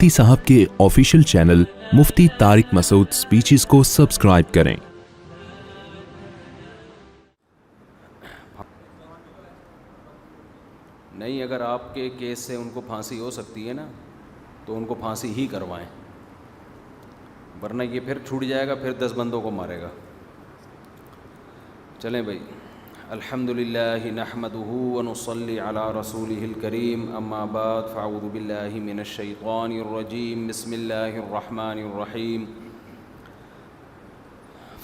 مفتی صاحب کے official channel مفتی طارق مسعود speeches کو سبسکرائب کریں۔ نہیں، اگر آپ کے کیس سے ان کو پھانسی ہو سکتی ہے نا تو ان کو پھانسی ہی کروائیں، ورنہ یہ پھر چھوٹ جائے گا، پھر 10 بندوں کو مارے گا۔ چلیں بھائی، الحمدللہ نحمدہ ونصلی علی رسولہ الکریم، اما بعد فاعوذ باللہ من الشیطان الرجیم، بسم اللہ الرحمن الرحیم۔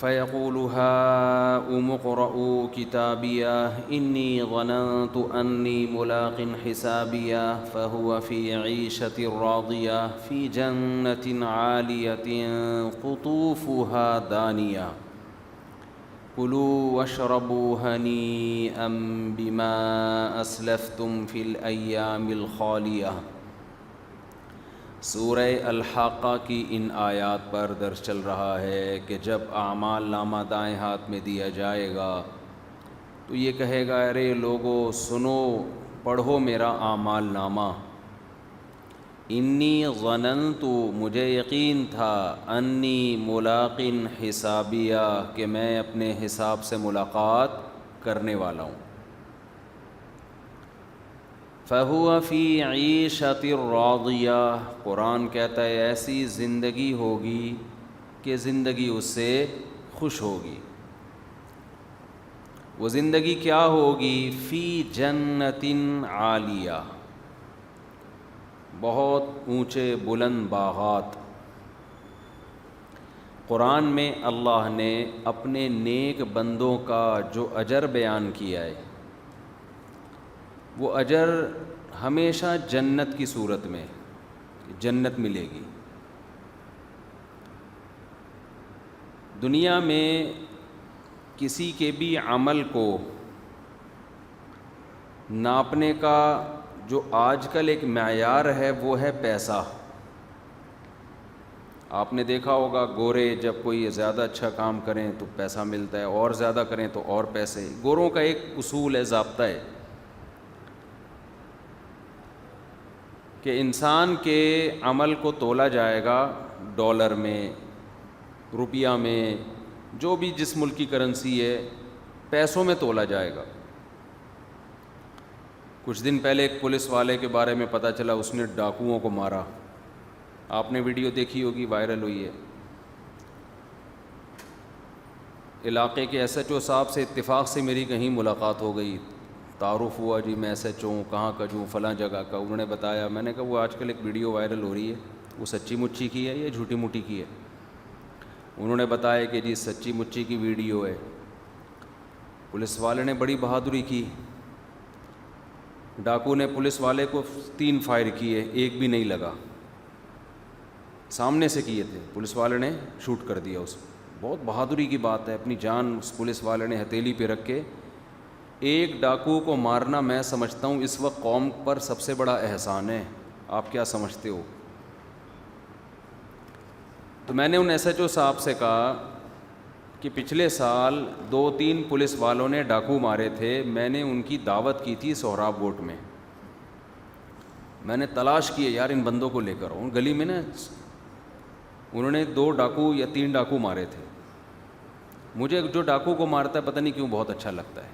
فیقول ہاؤم اقرءوا کتابیہ انی ظننت انی ملاق حسابیہ فہو فی عیشۃ راضیہ فی جنۃ عالیۃ قطوفها دانیہ کلوا واشربوا ہنیئا بما اسلفتم فی الایام الخالیہ۔ سورہ الحاقہ کی ان آیات پر درس چل رہا ہے کہ جب اعمال نامہ دائیں ہاتھ میں دیا جائے گا تو یہ کہے گا، ارے لوگو سنو، پڑھو میرا اعمال نامہ۔ انی ظننت، مجھے یقین تھا، انی ملاق حسابیہ، کہ میں اپنے حساب سے ملاقات کرنے والا ہوں۔ فہو فی عیشۃ راضیہ، قرآن کہتا ہے ایسی زندگی ہوگی کہ زندگی اس سے خوش ہوگی۔ وہ زندگی کیا ہوگی؟ فی جنۃ عالیہ، بہت اونچے بلند باغات۔ قرآن میں اللہ نے اپنے نیک بندوں کا جو اجر بیان کیا ہے، وہ اجر ہمیشہ جنت کی صورت میں، جنت ملے گی۔ دنیا میں کسی کے بھی عمل کو ناپنے کا جو آج کل ایک معیار ہے وہ ہے پیسہ۔ آپ نے دیکھا ہوگا گورے جب کوئی زیادہ اچھا کام کریں تو پیسہ ملتا ہے، اور زیادہ کریں تو اور پیسے۔ گوروں کا ایک اصول ہے، ضابطہ ہے کہ انسان کے عمل کو تولا جائے گا ڈالر میں، روپیہ میں، جو بھی جس ملک کی کرنسی ہے، پیسوں میں تولا جائے گا۔ کچھ دن پہلے ایک پولیس والے کے بارے میں پتہ چلا، اس نے ڈاکوؤں کو مارا۔ آپ نے ویڈیو دیکھی ہوگی، وائرل ہوئی ہے۔ علاقے کے ایس ایچ او صاحب سے اتفاق سے میری کہیں ملاقات ہو گئی، تعارف ہوا، جی میں ایس ایچ او ہوں، کہاں کا جو فلاں جگہ کا۔ انہوں نے بتایا، میں نے کہا وہ آج کل ایک ویڈیو وائرل ہو رہی ہے، وہ سچی مچی کی ہے یا جھوٹی موٹی کی ہے؟ انہوں نے بتایا کہ جی سچی مچی کی ویڈیو ہے۔ پولیس والے نے بڑی بہادری کی، ڈاکو نے پولیس والے کو 3 فائر کیے، ایک بھی نہیں لگا، سامنے سے کیے تھے، پولیس والے نے شوٹ کر دیا اس کو۔ بہت بہادری کی بات ہے، اپنی جان اس پولیس والے نے ہتھیلی پہ رکھ کے ایک ڈاکو کو مارنا، میں سمجھتا ہوں اس وقت قوم پر سب سے بڑا احسان ہے۔ آپ کیا سمجھتے ہو؟ تو میں نے ان ایس ایچ او صاحب سے کہا کہ پچھلے سال 2-3 پولیس والوں نے ڈاکو مارے تھے، میں نے ان کی دعوت کی تھی سہراب گوٹ میں، میں نے تلاش کیے یار ان بندوں کو لے کر آؤں گلی میں نا۔ انہوں نے 2 ڈاکو یا 3 ڈاکو مارے تھے۔ مجھے جو ڈاکو کو مارتا ہے پتہ نہیں کیوں بہت اچھا لگتا ہے،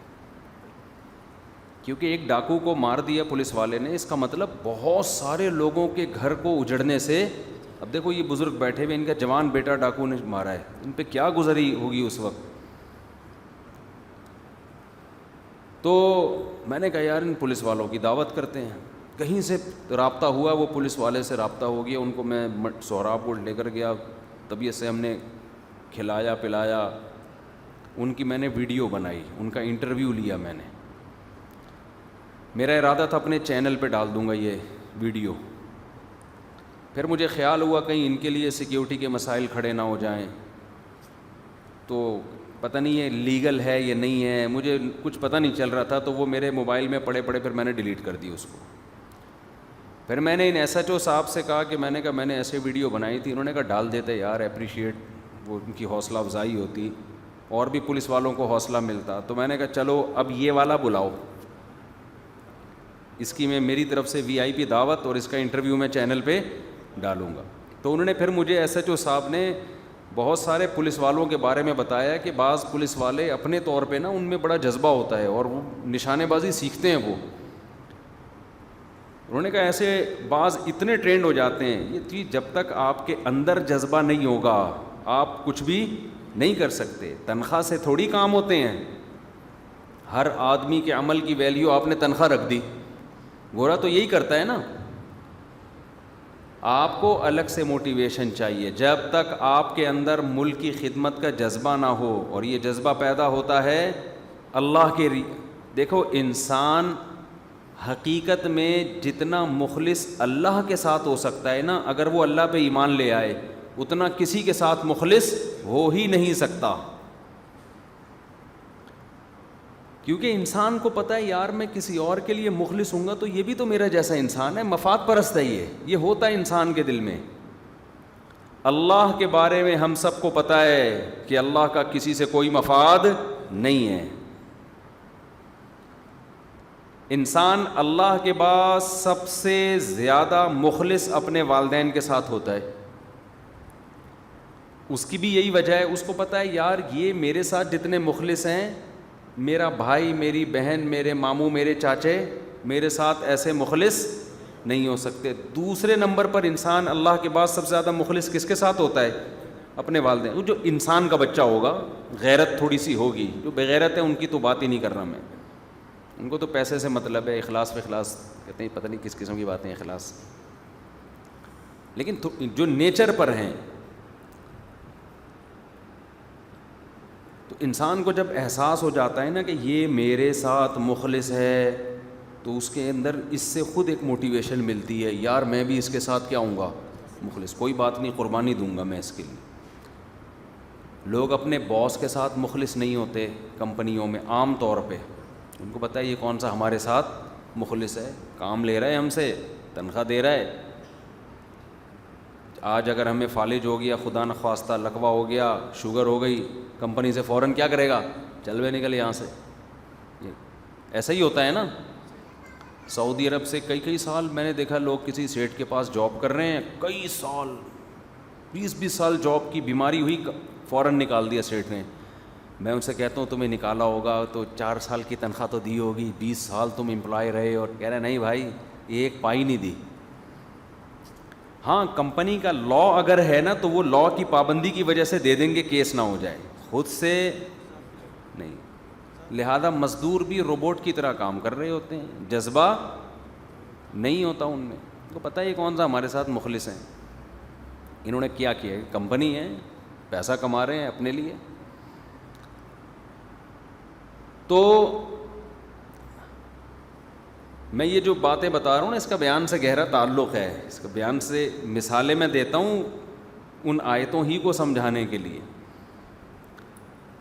کیونکہ ایک ڈاکو کو مار دیا پولیس والے نے، اس کا مطلب بہت سارے لوگوں کے گھر کو اجڑنے سے۔ اب دیکھو یہ بزرگ بیٹھے ہوئے، ان کا جوان بیٹا ڈاکو نے مارا ہے، ان پہ کیا گزری ہوگی اس وقت۔ تو میں نے کہا یار ان پولیس والوں کی دعوت کرتے ہیں۔ کہیں سے رابطہ ہوا، وہ پولیس والے سے رابطہ ہو گیا، ان کو میں سہراب گوٹ لے کر گیا، طبیعت سے ہم نے کھلایا پلایا، ان کی میں نے ویڈیو بنائی، ان کا انٹرویو لیا میں نے۔ میرا ارادہ تھا اپنے چینل پہ ڈال دوں گا یہ ویڈیو، پھر مجھے خیال ہوا کہیں ان کے لیے سیکیورٹی کے مسائل کھڑے نہ ہو جائیں، تو پتہ نہیں ہے لیگل ہے یا نہیں ہے، مجھے کچھ پتہ نہیں چل رہا تھا، تو وہ میرے موبائل میں پڑے پھر میں نے ڈیلیٹ کر دی اس کو۔ پھر میں نے ان ایس ایچ او صاحب سے کہا کہ میں نے ایسے ویڈیو بنائی تھی، انہوں نے کہا ڈال دیتے یار، اپریشیٹ، وہ ان کی حوصلہ افزائی ہوتی اور بھی پولیس والوں کو حوصلہ ملتا۔ تو میں نے کہا چلو اب یہ والا بلاؤ، اس کی میں میری طرف سے VIP دعوت اور اس کا انٹرویو میں چینل پہ ڈالوں گا. تو انہوں نے پھر مجھے ایس ایچ او صاحب نے بہت سارے پولیس والوں کے بارے میں بتایا کہ بعض پولیس والے اپنے طور پہ نا ان میں بڑا جذبہ ہوتا ہے اور وہ نشانے بازی سیکھتے ہیں. وہ انہوں نے کہا ایسے بعض اتنے ٹرینڈ ہو جاتے ہیں. یہ چیز جب تک آپ کے اندر جذبہ نہیں ہوگا آپ کچھ بھی نہیں کر سکتے. تنخواہ سے تھوڑی کام ہوتے ہیں. ہر آدمی کے عمل کی ویلیو آپ نے تنخواہ رکھ دی. گورا تو یہی کرتا ہے نا. آپ کو الگ سے موٹیویشن چاہیے. جب تک آپ کے اندر ملک کی خدمت کا جذبہ نہ ہو, اور یہ جذبہ پیدا ہوتا ہے اللہ کے دیکھو انسان حقیقت میں جتنا مخلص اللہ کے ساتھ ہو سکتا ہے نا, اگر وہ اللہ پہ ایمان لے آئے اتنا کسی کے ساتھ مخلص ہو ہی نہیں سکتا. کیونکہ انسان کو پتہ ہے یار میں کسی اور کے لیے مخلص ہوں گا تو یہ بھی تو میرا جیسا انسان ہے, مفاد پرست ہے. یہ ہوتا ہے انسان کے دل میں. اللہ کے بارے میں ہم سب کو پتہ ہے کہ اللہ کا کسی سے کوئی مفاد نہیں ہے. انسان اللہ کے بعد سب سے زیادہ مخلص اپنے والدین کے ساتھ ہوتا ہے. اس کی بھی یہی وجہ ہے, اس کو پتہ ہے یار یہ میرے ساتھ جتنے مخلص ہیں, میرا بھائی, میری بہن, میرے ماموں, میرے چاچے میرے ساتھ ایسے مخلص نہیں ہو سکتے. دوسرے نمبر پر انسان اللہ کے بعد سب سے زیادہ مخلص کس کے ساتھ ہوتا ہے؟ اپنے والدین. جو انسان کا بچہ ہوگا غیرت تھوڑی سی ہوگی, جو بغیرت ہے ان کی تو بات ہی نہیں کر رہا میں. ان کو تو پیسے سے مطلب ہے, اخلاص پہ اخلاص کہتے ہیں, پتہ نہیں کس قسم کی باتیں اخلاص. لیکن جو نیچر پر ہیں, تو انسان کو جب احساس ہو جاتا ہے نا کہ یہ میرے ساتھ مخلص ہے, تو اس کے اندر اس سے خود ایک موٹیویشن ملتی ہے, یار میں بھی اس کے ساتھ کیا ہوں گا مخلص, کوئی بات نہیں قربانی دوں گا میں اس کے لیے. لوگ اپنے باس کے ساتھ مخلص نہیں ہوتے کمپنیوں میں عام طور پہ. ان کو پتہ ہے یہ کون سا ہمارے ساتھ مخلص ہے, کام لے رہا ہے ہم سے, تنخواہ دے رہا ہے. آج اگر ہمیں فالج ہو گیا, خدا نخواستہ لقوہ ہو گیا, شوگر ہو گئی, کمپنی سے فوراً کیا کرے گا, چل بے نکل یہاں سے. ایسا ہی ہوتا ہے نا. سعودی عرب سے کئی سال میں نے دیکھا لوگ کسی سیٹ کے پاس جاب کر رہے ہیں, کئی سال 20 سال جاب کی, بیماری ہوئی فوراً نکال دیا سیٹ نے. میں ان سے کہتا ہوں تمہیں نکالا ہوگا تو 4 سال کی تنخواہ تو دی ہوگی, 20 سال تم امپلائی رہے, اور کہہ رہے نہیں بھائی یہ ایک پائی نہیں دی. ہاں کمپنی کا لا اگر ہے نا تو وہ لا کی پابندی کی وجہ سے دے دیں گے, کیس نہ ہو جائے, خود سے نہیں. لہذا مزدور بھی روبوٹ کی طرح کام کر رہے ہوتے ہیں, جذبہ نہیں ہوتا ان میں. تو پتہ ہے یہ کون سا ہمارے ساتھ مخلص ہیں. انہوں نے کیا کیا, کمپنی ہے, پیسہ کما رہے ہیں اپنے لیے. تو میں یہ جو باتیں بتا رہا ہوں نا, اس کا بیان سے گہرا تعلق ہے. اس کا بیان سے مثالیں میں دیتا ہوں ان آیتوں ہی کو سمجھانے کے لیے.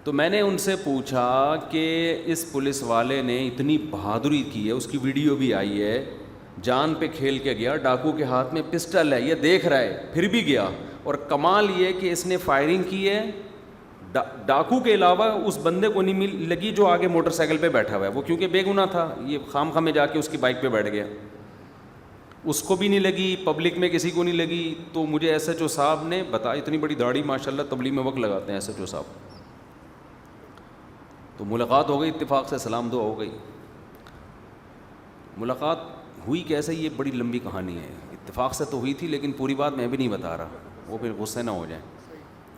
تو میں نے ان سے پوچھا کہ اس پولیس والے نے اتنی بہادری کی ہے, اس کی ویڈیو بھی آئی ہے, جان پہ کھیل کے گیا, ڈاکو کے ہاتھ میں پسٹل ہے, یہ دیکھ رہا ہے پھر بھی گیا. اور کمال یہ کہ اس نے فائرنگ کی ہے, ڈاکو کے علاوہ اس بندے کو نہیں لگی جو آگے موٹر سائیکل پہ بیٹھا ہوا ہے. وہ کیونکہ بے گناہ تھا, یہ خام خواہ میں جا کے اس کی بائک پہ بیٹھ گیا, اس کو بھی نہیں لگی, پبلک میں کسی کو نہیں لگی. تو مجھے ایس ایچ او صاحب نے بتایا, اتنی بڑی داڑھی ماشاء اللہ, تبلیغ میں وقت لگاتے ہیں ایس ایچ او صاحب. تو ملاقات ہو گئی, اتفاق سے سلام دعا ہو گئی. ملاقات ہوئی کیسے, یہ بڑی لمبی کہانی ہے. اتفاق سے تو ہوئی تھی لیکن پوری بات میں بھی نہیں بتا رہا, وہ پھر غصے نہ ہو جائیں.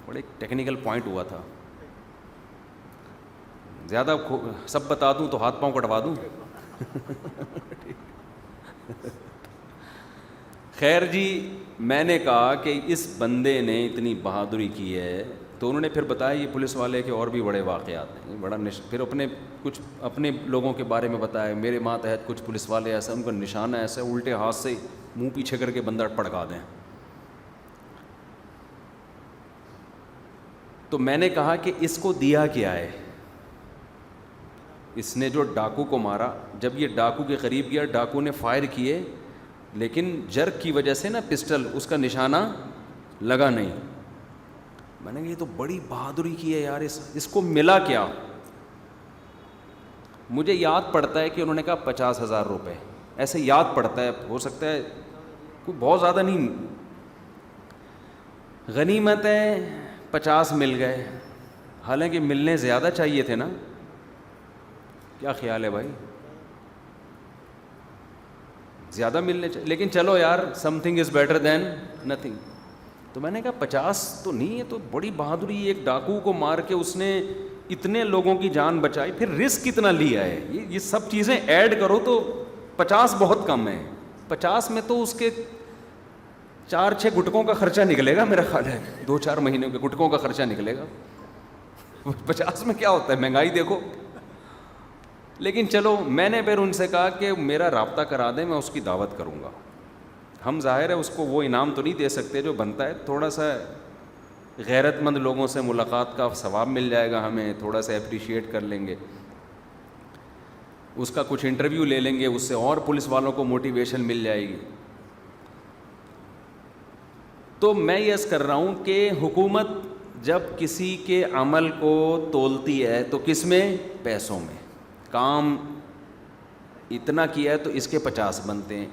بڑے ٹیکنیکل پوائنٹ ہوا تھا, زیادہ سب بتا دوں تو ہاتھ پاؤں کٹوا دوں. خیر جی, میں نے کہا کہ اس بندے نے اتنی بہادری کی ہے. تو انہوں نے پھر بتایا یہ پولیس والے کے اور بھی بڑے واقعات ہیں, بڑا پھر کچھ اپنے لوگوں کے بارے میں بتایا. میرے ماتحت کچھ پولیس والے ایسے, ان کا نشانہ ایسا الٹے ہاتھ سے منہ پیچھے کر کے بندہ پڑکا دیں. تو میں نے کہا کہ اس کو دیا کیا ہے, اس نے جو ڈاکو کو مارا, جب یہ ڈاکو کے قریب گیا, ڈاکو نے فائر کیے, لیکن جرک کی وجہ سے نا پسٹل اس کا نشانہ لگا نہیں. میں نے کہا یہ تو بڑی بہادری کی ہے یار, اس کو ملا کیا. مجھے یاد پڑتا ہے کہ انہوں نے کہا 50,000 روپے, ایسے یاد پڑتا ہے, ہو سکتا ہے کوئی بہت زیادہ نہیں. غنیمت ہے 50 مل گئے، حالانکہ ملنے زیادہ چاہیے تھے نا. کیا خیال ہے بھائی؟ زیادہ ملنے چاہیے، لیکن چلو یار some thing is better than nothing. تو میں نے کہا 50 تو نہیں ہے تو بڑی بہادری، ایک ڈاکو کو مار کے اس نے اتنے لوگوں کی جان بچائی، پھر رسک کتنا لیا ہے. یہ سب چیزیں ایڈ کرو تو 50 بہت کم ہے. 50 میں تو اس کے 4-6 گٹکوں کا خرچہ نکلے گا میرا خیال ہے، 2-4 مہینے کے گٹکوں کا خرچہ نکلے گا. 50 میں کیا ہوتا ہے، مہنگائی دیکھو. لیکن چلو میں نے پھر ان سے کہا کہ میرا رابطہ کرا دیں، میں اس کی دعوت کروں گا. ہم ظاہر ہے اس کو وہ انعام تو نہیں دے سکتے جو بنتا ہے، تھوڑا سا غیرت مند لوگوں سے ملاقات کا ثواب مل جائے گا ہمیں، تھوڑا سا اپریشیٹ کر لیں گے، اس کا کچھ انٹرویو لے لیں گے، اس سے اور پولیس والوں کو موٹیویشن مل جائے گی. تو میں یہ عرض کر رہا ہوں کہ حکومت جب کسی کے عمل کو تولتی ہے تو کس میں؟ پیسوں میں. کام اتنا کیا ہے تو اس کے 50 بنتے ہیں.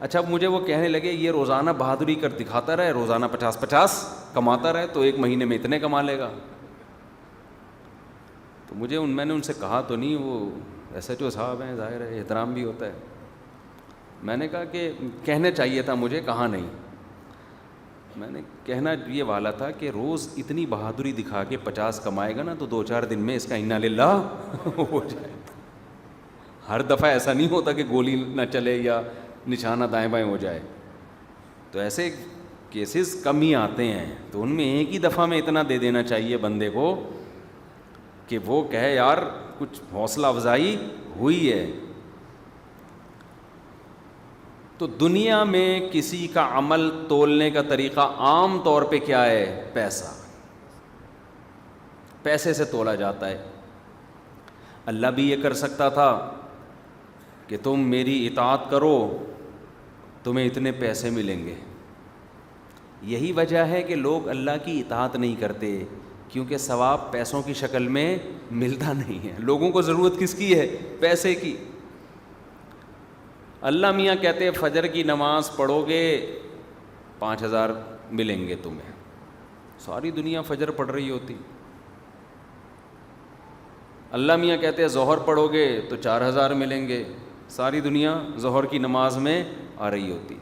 اچھا اب مجھے وہ کہنے لگے یہ روزانہ بہادری کر دکھاتا رہے، روزانہ 50 کماتا رہے تو ایک مہینے میں اتنے کما لے گا. تو میں نے ان سے کہا تو نہیں، وہ SHO صاحب ہیں، ظاہر ہے احترام بھی ہوتا ہے. میں نے کہا کہ کہنے چاہیے تھا مجھے، کہا نہیں. میں نے کہنا یہ والا تھا کہ روز اتنی بہادری دکھا کے 50 کمائے گا نا تو 2-4 دن میں اس کا انا للہ ہو جائے. ہر دفعہ ایسا نہیں ہوتا کہ گولی نہ چلے یا نشانہ دائیں بائیں ہو جائے. تو ایسے کیسز کم ہی آتے ہیں، تو ان میں ایک ہی دفعہ میں اتنا دے دینا چاہیے بندے کو کہ وہ کہے یار کچھ حوصلہ افزائی ہوئی ہے. تو دنیا میں کسی کا عمل تولنے کا طریقہ عام طور پہ کیا ہے؟ پیسہ. پیسے سے تولا جاتا ہے. اللہ بھی یہ کر سکتا تھا کہ تم میری اطاعت کرو تمہیں اتنے پیسے ملیں گے. یہی وجہ ہے کہ لوگ اللہ کی اطاعت نہیں کرتے، کیونکہ ثواب پیسوں کی شکل میں ملتا نہیں ہے. لوگوں کو ضرورت کس کی ہے؟ پیسے کی. اللہ میاں کہتے ہیں فجر کی نماز پڑھو گے 5000 ملیں گے تمہیں. ساری دنیا فجر پڑھ رہی ہوتی. اللہ میاں کہتے ہیں ظہر پڑھو گے تو 4000 ملیں گے. ساری دنیا ظہر کی نماز میں آ رہی ہوتی.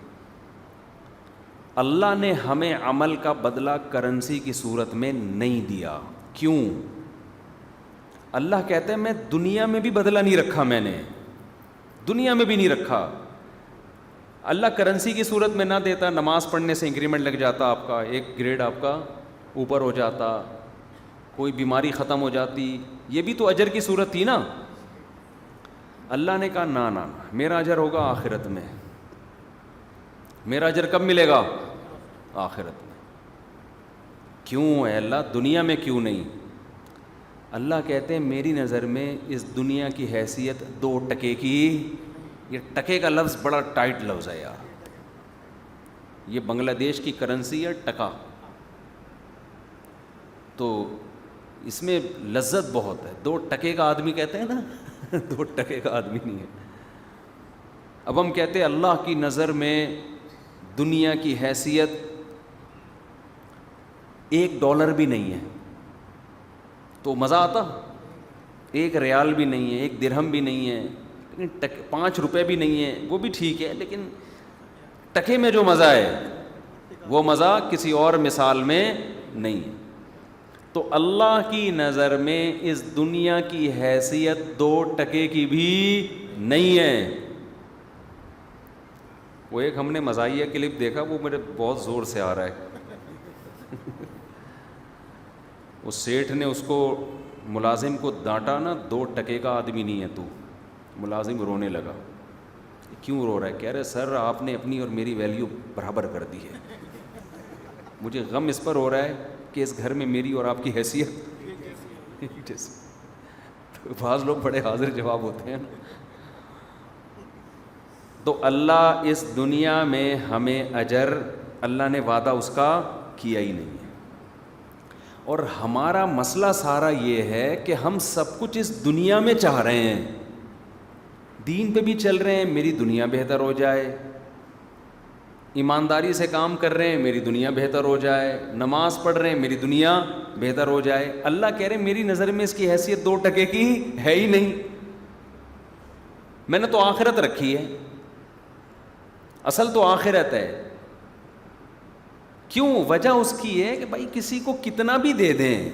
اللہ نے ہمیں عمل کا بدلہ کرنسی کی صورت میں نہیں دیا. کیوں؟ اللہ کہتے ہیں میں دنیا میں بھی بدلہ نہیں رکھا، میں نے دنیا میں بھی نہیں رکھا. اللہ کرنسی کی صورت میں نہ دیتا، نماز پڑھنے سے انکریمنٹ لگ جاتا، آپ کا ایک گریڈ آپ کا اوپر ہو جاتا، کوئی بیماری ختم ہو جاتی، یہ بھی تو اجر کی صورت تھی نا. اللہ نے کہا نا نا میرا اجر ہوگا آخرت میں. میرا اجر کب ملے گا؟ آخرت میں. کیوں ہے اللہ دنیا میں کیوں نہیں؟ اللہ کہتے ہیں میری نظر میں اس دنیا کی حیثیت 2 ٹکے کی. یہ ٹکے کا لفظ بڑا ٹائٹ لفظ ہے یار. یہ بنگلہ دیش کی کرنسی ہے ٹکا، تو اس میں لذت بہت ہے. 2 ٹکے کا آدمی کہتے ہیں نا 2 ٹکے کا آدمی نہیں ہے. اب ہم کہتے ہیں اللہ کی نظر میں دنیا کی حیثیت $1 بھی نہیں ہے تو مزہ آتا. 1 ریال بھی نہیں ہے، 1 درہم بھی نہیں ہے، لیکن 5 روپے بھی نہیں ہے، وہ بھی ٹھیک ہے. لیکن ٹکے میں جو مزہ ہے وہ مزہ کسی اور مثال میں نہیں ہے. تو اللہ کی نظر میں اس دنیا کی حیثیت 2 ٹکے کی بھی نہیں ہے. وہ ایک ہم نے مزاحیہ کلپ دیکھا، وہ میرے بہت زور سے آ رہا ہے. اس سیٹھ نے اس کو ملازم کو ڈانٹا نا، 2 ٹکے کا آدمی نہیں ہے تو. ملازم رونے لگا. کیوں رو رہا ہے؟ کہہ رہے سر آپ نے اپنی اور میری ویلیو برابر کر دی ہے. مجھے غم اس پر ہو رہا ہے کہ اس گھر میں میری اور آپ کی حیثیت بعض لوگ بڑے حاضر جواب ہوتے ہیں. تو اللہ اس دنیا میں ہمیں اجر، اللہ نے وعدہ اس کا کیا ہی نہیں ہے. اور ہمارا مسئلہ سارا یہ ہے کہ ہم سب کچھ اس دنیا میں چاہ رہے ہیں. دین پہ بھی چل رہے ہیں، میری دنیا بہتر ہو جائے، ایمانداری سے کام کر رہے ہیں میری دنیا بہتر ہو جائے, نماز پڑھ رہے ہیں میری دنیا بہتر ہو جائے. اللہ کہہ رہے ہیں میری نظر میں اس کی حیثیت 2 ٹکے کی ہے ہی نہیں, میں نے تو آخرت رکھی ہے, اصل تو آخرت ہے. کیوں؟ وجہ اس کی ہے کہ بھائی کسی کو کتنا بھی دے دیں,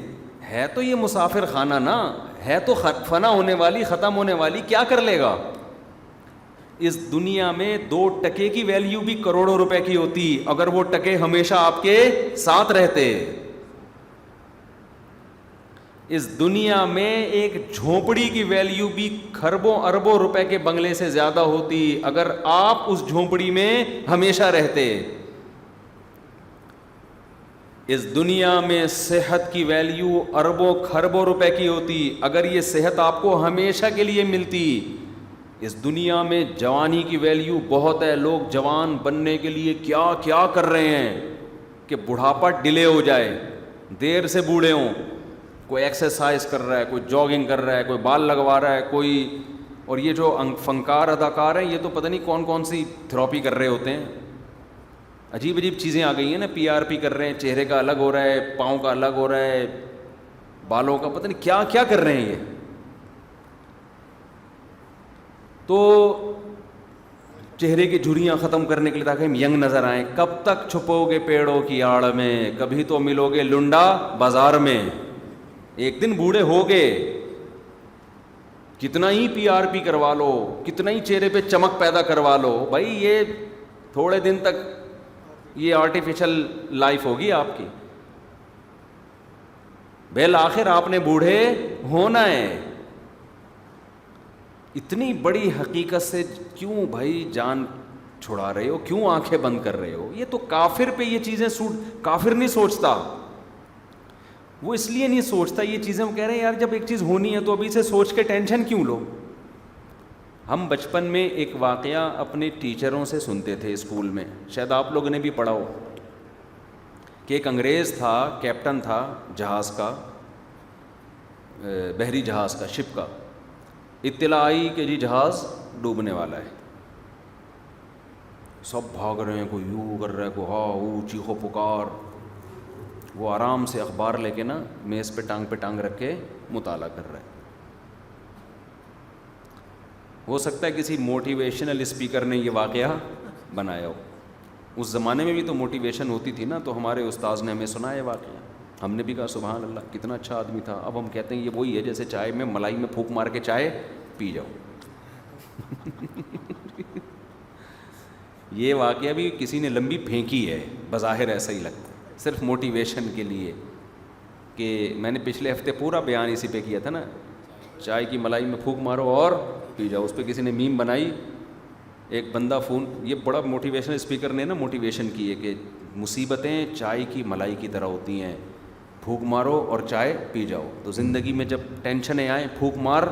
ہے تو یہ مسافر خانہ نا, ہے تو فنا ہونے والی, ختم ہونے والی, کیا کر لے گا؟ اس دنیا میں 2 ٹکے کی ویلیو بھی کروڑوں روپے کی ہوتی اگر وہ ٹکے ہمیشہ آپ کے ساتھ رہتے. اس دنیا میں ایک جھونپڑی کی ویلیو بھی کھربوں اربوں روپے کے بنگلے سے زیادہ ہوتی اگر آپ اس جھونپڑی میں ہمیشہ رہتے. اس دنیا میں صحت کی ویلیو اربوں کھربوں روپے کی ہوتی اگر یہ صحت آپ کو ہمیشہ کے لیے ملتی. اس دنیا میں جوانی کی ویلیو بہت ہے, لوگ جوان بننے کے لیے کیا کیا کر رہے ہیں کہ بڑھاپا ڈیلے ہو جائے, دیر سے بوڑھے ہوں. کوئی ایکسرسائز کر رہا ہے, کوئی جاگنگ کر رہا ہے, کوئی بال لگوا رہا ہے, کوئی, اور یہ جو فنکار اداکار ہیں یہ تو پتہ نہیں کون کون سی تھراپی کر رہے ہوتے ہیں, عجیب عجیب چیزیں آ گئی ہیں نا, PRP کر رہے ہیں, چہرے کا الگ ہو رہا ہے, پاؤں کا الگ ہو رہا ہے, بالوں کا پتہ نہیں کیا کیا کر رہے ہیں یہ. تو چہرے کی جھریاں ختم کرنے کے لیے تاکہ ہم ینگ نظر آئیں. کب تک چھپو گے پیڑوں کی آڑ میں, کبھی تو ملو گے لنڈا بازار میں, ایک دن بوڑھے ہوگے. کتنا ہی PRP کروا لو, کتنا ہی چہرے پہ چمک پیدا کروا لو, بھائی یہ تھوڑے دن تک یہ آرٹیفیشل لائف ہوگی آپ کی. بالآخر آپ نے بوڑھے ہونا ہے. اتنی بڑی حقیقت سے کیوں بھائی جان چھڑا رہے ہو, کیوں آنکھیں بند کر رہے ہو؟ یہ تو کافر پہ یہ چیزیں کافر نہیں سوچتا, وہ اس لیے نہیں سوچتا یہ چیزیں. وہ کہہ رہے ہیں یار جب ایک چیز ہونی ہے تو ابھی سے سوچ کے ٹینشن کیوں لو. ہم بچپن میں ایک واقعہ اپنے ٹیچروں سے سنتے تھے اسکول میں, شاید آپ لوگوں نے بھی پڑھا ہو, کہ ایک انگریز تھا, کیپٹن تھا جہاز کا, بحری جہاز کا, شپ کا. اطلاع آئی کہ جی جہاز ڈوبنے والا ہے. سب بھاگ رہے ہیں, کوئی یوں کر رہا ہے, کوئی ہاں او چیخو پکار. وہ آرام سے اخبار لے کے نا میز پہ ٹانگ رکھ کے مطالعہ کر رہا ہے. ہو سکتا ہے کسی موٹیویشنل اسپیکر نے یہ واقعہ بنایا ہو. اس زمانے میں بھی تو موٹیویشن ہوتی تھی نا, تو ہمارے استاذ نے ہمیں سنا ہے واقعہ, ہم نے بھی کہا سبحان اللہ کتنا اچھا آدمی تھا. اب ہم کہتے ہیں یہ وہی ہے جیسے چائے میں ملائی میں پھونک مار کے چائے پی جاؤ. یہ واقعہ بھی کسی نے لمبی پھینکی ہے, بظاہر ایسا ہی لگتا ہے, صرف موٹیویشن کے لیے. کہ میں نے پچھلے ہفتے پورا بیان اسی پہ کیا تھا نا, چائے کی ملائی میں پھونک مارو اور پی جاؤ. اس پہ کسی نے میم بنائی, ایک بندہ فون, یہ بڑا موٹیویشنل اسپیکر نے نا موٹیویشن کی ہے کہ مصیبتیں چائے کی ملائی کی طرح ہوتی ہیں, پھونک مارو اور چائے پی جاؤ. تو زندگی میں جب ٹینشنیں آئیں پھونک مار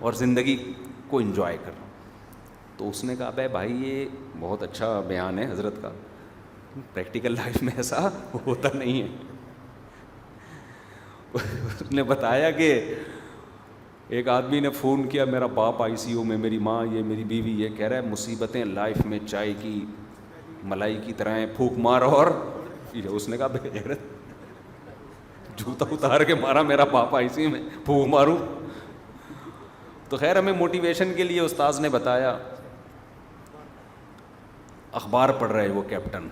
اور زندگی کو انجوائے کر. تو اس نے کہا بھائی بھائی یہ بہت اچھا بیان ہے حضرت کا, پریکٹیکل لائف میں ایسا ہوتا نہیں ہے. اس نے بتایا کہ ایک آدمی نے فون کیا, میرا باپ ICU میں, میری ماں یہ, میری بیوی یہ, کہہ رہا ہے مصیبتیں لائف میں چائے کی ملائی کی طرح ہیں, پھونک مار اور. اس نے کہا بغیرت, جوتا اتار کے مارا میرا باپ ICU میں, پھونک ماروں. تو خیر ہمیں موٹیویشن کے لیے استاذ نے بتایا. اخبار پڑھ رہے وہ کیپٹن,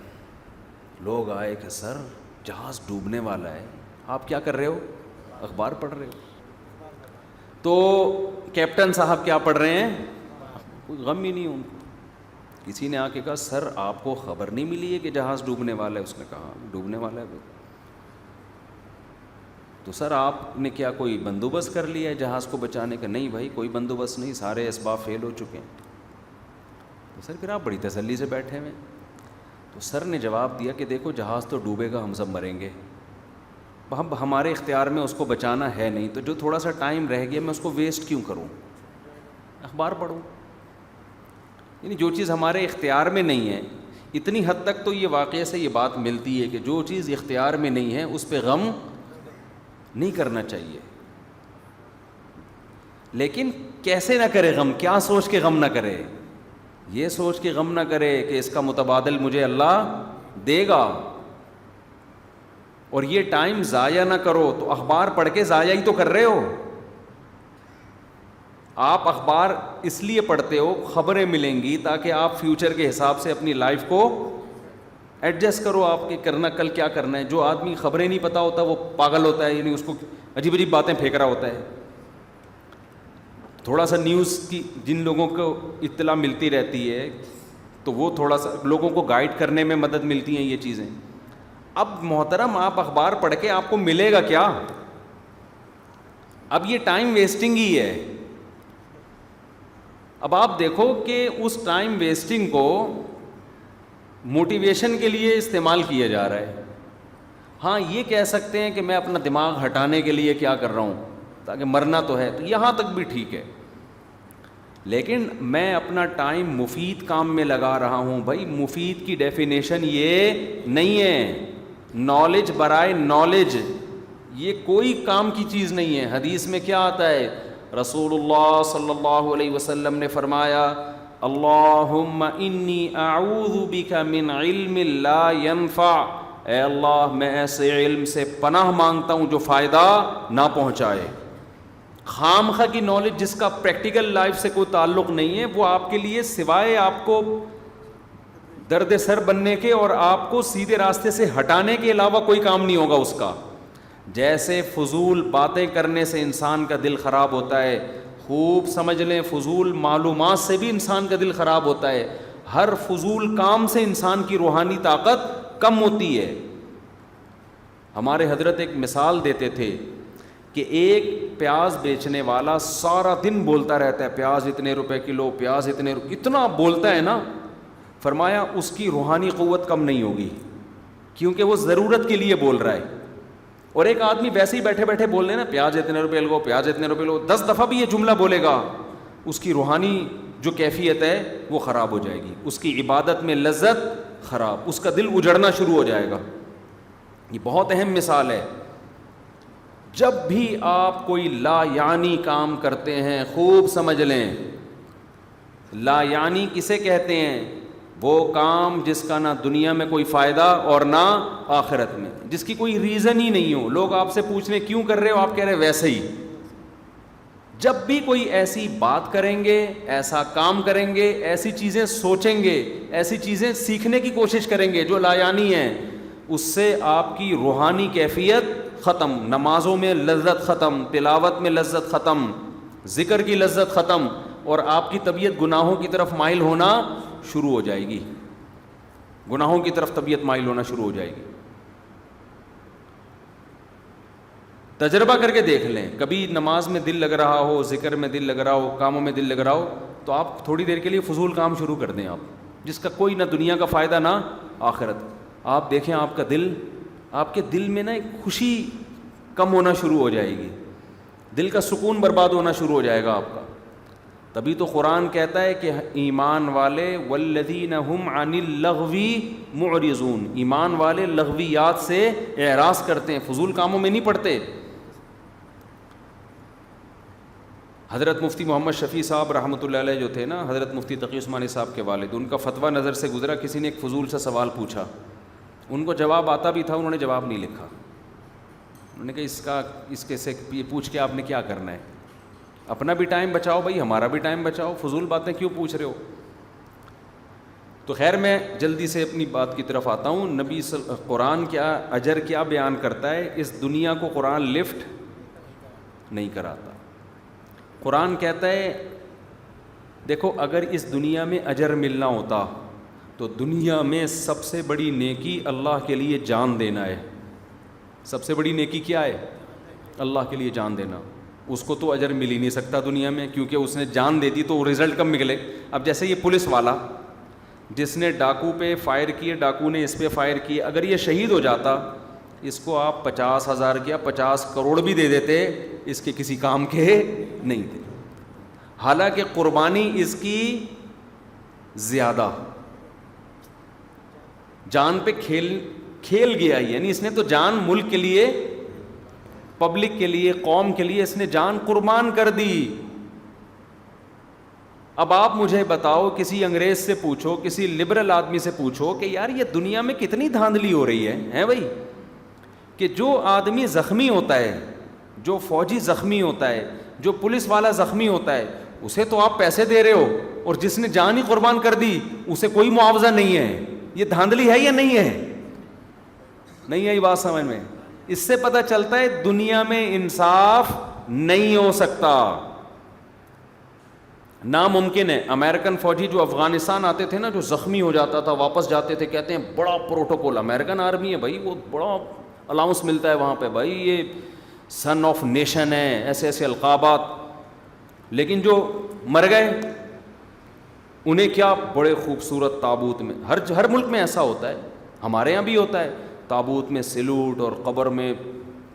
لوگ آئے کہ سر جہاز ڈوبنے والا ہے, آپ کیا کر رہے ہو؟ اخبار پڑھ رہے ہو. تو کیپٹن صاحب کیا پڑھ رہے ہیں؟ کوئی غم ہی نہیں ان کو. کسی نے آ کے کہا سر آپ کو خبر نہیں ملی ہے کہ جہاز ڈوبنے والا ہے؟ اس نے کہا ڈوبنے والا ہے. تو سر آپ نے کیا کوئی بندوبست کر لیا ہے جہاز کو بچانے کا؟ نہیں بھائی کوئی بندوبست نہیں, سارے اسباب فیل ہو چکے ہیں. تو سر پھر آپ بڑی تسلی سے بیٹھے ہوئے. تو سر نے جواب دیا کہ دیکھو جہاز تو ڈوبے گا, ہم سب مریں گے, اب ہمارے اختیار میں اس کو بچانا ہے نہیں, تو جو تھوڑا سا ٹائم رہ گیا میں اس کو ویسٹ کیوں کروں, اخبار پڑھوں. یعنی جو چیز ہمارے اختیار میں نہیں ہے, اتنی حد تک تو یہ واقعے سے یہ بات ملتی ہے کہ جو چیز اختیار میں نہیں ہے اس پہ غم نہیں کرنا چاہیے. لیکن کیسے نہ کرے غم, کیا سوچ کے غم نہ کرے؟ یہ سوچ کے غم نہ کرے کہ اس کا متبادل مجھے اللہ دے گا. اور یہ ٹائم ضائع نہ کرو. تو اخبار پڑھ کے ضائع ہی تو کر رہے ہو. آپ اخبار اس لیے پڑھتے ہو, خبریں ملیں گی تاکہ آپ فیوچر کے حساب سے اپنی لائف کو ایڈجسٹ کرو. آپ کے کرنا کل کیا کرنا ہے. جو آدمی خبریں نہیں پتہ ہوتا وہ پاگل ہوتا ہے, یعنی اس کو عجیب عجیب باتیں پھینک رہا ہوتا ہے. تھوڑا سا نیوز کی جن لوگوں کو اطلاع ملتی رہتی ہے تو وہ تھوڑا سا لوگوں کو گائیڈ کرنے میں مدد ملتی ہیں یہ چیزیں. اب محترم آپ اخبار پڑھ کے آپ کو ملے گا کیا؟ اب یہ ٹائم ویسٹنگ ہی ہے. اب آپ دیکھو کہ اس ٹائم ویسٹنگ کو موٹیویشن کے لیے استعمال کیا جا رہا ہے. ہاں یہ کہہ سکتے ہیں کہ میں اپنا دماغ ہٹانے کے لیے کیا کر رہا ہوں تاکہ مرنا تو ہے, تو یہاں تک بھی ٹھیک ہے. لیکن میں اپنا ٹائم مفید کام میں لگا رہا ہوں. بھائی مفید کی ڈیفینیشن یہ نہیں ہے نالج برائے نالج, یہ کوئی کام کی چیز نہیں ہے. حدیث میں کیا آتا ہے؟ رسول اللہ صلی اللہ علیہ وسلم نے فرمایا اللہم انی اعوذ بک من علم لا ینفع. اے اللہ میں ایسے علم سے پناہ مانگتا ہوں جو فائدہ نہ پہنچائے. خام خواہ کی نالج جس کا پریکٹیکل لائف سے کوئی تعلق نہیں ہے وہ آپ کے لیے سوائے آپ کو درد سر بننے کے اور آپ کو سیدھے راستے سے ہٹانے کے علاوہ کوئی کام نہیں ہوگا اس کا. جیسے فضول باتیں کرنے سے انسان کا دل خراب ہوتا ہے, خوب سمجھ لیں فضول معلومات سے بھی انسان کا دل خراب ہوتا ہے. ہر فضول کام سے انسان کی روحانی طاقت کم ہوتی ہے. ہمارے حضرت ایک مثال دیتے تھے کہ ایک پیاز بیچنے والا سارا دن بولتا رہتا ہے پیاز اتنے روپے کلو, پیاز اتنے اتنا بولتا ہے نا, فرمایا اس کی روحانی قوت کم نہیں ہوگی کیونکہ وہ ضرورت کے لیے بول رہا ہے. اور ایک آدمی ویسے ہی بیٹھے بیٹھے بول رہے نا پیاز اتنے روپے لگو, پیاز اتنے روپے لگو, 10 دفعہ بھی یہ جملہ بولے گا, اس کی روحانی جو کیفیت ہے وہ خراب ہو جائے گی. اس کی عبادت میں لذت خراب, اس کا دل اجڑنا شروع ہو جائے گا. یہ بہت اہم مثال ہے. جب بھی آپ کوئی لا یعنی کام کرتے ہیں خوب سمجھ لیں, لا یعنی کسے کہتے ہیں؟ وہ کام جس کا نہ دنیا میں کوئی فائدہ اور نہ آخرت میں, جس کی کوئی ریزن ہی نہیں ہو. لوگ آپ سے پوچھ رہے کیوں کر رہے ہو, آپ کہہ رہے ویسے ہی. جب بھی کوئی ایسی بات کریں گے, ایسا کام کریں گے, ایسی چیزیں سوچیں گے, ایسی چیزیں سیکھنے کی کوشش کریں گے جو لا یعنی ہیں, اس سے آپ کی روحانی کیفیت ختم, نمازوں میں لذت ختم, تلاوت میں لذت ختم, ذکر کی لذت ختم, اور آپ کی طبیعت گناہوں کی طرف مائل ہونا شروع ہو جائے گی. گناہوں کی طرف طبیعت مائل ہونا شروع ہو جائے گی. تجربہ کر کے دیکھ لیں, کبھی نماز میں دل لگ رہا ہو, ذکر میں دل لگ رہا ہو, کاموں میں دل لگ رہا ہو, تو آپ تھوڑی دیر کے لیے فضول کام شروع کر دیں آپ, جس کا کوئی نہ دنیا کا فائدہ نہ آخرت. آپ دیکھیں آپ کا دل, آپ کے دل میں نا ایک خوشی کم ہونا شروع ہو جائے گی, دل کا سکون برباد ہونا شروع ہو جائے گا آپ کا. تبھی تو قرآن کہتا ہے کہ ایمان والے والذین هم عن اللغو معرضون, ایمان والے لغویات سے اعراض کرتے ہیں, فضول کاموں میں نہیں پڑتے. حضرت مفتی محمد شفیع صاحب رحمۃ اللہ علیہ جو تھے نا, حضرت مفتی تقی عثمانی صاحب کے والد, ان کا فتویٰ نظر سے گزرا. کسی نے ایک فضول سا سوال پوچھا, ان کو جواب آتا بھی تھا, انہوں نے جواب نہیں لکھا. انہوں نے کہا اس کے سے یہ پوچھ کے آپ نے کیا کرنا ہے, اپنا بھی ٹائم بچاؤ بھائی, ہمارا بھی ٹائم بچاؤ, فضول باتیں کیوں پوچھ رہے ہو. تو خیر میں جلدی سے اپنی بات کی طرف آتا ہوں. نبی قرآن کیا اجر کیا بیان کرتا ہے, اس دنیا کو قرآن لفٹ نہیں کراتا. قرآن کہتا ہے دیکھو اگر اس دنیا میں اجر ملنا ہوتا تو دنیا میں سب سے بڑی نیکی اللہ کے لیے جان دینا ہے. سب سے بڑی نیکی کیا ہے؟ اللہ کے لیے جان دینا. اس کو تو اجر مل ہی نہیں سکتا دنیا میں, کیونکہ اس نے جان دے دی تو رزلٹ کم نکلے. اب جیسے یہ پولیس والا جس نے ڈاکو پہ فائر کیے, ڈاکو نے اس پہ فائر کیے, اگر یہ شہید ہو جاتا اس کو آپ 50,000 کیا 50 کروڑ بھی دے دیتے, اس کے کسی کام کے نہیں تھے. حالانکہ قربانی اس کی زیادہ, جان پہ کھیل گیا, یعنی اس نے تو جان ملک کے لیے, پبلک کے لیے, قوم کے لیے اس نے جان قربان کر دی. اب آپ مجھے بتاؤ, کسی انگریز سے پوچھو, کسی لبرل آدمی سے پوچھو کہ یار یہ دنیا میں کتنی دھاندلی ہو رہی ہے بھائی, کہ جو آدمی زخمی ہوتا ہے, جو فوجی زخمی ہوتا ہے, جو پولیس والا زخمی ہوتا ہے, اسے تو آپ پیسے دے رہے ہو, اور جس نے جان ہی قربان کر دی اسے کوئی معاوضہ نہیں ہے. یہ دھاندلی ہے یا نہیں ہے؟ نہیں آئی بات سمجھ میں؟ اس سے پتہ چلتا ہے دنیا میں انصاف نہیں ہو سکتا, ناممکن ہے. امریکن فوجی جو افغانستان آتے تھے نا, جو زخمی ہو جاتا تھا واپس جاتے تھے, کہتے ہیں بڑا پروٹوکول, امریکن آرمی ہے بھائی, وہ بڑا الاؤنس ملتا ہے وہاں پہ بھائی, یہ سن آف نیشن ہے, ایسے ایسے القابات. لیکن جو مر گئے انہیں کیا, بڑے خوبصورت تابوت میں, ہر ملک میں ایسا ہوتا ہے, ہمارے یہاں بھی ہوتا ہے, تابوت میں سلوٹ اور قبر میں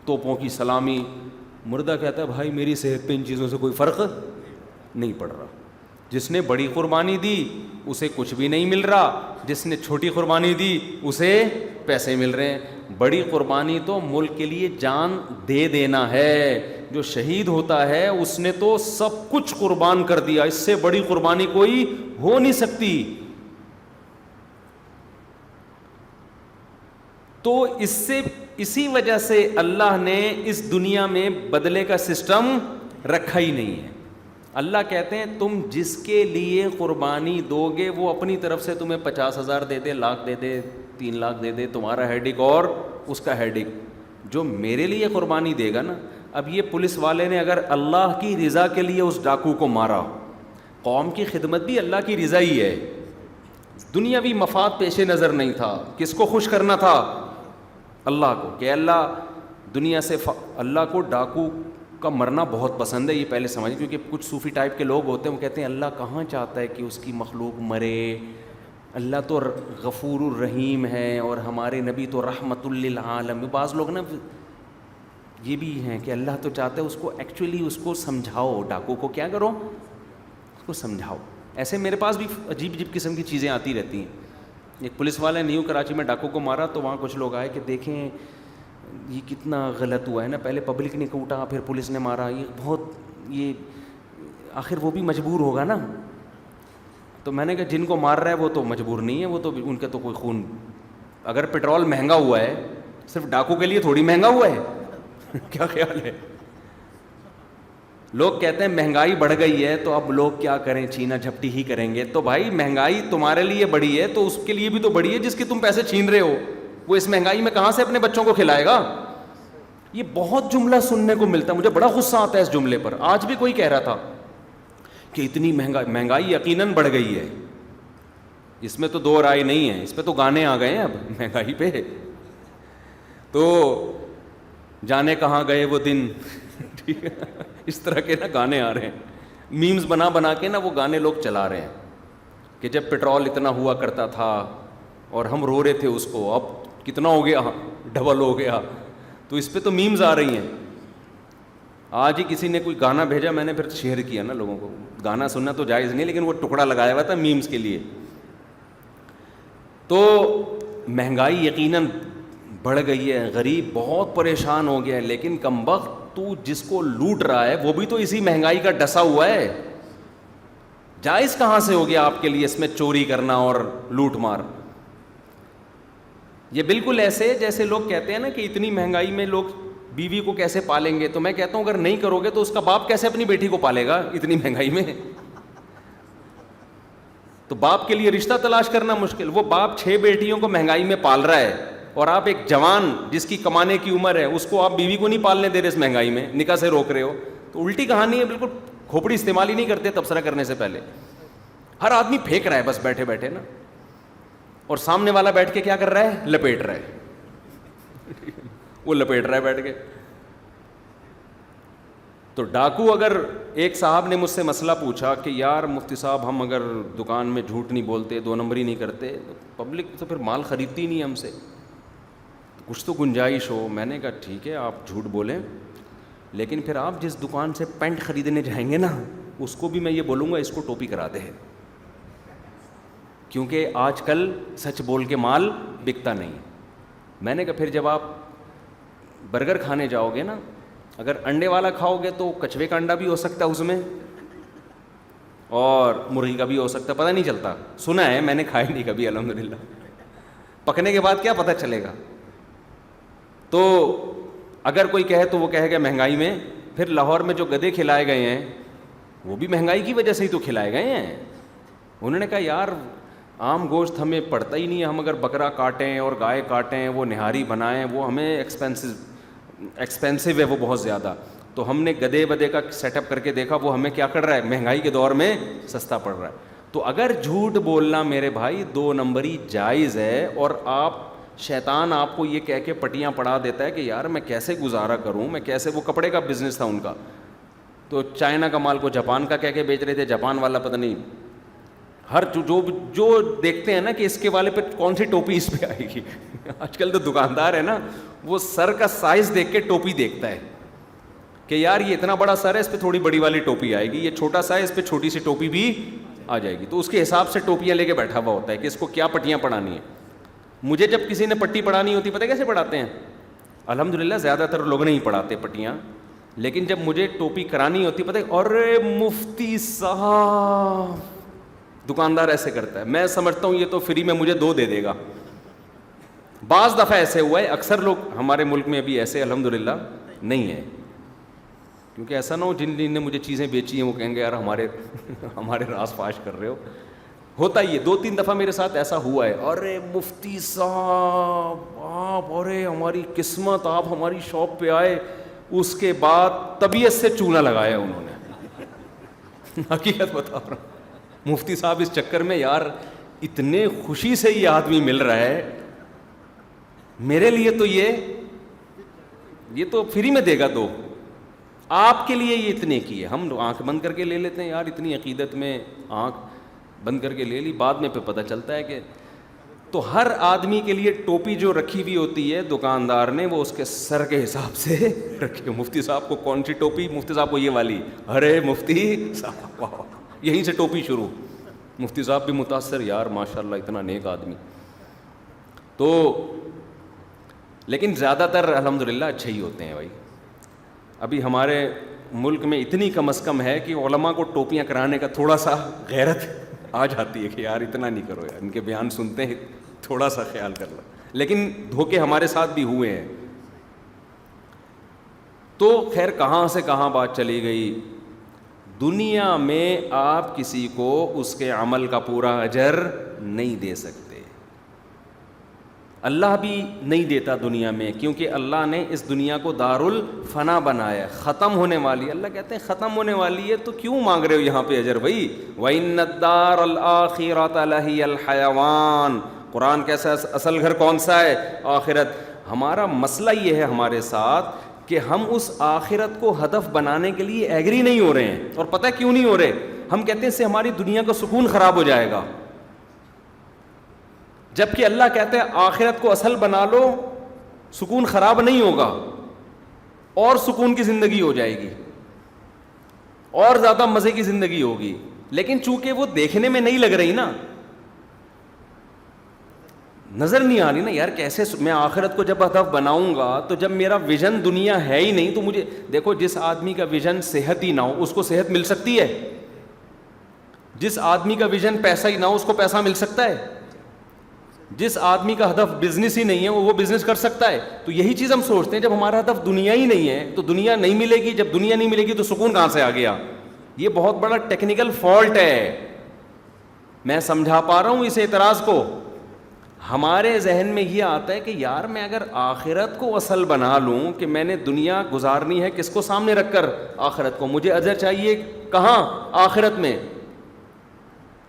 توپوں کی سلامی. مردہ کہتا ہے بھائی میری صحت پہ ان چیزوں سے کوئی فرق نہیں پڑ رہا. جس نے بڑی قربانی دی اسے کچھ بھی نہیں مل رہا, جس نے چھوٹی قربانی دی اسے پیسے مل رہے ہیں. بڑی قربانی تو ملک کے لیے جان دے دینا ہے. جو شہید ہوتا ہے اس نے تو سب کچھ قربان کر دیا, اس سے بڑی قربانی کوئی ہو نہیں سکتی. تو اسی وجہ سے اللہ نے اس دنیا میں بدلے کا سسٹم رکھا ہی نہیں ہے. اللہ کہتے ہیں تم جس کے لیے قربانی دو گے وہ اپنی طرف سے تمہیں 50,000 دے دے, لاکھ دے دے, 3 لاکھ دے دے, تمہارا ہیڈک اور اس کا ہیڈک. جو میرے لیے قربانی دے گا نا, اب یہ پولیس والے نے اگر اللہ کی رضا کے لیے اس ڈاکو کو مارا, قوم کی خدمت بھی اللہ کی رضا ہی ہے, دنیاوی مفاد پیش نظر نہیں تھا. کس کو خوش کرنا تھا؟ اللہ کو, کہ اللہ دنیا سے اللہ کو ڈاکو کا مرنا بہت پسند ہے, یہ پہلے سمجھیں, کیونکہ کچھ صوفی ٹائپ کے لوگ ہوتے ہیں, وہ کہتے ہیں اللہ کہاں چاہتا ہے کہ اس کی مخلوق مرے, اللہ تو غفور الرحیم ہے, اور ہمارے نبی تو رحمت للعالم. بعض لوگ نا یہ بھی ہیں کہ اللہ تو چاہتا ہے اس کو ایکچولی اس کو سمجھاؤ, ڈاکو کو کیا کرو, اس کو سمجھاؤ. ایسے میرے پاس بھی عجیب عجیب قسم کی چیزیں آتی رہتی ہیں. ایک پولیس والے نیو کراچی میں ڈاکو کو مارا, تو وہاں کچھ لوگ آئے کہ دیکھیں یہ کتنا غلط ہوا ہے نا, پہلے پبلک نے کوٹا پھر پولیس نے مارا, یہ بہت, یہ آخر وہ بھی مجبور ہوگا نا. تو میں نے کہا جن کو مار رہا ہے وہ تو مجبور نہیں ہے, وہ تو ان کا تو کوئی خون, اگر پیٹرول مہنگا ہوا ہے صرف ڈاکو کے لیے تھوڑی مہنگا ہوا ہے. کیا خیال ہے؟ لوگ کہتے ہیں مہنگائی بڑھ گئی ہے تو اب لوگ کیا کریں, چھینا جھپٹی ہی کریں گے. تو بھائی مہنگائی تمہارے لیے بڑی ہے تو اس کے لیے بھی تو بڑی ہے جس کی تم پیسے چھین رہے ہو. وہ اس مہنگائی میں کہاں سے اپنے بچوں کو کھلائے گا؟ یہ بہت جملہ سننے کو ملتا ہے, مجھے بڑا غصہ آتا ہے اس جملے پر. آج بھی کوئی کہہ رہا تھا کہ اتنی مہنگائی یقیناً بڑھ گئی ہے, اس میں تو دو رائے نہیں ہے, اس پہ تو گانے آ گئے ہیں اب مہنگائی پہ, تو جانے کہاں گئے وہ دن. ٹھیک ہے, اس طرح کے نا گانے آ رہے ہیں, میمز بنا بنا کے نا وہ گانے لوگ چلا رہے ہیں کہ جب پیٹرول اتنا ہوا کرتا تھا اور ہم رو رہے تھے اس کو, اب کتنا ہو گیا, ڈبل ہو گیا. تو اس پہ تو میمز آ رہی ہیں. آج ہی کسی نے کوئی گانا بھیجا, میں نے پھر شیئر کیا نا لوگوں کو. گانا سننا تو جائز نہیں, لیکن وہ ٹکڑا لگایا ہوا تھا میمز کے لیے. تو مہنگائی یقیناً بڑھ گئی ہے, غریب بہت پریشان ہو گیا ہے, لیکن کمبخت تو جس کو لوٹ رہا ہے وہ بھی تو اسی مہنگائی کا ڈسا ہوا ہے. جائز کہاں سے ہو گیا آپ کے لیے اس میں چوری کرنا اور لوٹ مار؟ یہ بالکل ایسے جیسے لوگ کہتے ہیں نا کہ اتنی مہنگائی میں لوگ بیوی کو کیسے پالیں گے. تو میں کہتا ہوں اگر نہیں کرو گے تو اس کا باپ کیسے اپنی بیٹی کو پالے گا اتنی مہنگائی میں؟ تو باپ کے لیے رشتہ تلاش کرنا مشکل. وہ باپ 6 بیٹیوں کو مہنگائی میں پال رہا ہے, اور آپ ایک جوان جس کی کمانے کی عمر ہے اس کو آپ بیوی کو نہیں پالنے دے رہے اس مہنگائی میں, نکاح سے روک رہے ہو. تو الٹی کہانی ہے, بالکل کھوپڑی استعمال ہی نہیں کرتے تبصرہ کرنے سے پہلے. ہر آدمی پھینک رہا ہے بس بیٹھے بیٹھے نا, اور سامنے والا بیٹھ کے کیا کر رہا ہے, لپیٹ رہا ہے. وہ لپیٹ رہا ہے بیٹھ کے. تو ڈاکو, اگر ایک صاحب نے مجھ سے مسئلہ پوچھا کہ یار مفتی صاحب ہم اگر دکان میں جھوٹ نہیں بولتے, 2 نمبری نہیں کرتے, تو پبلک تو پھر مال خریدتی نہیں ہم سے, کچھ تو گنجائش ہو. میں نے کہا ٹھیک ہے آپ جھوٹ بولیں, لیکن پھر آپ جس دکان سے پینٹ خریدنے جائیں گے نا اس کو بھی میں یہ بولوں گا اس کو ٹوپی کرا دے, کیونکہ آج کل سچ بول کے مال بکتا نہیں. میں نے کہا پھر جب آپ برگر کھانے جاؤ گے نا, اگر انڈے والا کھاؤ گے تو کچھوے کا انڈا بھی ہو سکتا ہے اس میں, اور مرغی کا بھی ہو سکتا ہے, پتہ نہیں چلتا, سنا ہے, میں نے کھایا نہیں کبھی الحمدللہ. پکنے کے بعد کیا پتہ چلے گا. تو اگر کوئی کہے تو وہ کہے گا مہنگائی میں. پھر لاہور میں جو گدھے کھلائے گئے ہیں وہ بھی مہنگائی کی وجہ سے ہی تو کھلائے گئے ہیں. انہوں نے کہا یار عام گوشت ہمیں پڑتا ہی نہیں ہے, ہم اگر بکرا کاٹیں اور گائے کاٹیں, وہ نہاری بنائیں, وہ ہمیں ایکسپینسو ہے وہ بہت زیادہ. تو ہم نے گدھے بدے کا سیٹ اپ کر کے دیکھا, وہ ہمیں کیا کر رہا ہے, مہنگائی کے دور میں سستا پڑ رہا ہے. تو اگر جھوٹ بولنا میرے بھائی 2 نمبری جائز ہے, اور شیطان آپ کو یہ کہہ کے پٹیاں پڑھا دیتا ہے کہ یار میں کیسے گزارا کروں, میں کیسے, وہ کپڑے کا بزنس تھا ان کا, تو چائنا کا مال کو جاپان کا کہہ کے بیچ رہے تھے, جاپان والا پتہ نہیں ہر جو دیکھتے ہیں نا کہ اس کے والے پہ کون سی ٹوپی اس پہ آئے گی. آج کل تو دکاندار ہے نا, وہ سر کا سائز دیکھ کے ٹوپی دیکھتا ہے کہ یار یہ اتنا بڑا سر ہے, اس پہ تھوڑی بڑی والی ٹوپی آئے گی, یہ چھوٹا سا ہے, اس پہ چھوٹی سی ٹوپی بھی آ جائے گی. تو اس کے حساب سے ٹوپیاں لے کے بیٹھا ہوا ہوتا ہے کہ اس کو کیا پٹیاں پڑھانی ہیں. مجھے جب کسی نے پٹی پڑھانی ہوتی پتہ کیسے پڑھاتے ہیں, الحمدللہ زیادہ تر لوگ نہیں پڑھاتے پٹیاں, لیکن جب مجھے ٹوپی کرانی ہوتی پتہ ہے, ارے مفتی صاحب, دکاندار ایسے کرتا ہے, میں سمجھتا ہوں یہ تو فری میں مجھے 2 دے دے گا. بعض دفعہ ایسے ہوا ہے, اکثر لوگ ہمارے ملک میں ابھی ایسے الحمدللہ نہیں ہے, کیونکہ ایسا نہ ہو جن نے مجھے چیزیں بیچی ہیں وہ کہیں گے یار ہمارے راز فاش کر رہے ہو. ہوتا ہی ہے, 2-3 دفعہ میرے ساتھ ایسا ہوا ہے, ارے مفتی صاحب آپ, ارے ہماری قسمت, آپ ہماری شاپ پہ آئے. اس کے بعد طبیعت سے چونا لگایا انہوں نے, حقیقت بتا رہا ہوں. مفتی صاحب اس چکر میں یار اتنے خوشی سے یہ آدمی مل رہا ہے, میرے لیے تو یہ تو فری میں دے گا 2, آپ کے لیے یہ اتنے کی ہے. ہم آنکھ بند کر کے لے لیتے ہیں یار, اتنی عقیدت میں آنکھ بند کر کے لے لی, بعد میں پہ پتہ چلتا ہے کہ. تو ہر آدمی کے لیے ٹوپی جو رکھی ہوئی ہوتی ہے دکاندار نے, وہ اس کے سر کے حساب سے رکھی. مفتی صاحب کو کون سی ٹوپی, مفتی صاحب کو یہ والی, ارے مفتی صاحب یہیں سے ٹوپی شروع. مفتی صاحب بھی متاثر, یار ماشاءاللہ اتنا نیک آدمی. تو لیکن زیادہ تر الحمدللہ اچھے ہی ہوتے ہیں بھائی. ابھی ہمارے ملک میں اتنی کم از کم ہے کہ علماء کو ٹوپیاں کرانے کا تھوڑا سا غیرت آ جاتی ہے کہ یار اتنا نہیں کرو یار, ان کے بیان سنتے ہیں تھوڑا سا خیال کر لو. لیکن دھوکے ہمارے ساتھ بھی ہوئے ہیں. تو خیر کہاں سے کہاں بات چلی گئی. دنیا میں آپ کسی کو اس کے عمل کا پورا اجر نہیں دے سکتے, اللہ بھی نہیں دیتا دنیا میں, کیونکہ اللہ نے اس دنیا کو دار الفنا بنایا, ختم ہونے والی. اللہ کہتے ہیں ختم ہونے والی ہے تو کیوں مانگ رہے ہو یہاں پہ اجر بھائی. وَإِنَّ الدَّارَ الْآخِرَةَ لَهِيَ الْحَيَوَانُ, قرآن کیسا, اصل گھر کون سا ہے, آخرت. ہمارا مسئلہ یہ ہے ہمارے ساتھ کہ ہم اس آخرت کو ہدف بنانے کے لیے ایگری نہیں ہو رہے ہیں. اور پتہ کیوں نہیں ہو رہے, ہم کہتے ہیں اس سے ہماری دنیا کا سکون خراب ہو جائے گا, جبکہ اللہ کہتے ہیں آخرت کو اصل بنا لو, سکون خراب نہیں ہوگا, اور سکون کی زندگی ہو جائے گی, اور زیادہ مزے کی زندگی ہوگی. لیکن چونکہ وہ دیکھنے میں نہیں لگ رہی نا, نظر نہیں آ رہی نا یار, کیسے میں آخرت کو جب ہدف بناؤں گا تو جب میرا ویژن دنیا ہے ہی نہیں تو مجھے دیکھو, جس آدمی کا ویژن صحت ہی نہ ہو اس کو صحت مل سکتی ہے, جس آدمی کا ویژن پیسہ ہی نہ ہو اس کو پیسہ مل سکتا ہے, جس آدمی کا ہدف بزنس ہی نہیں ہے وہ بزنس کر سکتا ہے. تو یہی چیز ہم سوچتے ہیں, جب ہمارا ہدف دنیا ہی نہیں ہے تو دنیا نہیں ملے گی, جب دنیا نہیں ملے گی تو سکون کہاں سے آ گیا. یہ بہت بڑا ٹیکنیکل فالٹ ہے. میں سمجھا پا رہا ہوں اس اعتراض کو. ہمارے ذہن میں یہ آتا ہے کہ یار میں اگر آخرت کو اصل بنا لوں کہ میں نے دنیا گزارنی ہے کس کو سامنے رکھ کر, آخرت کو, مجھے اجر چاہیے کہاں, آخرت میں.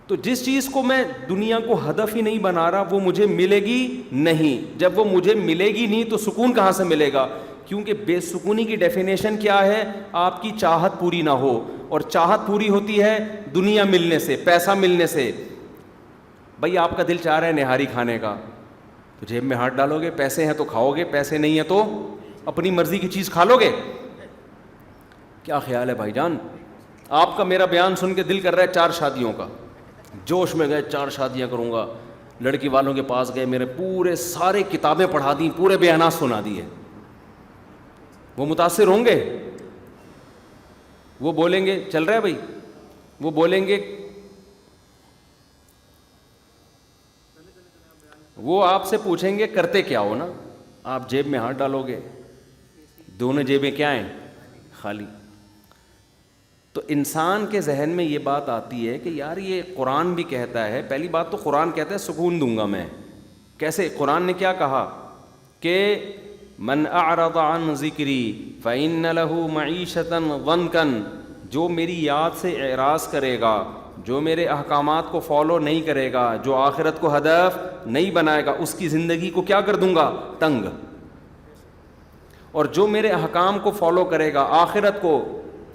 تو جس چیز کو میں دنیا کو ہدف ہی نہیں بنا رہا وہ مجھے ملے گی نہیں. جب وہ مجھے ملے گی نہیں تو سکون کہاں سے ملے گا, کیونکہ بے سکونی کی ڈیفینیشن کیا ہے, آپ کی چاہت پوری نہ ہو, اور چاہت پوری ہوتی ہے دنیا ملنے سے, پیسہ ملنے سے. بھائی آپ کا دل چاہ رہا ہے نہاری کھانے کا, تو جیب میں ہاتھ ڈالو گے, پیسے ہیں تو کھاؤ گے, پیسے نہیں ہیں تو اپنی مرضی کی چیز کھا لو گے. کیا خیال ہے بھائی جان, آپ کا میرا بیان سن کے دل کر رہا ہے 4 شادیوں کا, جوش میں گئے 4 شادیاں کروں گا, لڑکی والوں کے پاس گئے, میرے پورے سارے کتابیں پڑھا دیں, پورے بیانات سنا دیے. وہ متاثر ہوں گے, وہ بولیں گے چل رہا ہے بھائی, وہ بولیں گے, وہ آپ سے پوچھیں گے کرتے کیا ہو نا, آپ جیب میں ہاتھ ڈالو گے, دونوں جیبیں کیا ہیں, خالی. تو انسان کے ذہن میں یہ بات آتی ہے کہ یار یہ قرآن بھی کہتا ہے, پہلی بات تو قرآن کہتا ہے سکون دوں گا میں. کیسے؟ قرآن نے کیا کہا کہ من اعرض عن ذکری فإن له معیشة ضنکا, جو میری یاد سے اعراض کرے گا, جو میرے احکامات کو فالو نہیں کرے گا, جو آخرت کو ہدف نہیں بنائے گا, اس کی زندگی کو کیا کر دوں گا, تنگ. اور جو میرے احکام کو فالو کرے گا, آخرت کو,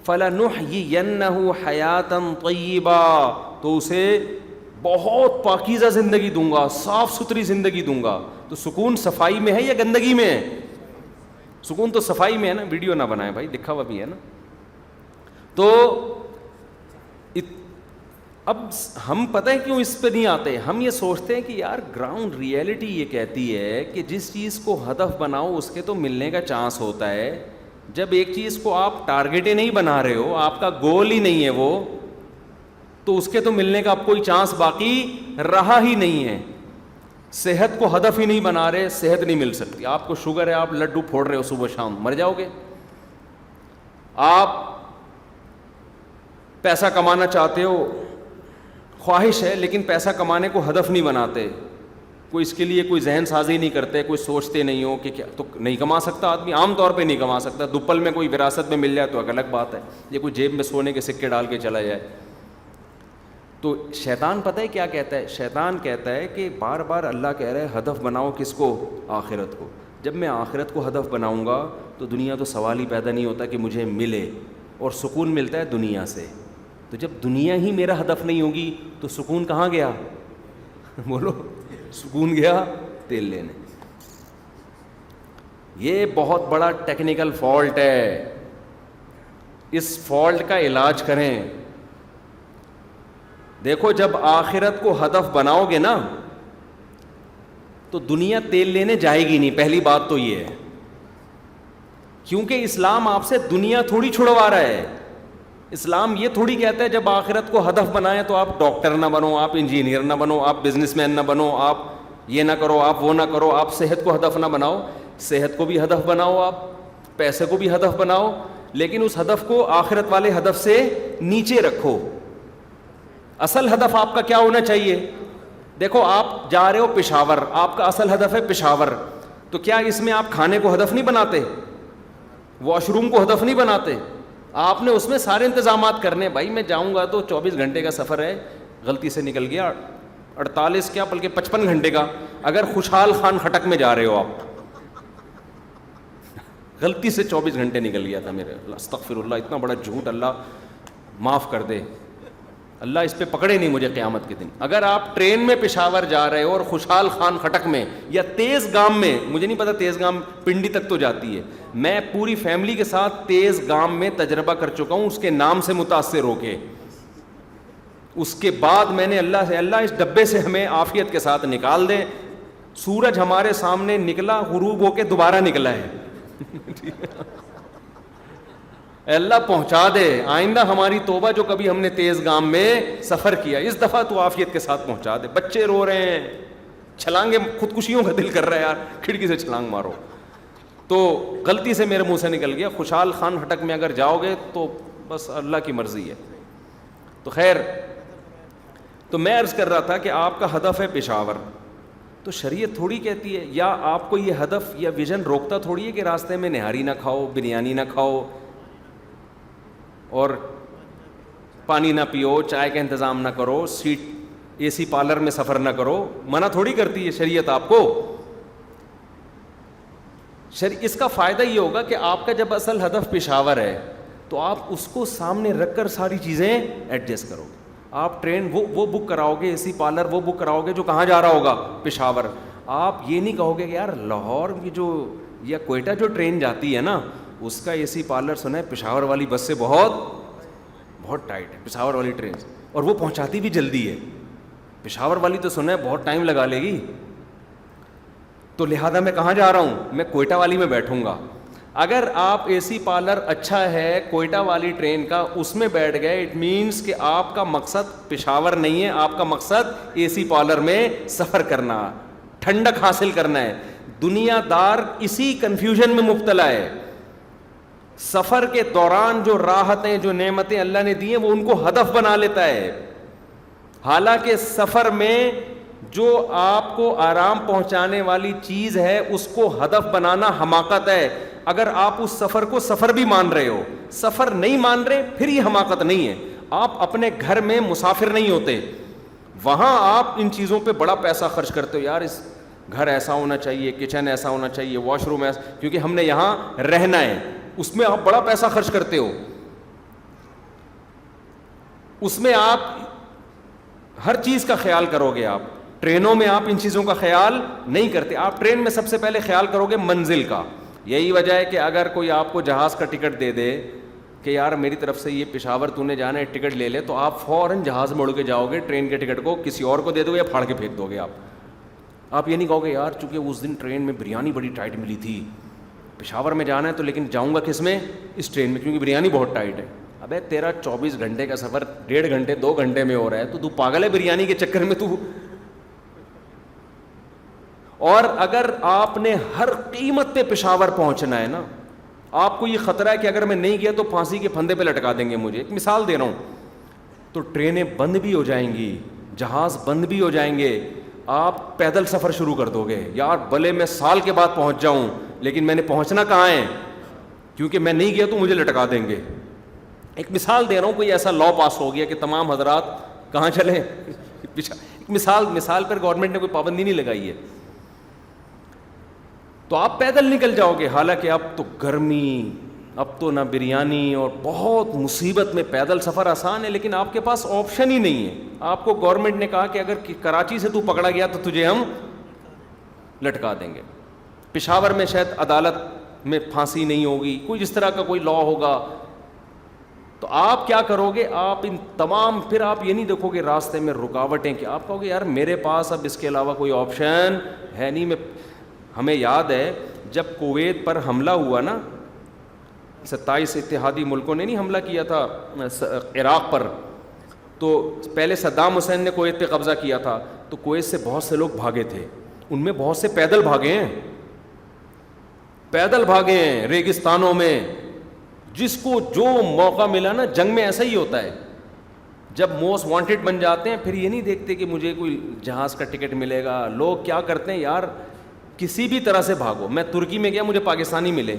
فَلَنُحْيِيَنَّهُ حَيَاةً طَيِّبًا, تو اسے بہت پاکیزہ زندگی دوں گا, صاف ستھری زندگی دوں گا. تو سکون صفائی میں ہے یا گندگی میں ہے؟ سکون تو صفائی میں ہے نا. ویڈیو نہ بنائیں بھائی, لکھا ہوا بھی ہے نا. تو اب ہم پتہ ہے کیوں اس پہ نہیں آتے, ہم یہ سوچتے ہیں کہ یار گراؤنڈ ریئلٹی یہ کہتی ہے کہ جس چیز کو ہدف بناؤ اس کے تو ملنے کا چانس ہوتا ہے. جب ایک چیز کو آپ ٹارگیٹ ہی نہیں بنا رہے ہو, آپ کا گول ہی نہیں ہے وہ, تو اس کے تو ملنے کا اب کوئی چانس باقی رہا ہی نہیں ہے. صحت کو ہدف ہی نہیں بنا رہے, صحت نہیں مل سکتی. آپ کو شوگر ہے, آپ لڈو پھوڑ رہے ہو صبح شام, مر جاؤ گے. آپ پیسہ کمانا چاہتے ہو, خواہش ہے, لیکن پیسہ کمانے کو ہدف نہیں بناتے, کوئی اس کے لیے کوئی ذہن سازی نہیں کرتے, کوئی سوچتے نہیں ہو کہ کیا, تو نہیں کما سکتا آدمی, عام طور پہ نہیں کما سکتا. دوپل میں کوئی وراثت میں مل جائے تو ایک الگ بات ہے, یہ کوئی جیب میں سونے کے سکے ڈال کے چلا جائے. تو شیطان پتہ ہے کیا کہتا ہے؟ شیطان کہتا ہے کہ بار بار اللہ کہہ رہا ہے ہدف بناؤ کس کو, آخرت کو. جب میں آخرت کو ہدف بناؤں گا تو دنیا تو سوال ہی پیدا نہیں ہوتا کہ مجھے ملے, اور سکون ملتا ہے دنیا سے. تو جب دنیا ہی میرا ہدف نہیں ہوگی تو سکون کہاں گیا؟ بولو, سکون گیا تیل لینے. یہ بہت بڑا ٹیکنیکل فالٹ ہے, اس فالٹ کا علاج کریں. دیکھو جب آخرت کو ہدف بناؤ گے نا تو دنیا تیل لینے جائے گی نہیں. پہلی بات تو یہ ہے, کیونکہ اسلام آپ سے دنیا تھوڑی چھڑوا رہا ہے. اسلام یہ تھوڑی کہتا ہے جب آخرت کو ہدف بنائیں تو آپ ڈاکٹر نہ بنو, آپ انجینئر نہ بنو, آپ بزنس مین نہ بنو, آپ یہ نہ کرو, آپ وہ نہ کرو. آپ صحت کو ہدف نہ بناؤ, صحت کو بھی ہدف بناؤ, آپ پیسے کو بھی ہدف بناؤ, لیکن اس ہدف کو آخرت والے ہدف سے نیچے رکھو. اصل ہدف آپ کا کیا ہونا چاہیے؟ دیکھو آپ جا رہے ہو پشاور, آپ کا اصل ہدف ہے پشاور, تو کیا اس میں آپ کھانے کو ہدف نہیں بناتے, واش روم کو ہدف نہیں بناتے؟ آپ نے اس میں سارے انتظامات کرنے. بھائی میں جاؤں گا تو 24 گھنٹے کا سفر ہے, غلطی سے نکل گیا 48 کیا بلکہ 55 گھنٹے کا. اگر خوشحال خان خٹک میں جا رہے ہو آپ, غلطی سے 24 گھنٹے نکل گیا تھا میرے, استغفر اللہ, اتنا بڑا جھوٹ, اللہ معاف کر دے, اللہ اس پہ پکڑے نہیں مجھے قیامت کے دن. اگر آپ ٹرین میں پشاور جا رہے ہو اور خوشحال خان خٹک میں یا تیز گام میں, مجھے نہیں پتا تیز گام پنڈی تک تو جاتی ہے, میں پوری فیملی کے ساتھ تیز گام میں تجربہ کر چکا ہوں, اس کے نام سے متاثر ہو کے. اس کے بعد میں نے اللہ سے, اللہ اس ڈبے سے ہمیں عافیت کے ساتھ نکال دے. سورج ہمارے سامنے نکلا, غروب ہو کے دوبارہ نکلا ہے. اللہ پہنچا دے, آئندہ ہماری توبہ جو کبھی ہم نے تیز گام میں سفر کیا, اس دفعہ تو عافیت کے ساتھ پہنچا دے. بچے رو رہے ہیں, چھلانگیں, خودکشیوں کا دل کر رہا ہے یار, کھڑکی سے چھلانگ مارو. تو غلطی سے میرے منہ سے نکل گیا. خوشحال خان ہٹک میں اگر جاؤ گے تو بس اللہ کی مرضی ہے. تو خیر, تو میں عرض کر رہا تھا کہ آپ کا ہدف ہے پشاور, تو شریعت تھوڑی کہتی ہے, یا آپ کو یہ ہدف یا ویژن روکتا تھوڑی ہے کہ راستے میں نہاری نہ کھاؤ, بریانی نہ کھاؤ, اور پانی نہ پیو, چائے کا انتظام نہ کرو, سیٹ اے سی پارلر میں سفر نہ کرو. منع تھوڑی کرتی ہے شریعت آپ کو. اس کا فائدہ یہ ہوگا کہ آپ کا جب اصل ہدف پشاور ہے تو آپ اس کو سامنے رکھ کر ساری چیزیں ایڈجسٹ کرو گے. آپ ٹرین وہ بک کراؤ گے, اے سی پارلر وہ بک کراؤ گے جو کہاں جا رہا ہوگا, پشاور. آپ یہ نہیں کہو گے کہ یار لاہور کی جو یا کوئٹہ جو ٹرین جاتی ہے نا, اس کا اے سی پارلر سنا ہے پشاور والی بس سے بہت ٹائٹ ہے پشاور والی ٹرین, اور وہ پہنچاتی بھی جلدی ہے. پشاور والی تو سنا ہے بہت ٹائم لگا لے گی, تو لہذا میں کہاں جا رہا ہوں, میں کوئٹہ والی میں بیٹھوں گا. اگر آپ اے سی پارلر اچھا ہے کوئٹہ والی ٹرین کا, اس میں بیٹھ گئے, اٹ مینس کہ آپ کا مقصد پشاور نہیں ہے, آپ کا مقصد اے سی پارلر میں سفر کرنا, ٹھنڈک حاصل کرنا ہے. دنیا دار اسی کنفیوژن میں مبتلا ہے. سفر کے دوران جو راحتیں, جو نعمتیں اللہ نے دی ہیں, وہ ان کو ہدف بنا لیتا ہے. حالانکہ سفر میں جو آپ کو آرام پہنچانے والی چیز ہے اس کو ہدف بنانا حماقت ہے. اگر آپ اس سفر کو سفر بھی مان رہے ہو, سفر نہیں مان رہے, پھر یہ حماقت نہیں ہے. آپ اپنے گھر میں مسافر نہیں ہوتے, وہاں آپ ان چیزوں پہ بڑا پیسہ خرچ کرتے ہو. یار اس گھر ایسا ہونا چاہیے, کچن ایسا ہونا چاہیے, واش روم ایسا, کیونکہ ہم نے یہاں رہنا ہے. اس میں آپ بڑا پیسہ خرچ کرتے ہو, اس میں آپ ہر چیز کا خیال کرو گے. آپ ٹرینوں میں آپ ان چیزوں کا خیال نہیں کرتے. آپ ٹرین میں سب سے پہلے خیال کرو گے منزل کا. یہی وجہ ہے کہ اگر کوئی آپ کو جہاز کا ٹکٹ دے دے کہ یار میری طرف سے یہ پشاور تو نے جانا ہے, ٹکٹ لے لے, تو آپ فوراً جہاز میں اڑ کے جاؤ گے, ٹرین کے ٹکٹ کو کسی اور کو دے دو یا پھاڑ کے پھینک دو گے. آپ یہ نہیں کہو گے یار چونکہ اس دن ٹرین میں بریانی بڑی ٹائٹ ملی تھی, پشاور میں جانا ہے تو لیکن جاؤں گا کس میں, اس ٹرین میں, کیونکہ بریانی بہت ٹائٹ ہے. ابے تیرا 24 گھنٹے کا سفر 1.5 گھنٹے 2 گھنٹے میں ہو رہا ہے, تو پاگل ہے بریانی کے چکر میں تو. اور اگر آپ نے ہر قیمت پہ پشاور پہنچنا ہے نا, آپ کو یہ خطرہ ہے کہ اگر میں نہیں گیا تو پھانسی کے پھندے پہ لٹکا دیں گے مجھے, ایک مثال دے رہا ہوں, تو ٹرینیں بند بھی ہو جائیں گی, جہاز بند بھی ہو جائیں گے, آپ پیدل سفر شروع کر دو گے. یار بھلے میں سال کے بعد پہنچ جاؤں لیکن میں نے پہنچنا کہاں ہے, کیونکہ میں نہیں گیا تو مجھے لٹکا دیں گے. ایک مثال دے رہا ہوں, کوئی ایسا لا پاس ہو گیا کہ تمام حضرات کہاں چلیں, مثال پر گورنمنٹ نے کوئی پابندی نہیں لگائی ہے, تو آپ پیدل نکل جاؤ گے. حالانکہ اب تو گرمی, اب تو نہ بریانی, اور بہت مصیبت میں پیدل سفر آسان ہے, لیکن آپ کے پاس آپشن ہی نہیں ہے. آپ کو گورنمنٹ نے کہا کہ اگر کراچی سے تو پکڑا گیا تو تجھے ہم لٹکا دیں گے. پشاور میں شاید عدالت میں پھانسی نہیں ہوگی, کوئی اس طرح کا کوئی لا ہوگا. تو آپ کیا کرو گے, آپ ان تمام, پھر آپ یہ نہیں دیکھو گے راستے میں رکاوٹیں, کہ آپ کہو گے یار میرے پاس اب اس کے علاوہ کوئی آپشن ہے نہیں. ہمیں یاد ہے جب کویت پر حملہ ہوا نا, 27 اتحادی ملکوں نے نہیں حملہ کیا تھا عراق پر, تو پہلے صدام حسین نے کویت پہ قبضہ کیا تھا, تو کویت سے بہت سے لوگ بھاگے تھے, ان میں بہت سے پیدل بھاگے ہیں ریگستانوں میں. جس کو جو موقع ملا نا, جنگ میں ایسا ہی ہوتا ہے, جب موسٹ وانٹیڈ بن جاتے ہیں پھر یہ نہیں دیکھتے کہ مجھے کوئی جہاز کا ٹکٹ ملے گا. لوگ کیا کرتے ہیں, یار کسی بھی طرح سے بھاگو. میں ترکی میں گیا, مجھے پاکستانی ملے,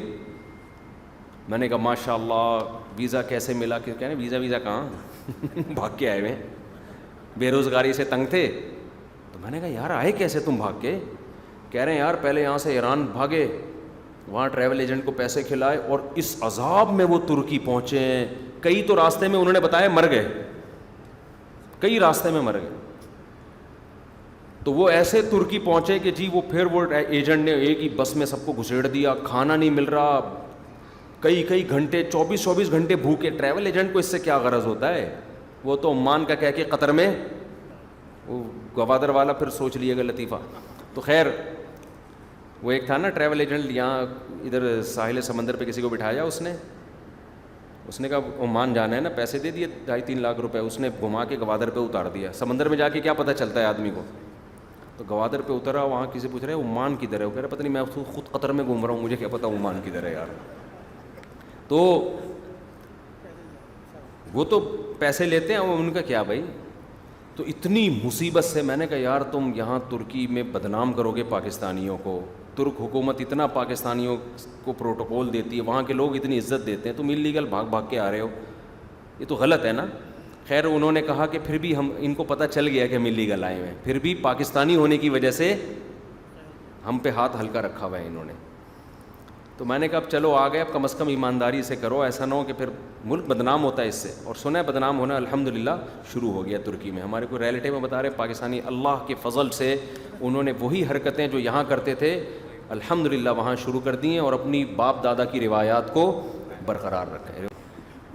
میں نے کہا ماشاء اللہ ویزا کیسے ملا, کہ کہہ رہے ویزا کہاں, بھاگ کے آئے ہوئے, بے روزگاری سے تنگ تھے. تو میں نے کہا یار آئے کیسے تم بھاگ کے, کہہ رہے ہیں یار پہلے یہاں سے ایران بھاگے, وہاں ٹریول ایجنٹ کو پیسے کھلائے, اور اس عذاب میں وہ ترکی پہنچے ہیں. کئی تو راستے میں انہوں نے بتایا مر گئے, کئی راستے میں مر گئے. تو وہ ایسے ترکی پہنچے کہ جی, وہ پھر وہ ایجنٹ نے ایک ہی بس میں سب کو گھسیڑ دیا, کھانا نہیں مل رہا, کئی گھنٹے 24 گھنٹے بھوکے. ٹریول ایجنٹ کو اس سے کیا غرض ہوتا ہے, وہ تو عمان کا کہہ کے قطر میں, وہ گوادر والا پھر سوچ لیے گا لطیفہ. تو خیر وہ ایک تھا نا ٹریول ایجنٹ, یہاں ادھر ساحل سمندر پہ کسی کو بٹھایا, اس نے کہا عمان جانا ہے نا, پیسے دے دیے 2.5-3 لاکھ روپے, اس نے گھما کے گوادر پہ اتار دیا. سمندر میں جا کے کیا پتہ چلتا ہے آدمی کو. تو گوادر پہ اترا, وہاں کسی پوچھ رہے عمان کدھر ہے, وہ کہہ رہا پتہ نہیں, میں خود قطر میں گھوم رہا ہوں, مجھے کیا پتہ عمان کدھر ہے یار. تو وہ تو پیسے لیتے ہیں, ان کا کیا بھائی. تو اتنی مصیبت سے میں نے کہا یار تم یہاں ترکی میں بدنام کرو گے پاکستانیوں کو. ترک حکومت اتنا پاکستانیوں کو پروٹوکول دیتی ہے, وہاں کے لوگ اتنی عزت دیتے ہیں, تم انلیگل بھاگ کے آ رہے ہو, یہ تو غلط ہے نا. خیر انہوں نے کہا کہ پھر بھی ان کو پتہ چل گیا کہ ہم انلیگل آئے ہیں, پھر بھی پاکستانی ہونے کی وجہ سے ہم پہ ہاتھ ہلکا رکھا ہوا ہے انہوں نے. تو میں نے کہا اب چلو آ گئے, اب کم از کم ایمانداری سے کرو, ایسا نہ ہو کہ پھر ملک بدنام ہوتا ہے اس سے. اور سنا ہے بدنام ہونا الحمدللہ شروع ہو گیا ترکی میں. ہمارے کوئی ریلیٹیو میں بتا رہے پاکستانی, اللہ کے فضل سے انہوں نے وہی حرکتیں جو یہاں کرتے تھے الحمدللہ وہاں شروع کر دی ہیں, اور اپنی باپ دادا کی روایات کو برقرار رکھا ہے.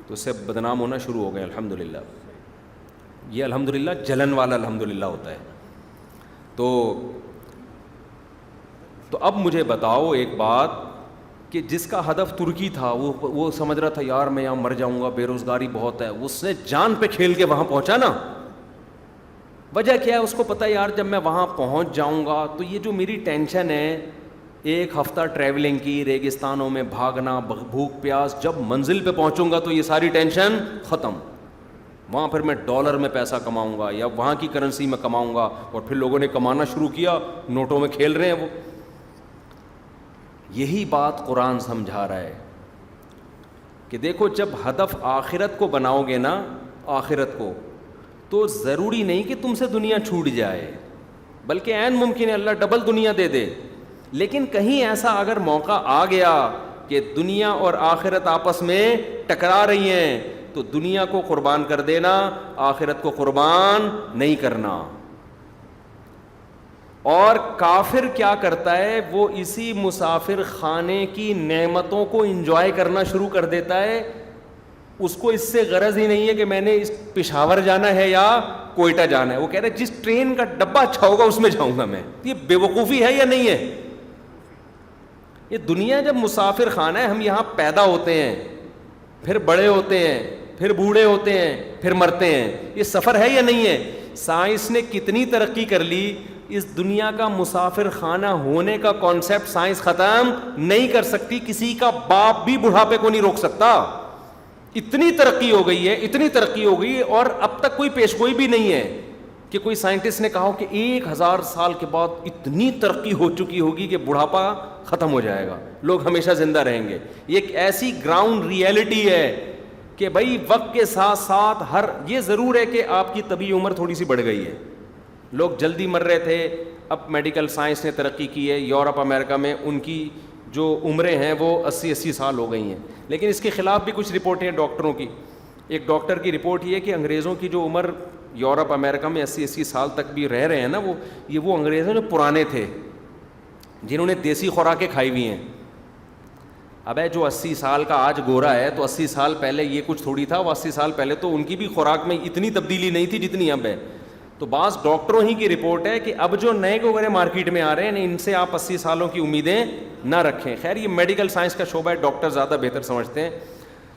تو اس سے بدنام ہونا شروع ہو گئے الحمدللہ. یہ الحمدللہ جلن والا الحمدللہ ہوتا ہے. تو اب مجھے بتاؤ ایک بات, کہ جس کا ہدف ترکی تھا وہ سمجھ رہا تھا یار میں یہاں مر جاؤں گا، بے روزگاری بہت ہے، اس نے جان پہ کھیل کے وہاں پہنچا نا. وجہ کیا ہے؟ اس کو پتہ یار جب میں وہاں پہنچ جاؤں گا تو یہ جو میری ٹینشن ہے ایک ہفتہ ٹریولنگ کی، ریگستانوں میں بھاگنا، بھوک پیاس، جب منزل پہ پہنچوں گا تو یہ ساری ٹینشن ختم. وہاں پھر میں ڈالر میں پیسہ کماؤں گا یا وہاں کی کرنسی میں کماؤں گا. اور پھر لوگوں نے کمانا شروع کیا، نوٹوں میں کھیل رہے ہیں وہ. یہی بات قرآن سمجھا رہا ہے کہ دیکھو جب ہدف آخرت کو بناؤ گے نا، آخرت کو، تو ضروری نہیں کہ تم سے دنیا چھوٹ جائے، بلکہ عین ممکن ہے اللہ ڈبل دنیا دے دے. لیکن کہیں ایسا اگر موقع آ گیا کہ دنیا اور آخرت آپس میں ٹکرا رہی ہیں تو دنیا کو قربان کر دینا، آخرت کو قربان نہیں کرنا. اور کافر کیا کرتا ہے؟ وہ اسی مسافر خانے کی نعمتوں کو انجوائے کرنا شروع کر دیتا ہے. اس کو اس سے غرض ہی نہیں ہے کہ میں نے اس پشاور جانا ہے یا کوئٹہ جانا ہے. وہ کہہ رہے جس ٹرین کا ڈبہ اچھا ہوگا اس میں جاؤں گا میں. یہ بے وقوفی ہے یا نہیں ہے؟ یہ دنیا جب مسافر خانہ ہے، ہم یہاں پیدا ہوتے ہیں، پھر بڑے ہوتے ہیں، پھر بوڑھے ہوتے ہیں، پھر مرتے ہیں. یہ سفر ہے یا نہیں ہے؟ سائنس نے کتنی ترقی کر لی، اس دنیا کا مسافر خانہ ہونے کا کانسیپٹ سائنس ختم نہیں کر سکتی. کسی کا باپ بھی بڑھاپے کو نہیں روک سکتا. اتنی ترقی ہو گئی ہے، اتنی ترقی ہو گئی، اور اب تک کوئی پیشگوئی بھی نہیں ہے کہ کوئی سائنٹسٹ نے کہا ہو کہ 1000 سال کے بعد اتنی ترقی ہو چکی ہوگی کہ بڑھاپا ختم ہو جائے گا، لوگ ہمیشہ زندہ رہیں گے. یہ ایک ایسی گراؤنڈ ریئلٹی ہے کہ بھائی وقت کے ساتھ ساتھ یہ ضرور ہے کہ آپ کی طبی عمر تھوڑی سی بڑھ گئی ہے. لوگ جلدی مر رہے تھے، اب میڈیکل سائنس نے ترقی کی ہے. یورپ امریکہ میں ان کی جو عمریں ہیں وہ 80 سال ہو گئی ہیں. لیکن اس کے خلاف بھی کچھ رپورٹیں ہیں ڈاکٹروں کی. ایک ڈاکٹر کی رپورٹ یہ ہے کہ انگریزوں کی جو عمر یورپ امریکہ میں 80 سال تک بھی رہ رہے ہیں نا، وہ انگریزوں جو پرانے تھے جنہوں نے دیسی خوراکیں کھائی ہوئی ہیں. اب جو 80 سال کا آج گورا ہے تو 80 سال پہلے یہ کچھ تھوڑی تھا. وہ 80 سال پہلے تو ان کی بھی خوراک میں اتنی تبدیلی نہیں تھی جتنی اب ہے. تو بعض ڈاکٹروں ہی کی رپورٹ ہے کہ اب جو نئے گورے مارکیٹ میں آ رہے ہیں ان سے آپ 80 سالوں کی امیدیں نہ رکھیں. خیر یہ میڈیکل سائنس کا شعبہ ہے، ڈاکٹر زیادہ بہتر سمجھتے ہیں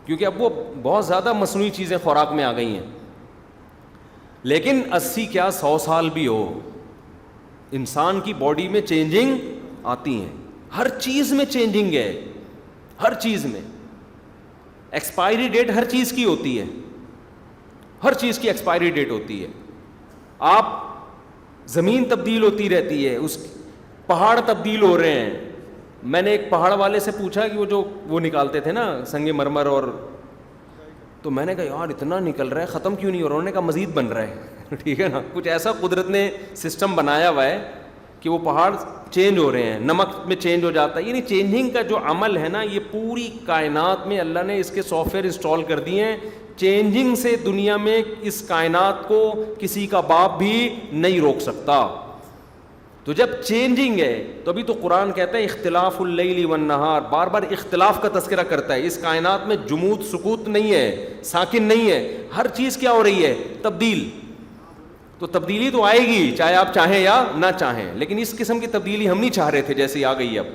کیونکہ اب وہ بہت زیادہ مصنوعی چیزیں خوراک میں آ گئی ہیں. لیکن 80 کیا 100 سال بھی ہو، انسان کی باڈی میں چینجنگ آتی ہیں. ہر چیز میں چینجنگ ہے، ہر چیز میں. ایکسپائری ڈیٹ ہر چیز کی ہوتی ہے، ہر چیز کی ایکسپائری ڈیٹ ہوتی ہے. آپ زمین تبدیل ہوتی رہتی ہے، اس پہاڑ تبدیل ہو رہے ہیں. میں نے ایک پہاڑ والے سے پوچھا کہ وہ نکالتے تھے نا سنگ مرمر، اور تو میں نے کہا یار اتنا نکل رہا ہے ختم کیوں نہیں ہو رہا؟ انہوں نے کہا مزید بن رہا ہے. ٹھیک ہے نا، کچھ ایسا قدرت نے سسٹم بنایا ہوا ہے کہ وہ پہاڑ چینج ہو رہے ہیں، نمک میں چینج ہو جاتا ہے. یعنی چینجنگ کا جو عمل ہے نا، یہ پوری کائنات میں اللہ نے اس کے سافٹ ویئر انسٹال کر دیے ہیں. چینجنگ سے دنیا میں اس کائنات کو کسی کا باپ بھی نہیں روک سکتا. تو جب چینجنگ ہے تو ابھی تو قرآن کہتا ہے اختلاف اللیل والنہار، بار بار اختلاف کا تذکرہ کرتا ہے. اس کائنات میں جمود سکوت نہیں ہے، ساکن نہیں ہے، ہر چیز کیا ہو رہی ہے؟ تبدیل. تو تبدیلی تو آئے گی چاہے آپ چاہیں یا نہ چاہیں، لیکن اس قسم کی تبدیلی ہم نہیں چاہ رہے تھے جیسی آ گئی اب.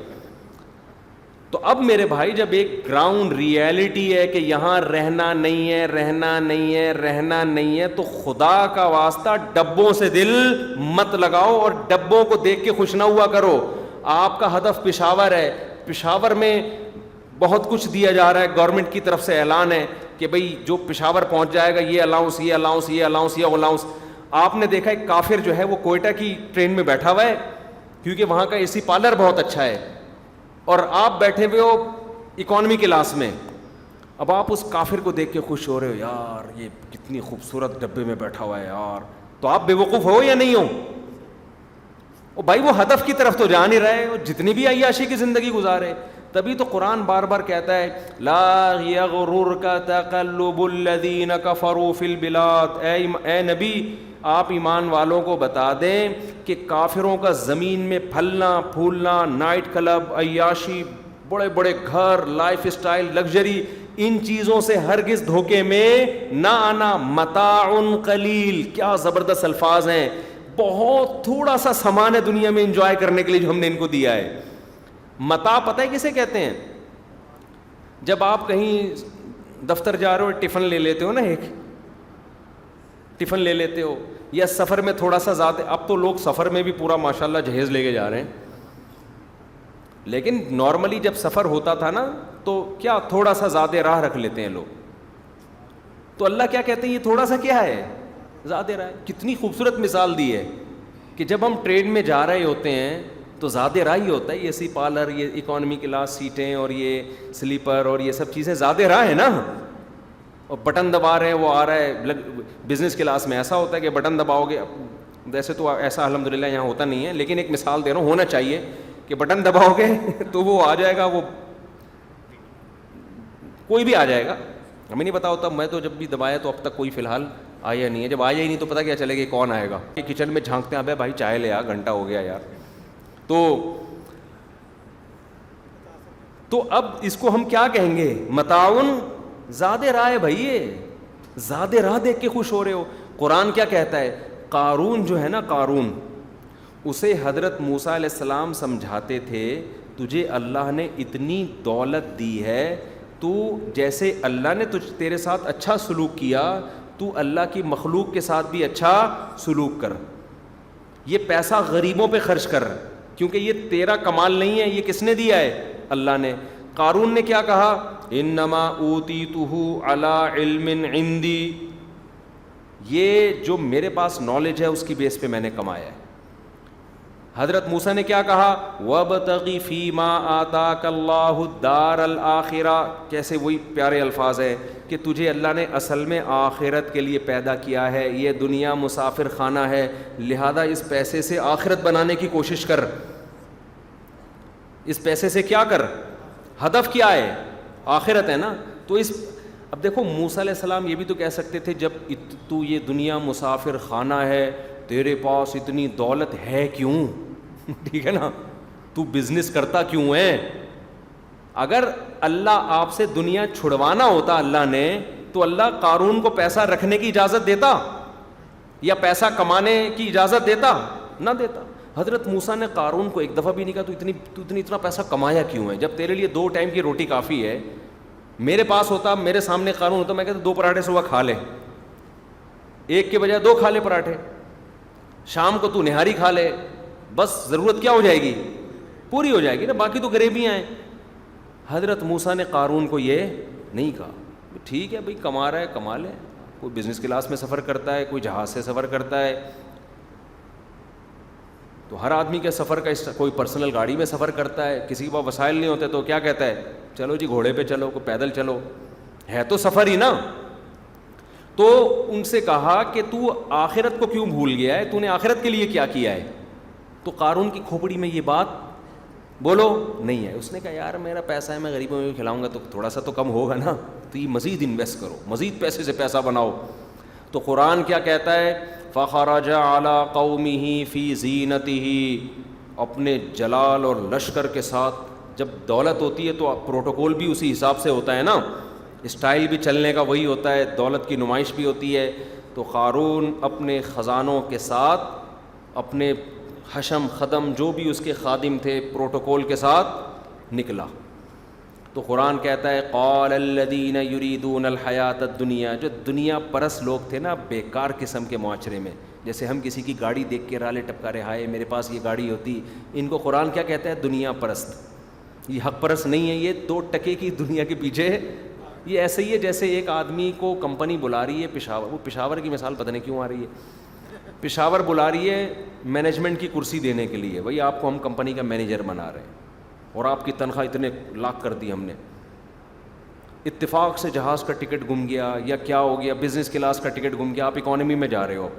تو اب میرے بھائی جب ایک گراؤنڈ ریئلٹی ہے کہ یہاں رہنا نہیں ہے، رہنا نہیں ہے، رہنا نہیں ہے، تو خدا کا واسطہ ڈبوں سے دل مت لگاؤ اور ڈبوں کو دیکھ کے خوش نہ ہوا کرو. آپ کا ہدف پشاور ہے، پشاور میں بہت کچھ دیا جا رہا ہے، گورنمنٹ کی طرف سے اعلان ہے کہ بھئی جو پشاور پہنچ جائے گا یہ الاؤنس، یہ الاؤنس، یہ الاؤنس، یہ الاؤنس. آپ نے دیکھا ایک کافر جو ہے وہ کوئٹہ کی ٹرین میں بیٹھا ہوا ہے کیونکہ وہاں کا اے سی پارلر بہت اچھا ہے، اور آپ بیٹھے ہوئے ہو اکانومی کلاس میں. اب آپ اس کافر کو دیکھ کے خوش ہو رہے ہو، یار یہ کتنی خوبصورت ڈبے میں بیٹھا ہوا ہے یار. تو آپ بے وقوف ہو یا نہیں ہو؟ او بھائی وہ ہدف کی طرف تو جا نہیں رہے، جتنی بھی عیاشی کی زندگی گزارے. تبھی تو قرآن بار بار کہتا ہے لا یغررک تقلب الذین کفروا فی البلاد. اے نبی آپ ایمان والوں کو بتا دیں کہ کافروں کا زمین میں پھلنا پھولنا، نائٹ کلب، عیاشی، بڑے بڑے گھر، لائف اسٹائل، لگژری، ان چیزوں سے ہرگز دھوکے میں نہ آنا. متاع قلیل، کیا زبردست الفاظ ہیں. بہت تھوڑا سا سامان ہے دنیا میں انجوائے کرنے کے لیے جو ہم نے ان کو دیا ہے. متاع پتہ ہے کسے کہتے ہیں؟ جب آپ کہیں دفتر جا رہے ہو ٹفن لے لیتے ہو نا، ایک ٹفن لے لیتے ہو، یا سفر میں تھوڑا سا زیادہ، اب تو لوگ سفر میں بھی پورا ماشاءاللہ جہیز لے کے جا رہے ہیں، لیکن نارملی جب سفر ہوتا تھا نا تو کیا تھوڑا سا زیادہ راہ رکھ لیتے ہیں لوگ. تو اللہ کیا کہتے ہیں، یہ تھوڑا سا کیا ہے، زیادہ راہ ہے. کتنی خوبصورت مثال دی ہے کہ جب ہم ٹرین میں جا رہے ہوتے ہیں تو زیادہ راہ ہی ہوتا ہے. یہ سی پارلر، یہ اکانومی کلاس سیٹیں اور یہ سلیپر اور یہ سب چیزیں زیادہ راہ ہے نا. اور بٹن دبا رہے ہیں وہ آ رہا ہے. بزنس کلاس میں ایسا ہوتا ہے کہ بٹن دباؤ گے، ویسے تو ایسا الحمدللہ یہاں ہوتا نہیں ہے، لیکن ایک مثال دے رہا ہوں، ہونا چاہیے کہ بٹن دباؤ گے تو وہ آ جائے گا، وہ کوئی بھی آ جائے گا. ہمیں نہیں پتا ہوتا، میں تو جب بھی دبایا تو اب تک کوئی فی الحال آیا نہیں ہے. جب آیا ہی نہیں تو پتہ کیا چلے گا کون آئے گا. کچن میں جھانکتے ہیں، ابے بھائی چائے لے آ، گھنٹہ ہو گیا یار. تو اب اس کو ہم کیا کہیں گے، متاعن زیادہ راہ ہے بھائی، یہ زیادہ راہ دیکھ کے خوش ہو رہے ہو. قرآن کیا کہتا ہے، قارون جو ہے نا، قارون، اسے حضرت موسیٰ علیہ السلام سمجھاتے تھے تجھے اللہ نے اتنی دولت دی ہے، تو جیسے اللہ نے تیرے ساتھ اچھا سلوک کیا، تو اللہ کی مخلوق کے ساتھ بھی اچھا سلوک کر. یہ پیسہ غریبوں پہ خرچ کر، کیونکہ یہ تیرا کمال نہیں ہے، یہ کس نے دیا ہے، اللہ نے. قارون نے کیا کہا، انما اوتیتہ علی علم عندی، یہ جو میرے پاس نالج ہے اس کی بیس پہ میں نے کمایا ہے. حضرت موسیٰ نے کیا کہا، وَابْتَغِ فِي مَا آتَاكَ اللَّهُ الدَّارَ الْآخِرَةَ، کیسے وہی پیارے الفاظ ہیں کہ تجھے اللہ نے اصل میں آخرت کے لیے پیدا کیا ہے، یہ دنیا مسافر خانہ ہے، لہذا اس پیسے سے آخرت بنانے کی کوشش کر. اس پیسے سے کیا کر، ہدف کیا ہے، آخرت ہے نا. تو اب دیکھو موسیٰ علیہ السلام یہ بھی تو کہہ سکتے تھے، جب تو یہ دنیا مسافر خانہ ہے، تیرے پاس اتنی دولت ہے کیوں، ٹھیک ہے نا، تو بزنس کرتا کیوں ہے. اگر اللہ آپ سے دنیا چھڑوانا ہوتا اللہ نے، تو اللہ قارون کو پیسہ رکھنے کی اجازت دیتا یا پیسہ کمانے کی اجازت دیتا؟ نہ دیتا. حضرت موسیٰ نے قارون کو ایک دفعہ بھی نہیں کہا تو اتنا پیسہ کمایا کیوں ہے، جب تیرے لیے 2 ٹائم کی روٹی کافی ہے. میرے پاس ہوتا، میرے سامنے قارون ہوتا، میں کہتا 2 پراٹھے صبح کھا لے، 1 کے بجائے 2 کھا لے پراٹھے، شام کو تو نہاری کھا لے، بس ضرورت کیا ہو جائے گی، پوری ہو جائے گی نا، باقی تو غریبیاں ہیں. حضرت موسیٰ نے قارون کو یہ نہیں کہا، ٹھیک ہے بھائی کما رہا ہے کما لے، کوئی بزنس کلاس میں سفر کرتا ہے، کوئی جہاز سے سفر کرتا ہے، تو ہر آدمی کے سفر کا کوئی پرسنل گاڑی میں سفر کرتا ہے، کسی کے پاس وسائل نہیں ہوتے تو کیا کہتا ہے، چلو جی گھوڑے پہ چلو، کوئی پیدل چلو، ہے تو سفر ہی نا. تو ان سے کہا کہ تو آخرت کو کیوں بھول گیا ہے، تو نے آخرت کے لیے کیا کیا ہے. تو قارون کی کھوپڑی میں یہ بات بولو نہیں ہے. اس نے کہا یار میرا پیسہ ہے، میں غریبوں میں بھی کھلاؤں گا تو تھوڑا سا تو کم ہوگا نا، تو یہ مزید انویسٹ کرو، مزید پیسے سے پیسہ بناؤ. تو قرآن کیا کہتا ہے، فخرج علی قومہ فی زینتہ، اپنے جلال اور لشکر کے ساتھ. جب دولت ہوتی ہے تو پروٹوکول بھی اسی حساب سے ہوتا ہے نا، اسٹائل بھی چلنے کا وہی ہوتا ہے، دولت کی نمائش بھی ہوتی ہے. تو قارون اپنے خزانوں کے ساتھ، اپنے حشم خدم جو بھی اس کے خادم تھے، پروٹوکول کے ساتھ نکلا. تو قرآن کہتا ہے قال الذین یریدون الحیات الدنیا، جو دنیا پرست لوگ تھے نا بیکار قسم کے معاشرے میں، جیسے ہم کسی کی گاڑی دیکھ کے رالے ٹپکا رہے، ہائے میرے پاس یہ گاڑی ہوتی، ان کو قرآن کیا کہتا ہے، دنیا پرست. یہ حق پرست نہیں ہے، یہ 2 ٹکے کی دنیا کے پیچھے. یہ ایسے ہی ہے جیسے ایک آدمی کو کمپنی بلا رہی ہے پشاور، وہ پشاور کی مثال پتہ نہیں کیوں آ رہی ہے، پشاور بلا رہی ہے مینجمنٹ کی کرسی دینے کے لیے، بھائی آپ کو ہم کمپنی کا مینیجر بنا رہے ہیں اور آپ کی تنخواہ اتنے لاکھ کر دی ہم نے. اتفاق سے جہاز کا ٹکٹ گم گیا یا کیا ہو گیا، بزنس کلاس کا ٹکٹ گم گیا، آپ اکانومی میں جا رہے ہو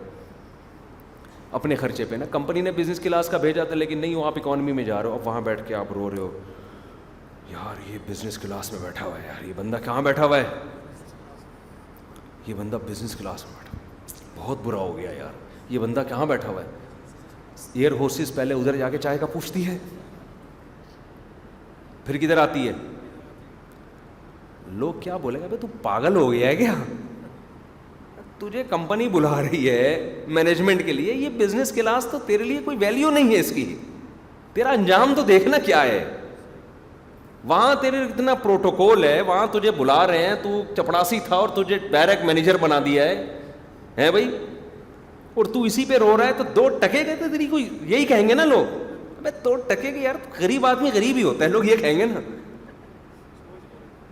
اپنے خرچے پہ نا، کمپنی نے بزنس کلاس کا بھیجا تھا لیکن نہیں ہو، آپ اکانومی میں جا رہے ہو. اب وہاں بیٹھ کے آپ رو رہے ہو، یار یہ بزنس کلاس میں بیٹھا ہوا ہے، یار یہ بندہ کہاں بیٹھا ہوا ہے، یہ بندہ بزنس کلاس میں بیٹھا ہوا ہے، بہت برا ہو گیا یار، یہ بندہ کہاں بیٹھا ہوا ہے. ایئر ہوسٹس پہلے ادھر جا کے چائے کا پوچھتی ہے، پھر کدھر آتی ہے. لوگ کیا بولیں گے، بھائی تو پاگل ہو گیا ہے کیا، تجھے کمپنی بلا رہی ہے مینجمنٹ کے لیے، یہ بزنس کلاس تو تیرے لیے کوئی ویلیو نہیں ہے اس کی، تیرا انجام تو دیکھنا کیا ہے. وہاں تیرے اتنا پروٹوکول ہے, وہاں تجھے بلا رہے ہیں, تو چپڑاسی تھا اور تجھے ڈائریکٹ مینیجر بنا دیا ہے بھائی, اور تو اسی پہ رو رہا ہے. تو 2 ٹکے گئے تو تیری کوئی یہی کہیں گے نا لوگ, 2 ٹکے کے یار غریب آدمی غریب ہی ہوتا ہے, لوگ یہ کہیں گے نا.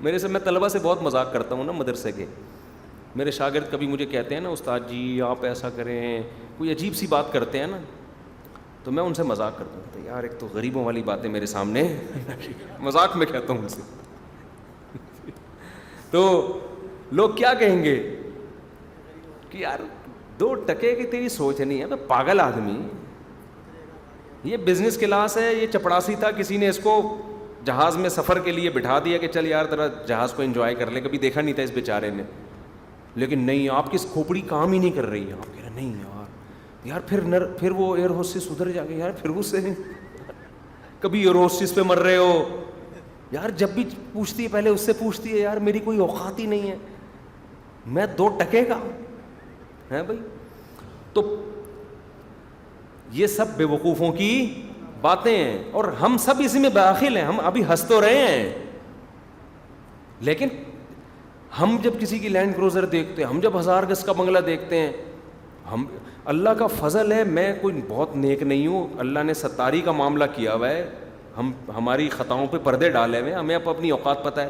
میں طلبہ سے بہت مذاق کرتا ہوں نا مدرسے کے. میرے شاگرد کبھی مجھے کہتے ہیں نا استاد جی آپ ایسا کریں, کوئی عجیب سی بات کرتے ہیں نا, تو میں ان سے مذاق کرتا ہوں, تو یار ایک تو غریبوں والی باتیں میرے سامنے مذاق میں کہتا ہوں ان سے. تو لوگ کیا کہیں گے کہ یار 2 ٹکے کی تیری سوچ نہیں ہے, پاگل آدمی, یہ بزنس کلاس ہے, یہ چپڑاسی تھا, کسی نے اس کو جہاز میں سفر کے لیے بٹھا دیا کہ چل یار ذرا جہاز کو انجوائے کر لے, کبھی دیکھا نہیں تھا اس بیچارے نے. لیکن نہیں, آپ کی کھوپڑی کام ہی نہیں کر رہی ہے. آپ کہہ رہے نہیں یار پھر وہ ایئر ہوسٹس ادھر جا کے یار پھر اس سے کبھی ایئر ہوسٹس پہ مر رہے ہو یار, جب بھی پوچھتی ہے پہلے اس سے پوچھتی ہے یار میری کوئی اوقات ہی نہیں ہے, میں 2 ٹکے کا ہے بھائی. تو یہ سب بے وقوفوں کی باتیں ہیں, اور ہم سب اسی میں داخل ہیں. ہم ابھی ہنس تو رہے ہیں, لیکن ہم جب کسی کی لینڈ کروزر دیکھتے ہیں, ہم جب 1000 گز کا بنگلہ دیکھتے ہیں, ہم اللہ کا فضل ہے, میں کوئی بہت نیک نہیں ہوں, اللہ نے ستاری کا معاملہ کیا ہوا ہے, ہماری خطاؤں پہ پردے ڈالے ہوئے ہیں, ہمیں اپنی اوقات پتہ ہے.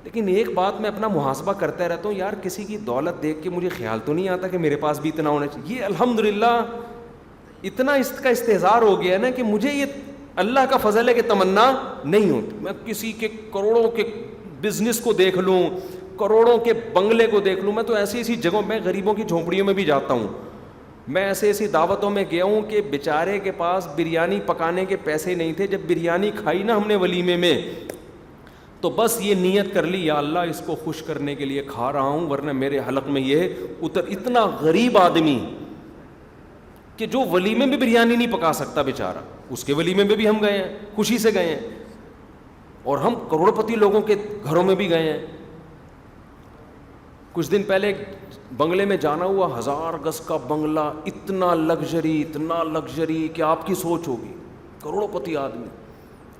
لیکن ایک بات میں اپنا محاسبہ کرتا رہتا ہوں, یار کسی کی دولت دیکھ کے مجھے خیال تو نہیں آتا کہ میرے پاس بھی اتنا ہونا چاہیے. یہ الحمدللہ اتنا اس کا استحضار ہو گیا نا کہ مجھے یہ اللہ کا فضل ہے کہ تمنا نہیں ہوتی. میں کسی کے کروڑوں کے بزنس کو دیکھ لوں, کروڑوں کے بنگلے کو دیکھ لوں, میں تو ایسی ایسی جگہوں میں غریبوں کی جھونپڑیوں میں بھی جاتا ہوں. میں ایسی دعوتوں میں گیا ہوں کہ بیچارے کے پاس بریانی پکانے کے پیسے نہیں تھے. جب بریانی کھائی نا ہم نے ولیمے میں, تو بس یہ نیت کر لی یا اللہ اس کو خوش کرنے کے لیے کھا رہا ہوں, ورنہ میرے حلق میں یہ اتنا غریب آدمی کہ جو ولیمے میں بریانی نہیں پکا سکتا بیچارہ, اس کے ولیمے میں بھی ہم گئے ہیں, خوشی سے گئے ہیں, اور ہم کروڑپتی لوگوں کے گھروں میں بھی گئے ہیں. کچھ دن پہلے بنگلے میں جانا ہوا, 1000 گز کا بنگلہ, اتنا لگژری کہ آپ کی سوچ ہوگی, کروڑپتی آدمی.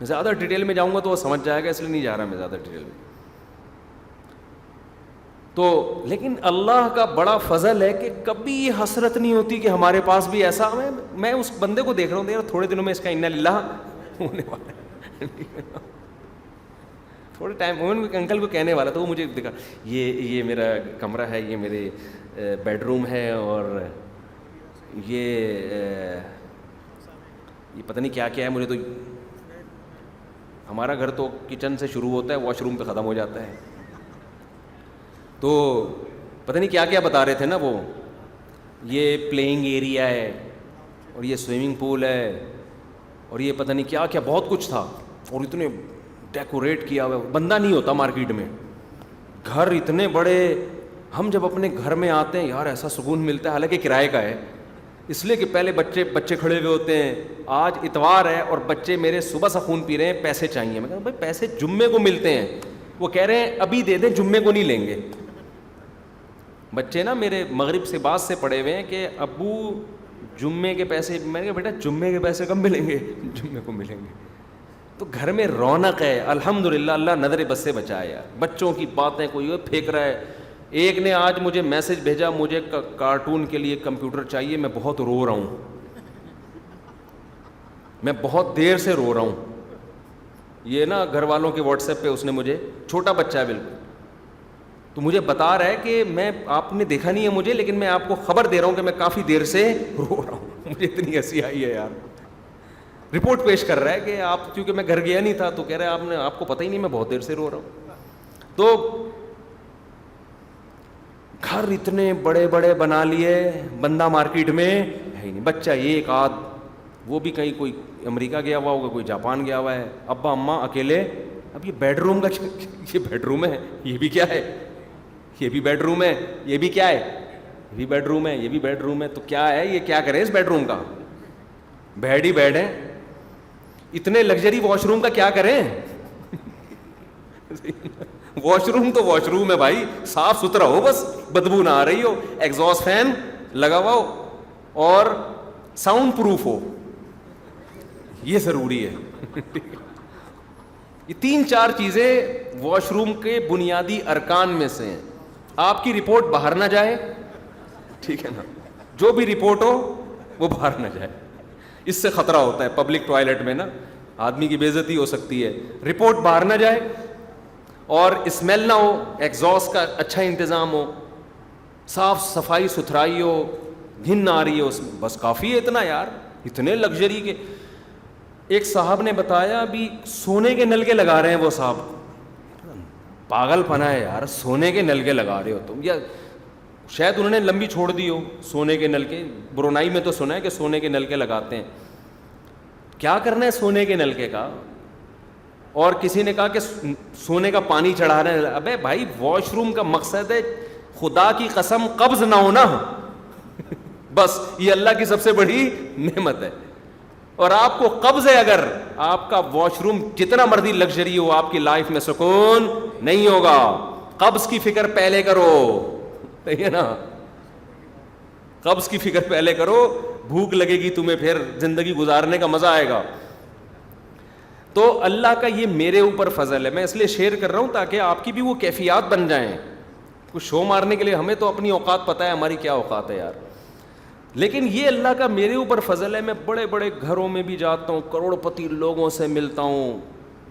زیادہ ڈیٹیل میں جاؤں گا تو وہ سمجھ جائے گا, اس لیے نہیں جا رہا میں زیادہ ڈیٹیل میں. تو لیکن اللہ کا بڑا فضل ہے کہ کبھی یہ حسرت نہیں ہوتی کہ ہمارے پاس بھی ایسا. میں اس بندے کو دیکھ رہا ہوں, یار تھوڑے دنوں میں اس کا انا للہ ہونے والا ہے. تھوڑے ٹائم انکل کو کہنے والا, تو وہ مجھے دکھا, یہ میرا کمرہ ہے, یہ میرے بیڈ روم ہے, اور یہ پتہ نہیں کیا کیا ہے. مجھے تو ہمارا گھر تو کچن سے شروع ہوتا ہے, واش روم پہ ختم ہو جاتا ہے. تو پتہ نہیں کیا کیا بتا رہے تھے نا وہ, یہ پلینگ ایریا ہے, اور یہ سوئمنگ پول ہے, اور یہ پتہ نہیں کیا کیا, بہت کچھ تھا. اور اتنے ڈیکوریٹ کیا ہوا, بندہ نہیں ہوتا مارکیٹ میں, گھر اتنے بڑے. ہم جب اپنے گھر میں آتے ہیں یار ایسا سکون ملتا ہے, حالانکہ کرائے کا ہے, اس لیے کہ پہلے بچے کھڑے ہوئے ہوتے ہیں. آج اتوار ہے اور بچے میرے صبح سے خون پی رہے ہیں, پیسے چاہیے. میں کہا بھائی پیسے جمعے کو ملتے ہیں. وہ کہہ رہے ہیں ابھی دے دیں, جمعے کو نہیں لیں گے. بچے نا میرے مغرب سے بعد سے پڑے ہوئے ہیں کہ ابو جمعے کے پیسے. میں نے کہا بیٹا جمعے کے پیسے کب ملیں گے, جمعے کو ملیں گے. تو گھر میں رونق ہے الحمدللہ, اللہ نظر بد سے بچائے. یار بچوں کی باتیں کوئی پھینک رہا ہے. ایک نے آج مجھے میسج بھیجا, مجھے کارٹون کے لیے کمپیوٹر چاہیے, میں بہت رو رہا ہوں, میں بہت دیر سے رو رہا ہوں. یہ نا گھر والوں کے واٹس ایپ پہ اس نے مجھے, چھوٹا بچہ ہے بالکل, تو مجھے بتا رہا ہے کہ میں, آپ نے دیکھا نہیں ہے مجھے, لیکن میں آپ کو خبر دے رہا ہوں کہ میں کافی دیر سے رو رہا ہوں. مجھے اتنی ہنسی آئی ہے یار. رپورٹ پیش کر رہا ہے کہ آپ, کیونکہ میں گھر گیا نہیں تھا, تو کہہ رہا ہے آپ کو پتہ ہی نہیں میں بہت دیر سے رو رہا ہوں. تو گھر اتنے بڑے بڑے بنا لیے, بندہ مارکیٹ میں ہے ہی نہیں. بچہ ایک آدھ, وہ بھی کہیں کوئی امریکہ گیا ہوا ہوگا, کوئی جاپان گیا ہوا ہے, ابا اماں اکیلے. اب یہ بیڈ روم کا, یہ بیڈ روم ہے, یہ بھی کیا ہے, یہ بھی بیڈ روم ہے, یہ بھی کیا ہے, یہ بھی بیڈ روم ہے, یہ بھی بیڈ روم ہے. تو کیا ہے, یہ کیا کریں اس بیڈ روم کا, بیڈ ہی بیڈ ہے. اتنے لگژری واش روم کا کیا کریں. واش روم تو واش روم ہے بھائی, صاف ستھرا ہو, بس بدبو نہ آ رہی ہو, ایگزاسٹ فین لگا ہوا ہو, اور ساؤنڈ پروف ہو, یہ ضروری ہے. یہ 3-4 چیزیں واش روم کے بنیادی ارکان میں سے ہیں. آپ کی رپورٹ باہر نہ جائے, ٹھیک ہے نا, جو بھی رپورٹ ہو وہ باہر نہ جائے, اس سے خطرہ ہوتا ہے. پبلک ٹوائلٹ میں نا آدمی کی بے عزتی ہو سکتی ہے. رپورٹ باہر نہ جائے, اور اسمیل نہ ہو, ایگزاسٹ کا اچھا انتظام ہو, صاف صفائی ستھرائی ہو, گھن نہ آ رہی ہے اس میں, بس کافی ہے اتنا یار. اتنے لگژری کے. ایک صاحب نے بتایا ابھی سونے کے نل کے لگا رہے ہیں وہ صاحب. پاگل پنا ہے یار, سونے کے نل کے لگا رہے ہو تم, یا شاید انہوں نے لمبی چھوڑ دی ہو سونے کے نل کے. برونائی میں تو سنا ہے کہ سونے کے نل کے لگاتے ہیں. کیا کرنا ہے سونے کے نلکے کا؟ اور کسی نے کہا کہ سونے کا پانی چڑھا رہے ہیں. ابے بھائی واش روم کا مقصد ہے خدا کی قسم قبض نہ ہونا, بس یہ اللہ کی سب سے بڑی نعمت ہے. اور آپ کو قبض ہے, اگر آپ کا واش روم جتنا مرضی لگژری ہو, آپ کی لائف میں سکون نہیں ہوگا. قبض کی فکر پہلے کرو, صحیح ہے نا, قبض کی فکر پہلے کرو, بھوک لگے گی تمہیں, پھر زندگی گزارنے کا مزہ آئے گا. تو اللہ کا یہ میرے اوپر فضل ہے. میں اس لیے شیئر کر رہا ہوں تاکہ آپ کی بھی وہ کیفیات بن جائیں. کچھ شو مارنے کے لیے ہمیں تو اپنی اوقات پتہ ہے ہماری کیا اوقات ہے یار, لیکن یہ اللہ کا میرے اوپر فضل ہے. میں بڑے بڑے گھروں میں بھی جاتا ہوں, کروڑ پتی لوگوں سے ملتا ہوں,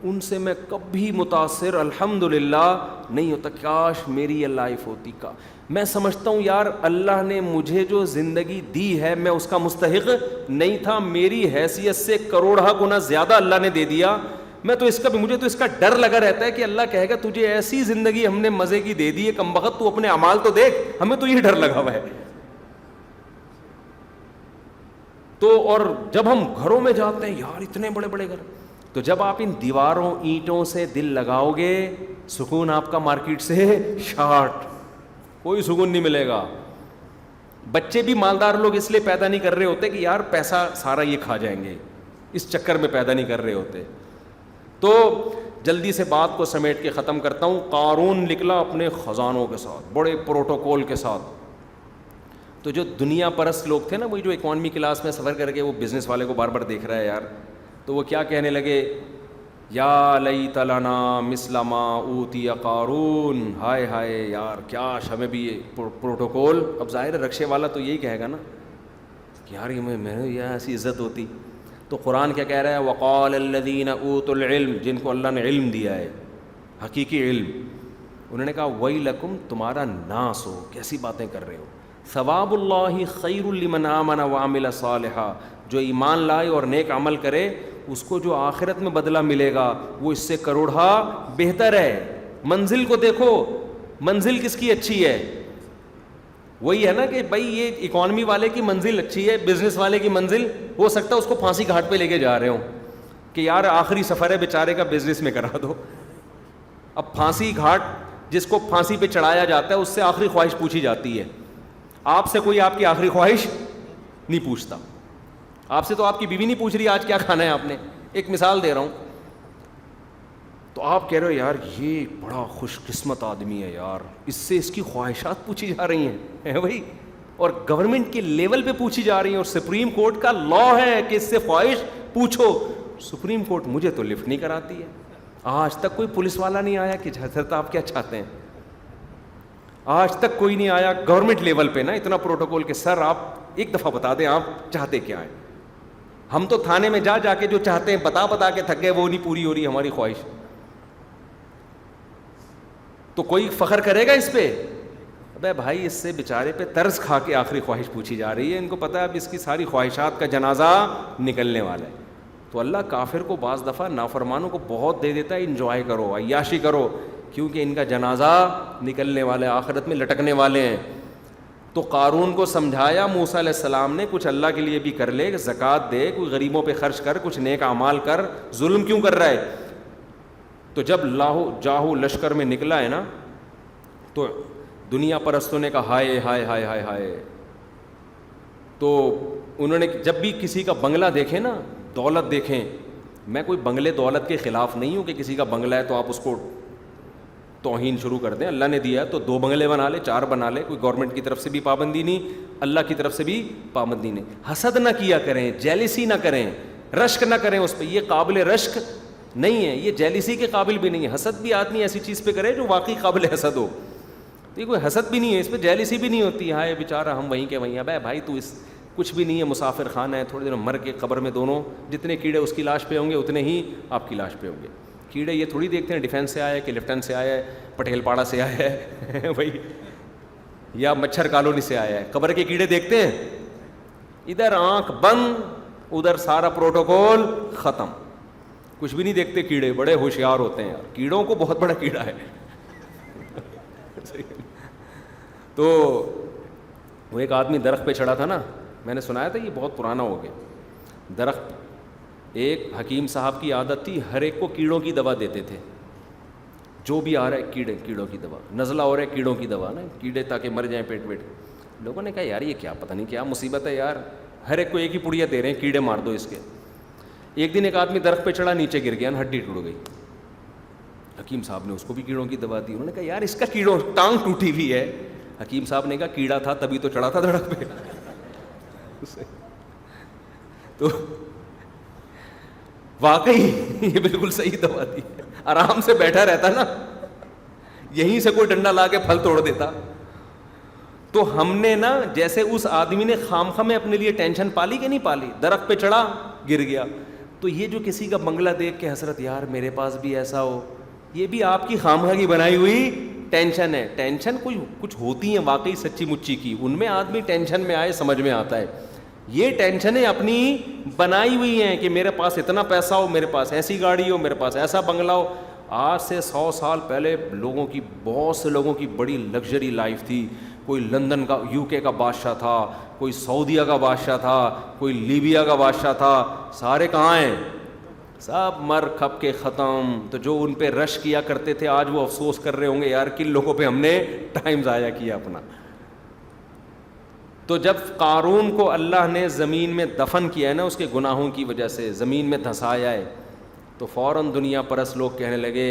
ان سے میں کبھی متاثر الحمدللہ نہیں ہوتا. کاش میری یہ لائف ہوتی کا. میں سمجھتا ہوں یار اللہ نے مجھے جو زندگی دی ہے میں اس کا مستحق نہیں تھا, میری حیثیت سے کروڑہ گنا زیادہ اللہ نے دے دیا. میں تو مجھے تو اس کا ڈر لگا رہتا ہے کہ اللہ کہے گا تجھے ایسی زندگی ہم نے مزے کی دے دی ہے کمبخت, تو اپنے اعمال تو دیکھ. ہمیں تو یہ ڈر لگا ہوا ہے. تو اور جب ہم گھروں میں جاتے ہیں یار اتنے بڑے بڑے گھر, تو جب آپ ان دیواروں اینٹوں سے دل لگاؤ گے, سکون آپ کا مارکیٹ سے شارٹ, کوئی سکون نہیں ملے گا. بچے بھی مالدار لوگ اس لیے پیدا نہیں کر رہے ہوتے کہ یار پیسہ سارا یہ کھا جائیں گے, اس چکر میں پیدا نہیں کر رہے ہوتے. تو جلدی سے بات کو سمیٹ کے ختم کرتا ہوں. قارون نکلا اپنے خزانوں کے ساتھ, بڑے پروٹوکول کے ساتھ. تو جو دنیا پرست لوگ تھے نا, وہی جو اکانومی کلاس میں سفر کر کے وہ بزنس والے کو بار بار دیکھ رہا ہے یار, تو وہ کیا کہنے لگے, یا لیت لنا مثل ما اوتی قارون, ہائے ہائے یار کاش ہمیں بھی یہ پروٹوکول. اب ظاہر رکشے والا تو یہی کہے گا نا کہ یار میں یہ ایسی عزت ہوتی. تو قرآن کیا کہہ رہا ہے, وقال الذین اوتوا العلم, جن کو اللہ نے علم دیا ہے, حقیقی علم, انہوں نے کہا ویلکم, تمہارا ناس ہو, کیسی باتیں کر رہے ہو. ثواب اللہ خیر لمن آمن وعمل صالحا, جو ایمان لائے اور نیک عمل کرے اس کو جو آخرت میں بدلہ ملے گا وہ اس سے کروڑا بہتر ہے. منزل کو دیکھو, منزل کس کی اچھی ہے؟ وہی ہے نا کہ بھائی یہ اکانومی والے کی منزل اچھی ہے, بزنس والے کی منزل ہو سکتا ہے اس کو پھانسی گھاٹ پہ لے کے جا رہے ہوں کہ یار آخری سفر ہے بیچارے کا, بزنس میں کرا دو. اب پھانسی گھاٹ جس کو پھانسی پہ چڑھایا جاتا ہے اس سے آخری خواہش پوچھی جاتی ہے. آپ سے کوئی آپ کی آخری خواہش نہیں پوچھتا. آپ سے تو آپ کی بیوی نہیں پوچھ رہی آج کیا کھانا ہے آپ نے, ایک مثال دے رہا ہوں. تو آپ کہہ رہے ہو یار یہ بڑا خوش قسمت آدمی ہے یار, اس سے اس کی خواہشات پوچھی جا رہی ہیں بھائی, اور گورنمنٹ کے لیول پہ پوچھی جا رہی ہیں, اور سپریم کورٹ کا لا ہے کہ اس سے خواہش پوچھو. سپریم کورٹ مجھے تو لفٹ نہیں کراتی ہے. آج تک کوئی پولیس والا نہیں آیا کہ حضرت آپ کیا چاہتے ہیں, آج تک کوئی نہیں آیا گورنمنٹ لیول پہ نا اتنا پروٹوکول کہ سر آپ ایک دفعہ بتا دیں آپ چاہتے کیا ہیں. ہم تو تھانے میں جا کے جو چاہتے ہیں بتا کے تھک گئے, وہ نہیں پوری ہو رہی ہماری خواہش. تو کوئی فخر کرے گا اس پہ؟ ابے بھائی اس سے بیچارے پہ طرز کھا کے آخری خواہش پوچھی جا رہی ہے. ان کو پتہ ہے اب اس کی ساری خواہشات کا جنازہ نکلنے والا ہے. تو اللہ کافر کو بعض دفعہ نافرمانوں کو بہت دے دیتا ہے, انجوائے کرو, عیاشی کرو, کیونکہ ان کا جنازہ نکلنے والے, آخرت میں لٹکنے والے ہیں. تو قارون کو سمجھایا موسیٰ علیہ السلام نے, کچھ اللہ کے لیے بھی کر لے, زکوٰۃ دے, کوئی غریبوں پہ خرچ کر, کچھ نیک اعمال کر, ظلم کیوں کر رہا ہے. تو جب لاہو جاہو لشکر میں نکلا ہے نا, تو دنیا پرستوں نے کہا ہائے ہائے ہائے ہائے ہائے. تو انہوں نے جب بھی کسی کا بنگلہ دیکھیں نا, دولت دیکھیں, میں کوئی بنگلے دولت کے خلاف نہیں ہوں کہ کسی کا بنگلہ ہے تو آپ اس کو توہین شروع کر دیں. اللہ نے دیا ہے تو 2 بنگلے بنا لے, 4 بنا لے, کوئی گورنمنٹ کی طرف سے بھی پابندی نہیں, اللہ کی طرف سے بھی پابندی نہیں. حسد نہ کیا کریں, جیلسی نہ کریں, رشک نہ کریں اس پہ. یہ قابل رشک نہیں ہے, یہ جیلیسی کے قابل بھی نہیں ہے. حسد بھی آدمی ایسی چیز پہ کرے جو واقعی قابل حسد ہو, تو یہ کوئی حسد بھی نہیں ہے, اس پہ جیلیسی بھی نہیں ہوتی. ہائے بیچارہ ہم وہیں کے وہیں, اب بھائی تو اس کچھ بھی نہیں ہے, مسافر خانہ ہے, تھوڑے دیر مر کے قبر میں دونوں جتنے کیڑے اس کی لاش پہ ہوں گے اتنے ہی آپ کی لاش پہ ہوں گے. کیڑے یہ تھوڑی دیکھتے ہیں ڈیفینس سے آیا ہے کہ لیفٹنٹ سے آیا ہے, پٹیل پاڑا سے آیا ہے بھائی, یا مچھر کالونی سے آیا ہے. قبر کے کیڑے دیکھتے ہیں, ادھر آنکھ بند, ادھر سارا پروٹوکول ختم, کچھ بھی نہیں دیکھتے. کیڑے بڑے ہوشیار ہوتے ہیں یار, کیڑوں کو بہت بڑا کیڑا ہے. تو وہ ایک آدمی درخت پہ چڑھا تھا نا, میں نے سنایا تھا, یہ بہت پرانا ہو گیا. درخت, ایک حکیم صاحب کی عادت تھی, ہر ایک کو کیڑوں کی دوا دیتے تھے. جو بھی آ رہا ہے کیڑوں کی دوا, نزلہ ہو رہا ہے کیڑوں کی دوا نا, کیڑے تاکہ مر جائیں پیٹ پیٹ. لوگوں نے کہا یار یہ کیا, پتہ نہیں کیا مصیبت ہے یار, ہر ایک کو ایک ہی پڑیا دے رہے ہیں, کیڑے مار دو اس کے. ایک دن ایک آدمی درخت پہ چڑھا, نیچے گر گیا, ہڈی ٹوٹ گئی. حکیم صاحب نے اس کو بھی کیڑوں کی دوا دی. انہوں نے کہا یار اس کا کیڑوں ٹانگ ٹوٹی ہوئی ہے. حکیم صاحب نے کہا کیڑا تھا تبھی تو چڑھا تھا درخت پہ. تو واقعی یہ بالکل صحیح دوا دی. آرام سے بیٹھا رہتا نا, یہیں سے کوئی ڈنڈا لا کے پھل توڑ دیتا. تو ہم نے نا, جیسے اس آدمی نے خامخواہ میں اپنے لیے ٹینشن پالی کہ نہیں پالی, درخت پہ چڑھا گر گیا. تو یہ جو کسی کا بنگلہ دیکھ کے حسرت, یار میرے پاس بھی ایسا ہو, یہ بھی آپ کی خامخواہ کی بنائی ہوئی ٹینشن ہے. ٹینشن کچھ ہوتی ہیں واقعی سچی مچی کی, ان میں آدمی ٹینشن میں آئے سمجھ میں آتا ہے. یہ ٹینشنیں اپنی بنائی ہوئی ہیں کہ میرے پاس اتنا پیسہ ہو, میرے پاس ایسی گاڑی ہو, میرے پاس ایسا بنگلہ ہو. آج سے 100 سال پہلے لوگوں کی, بہت سے لوگوں کی بڑی لگژری لائف تھی. کوئی لندن کا UK کا بادشاہ تھا, کوئی سعودیہ کا بادشاہ تھا, کوئی لیبیا کا بادشاہ تھا. سارے کہاں ہیں؟ سب مر کھپ کے ختم. تو جو ان پہ رش کیا کرتے تھے آج وہ افسوس کر رہے ہوں گے یار کن لوگوں پہ ہم نے ٹائم ضائع کیا اپنا. تو جب قارون کو اللہ نے زمین میں دفن کیا ہے نا, اس کے گناہوں کی وجہ سے زمین میں دھنسایا ہے, تو فوراً دنیا پرست لوگ کہنے لگے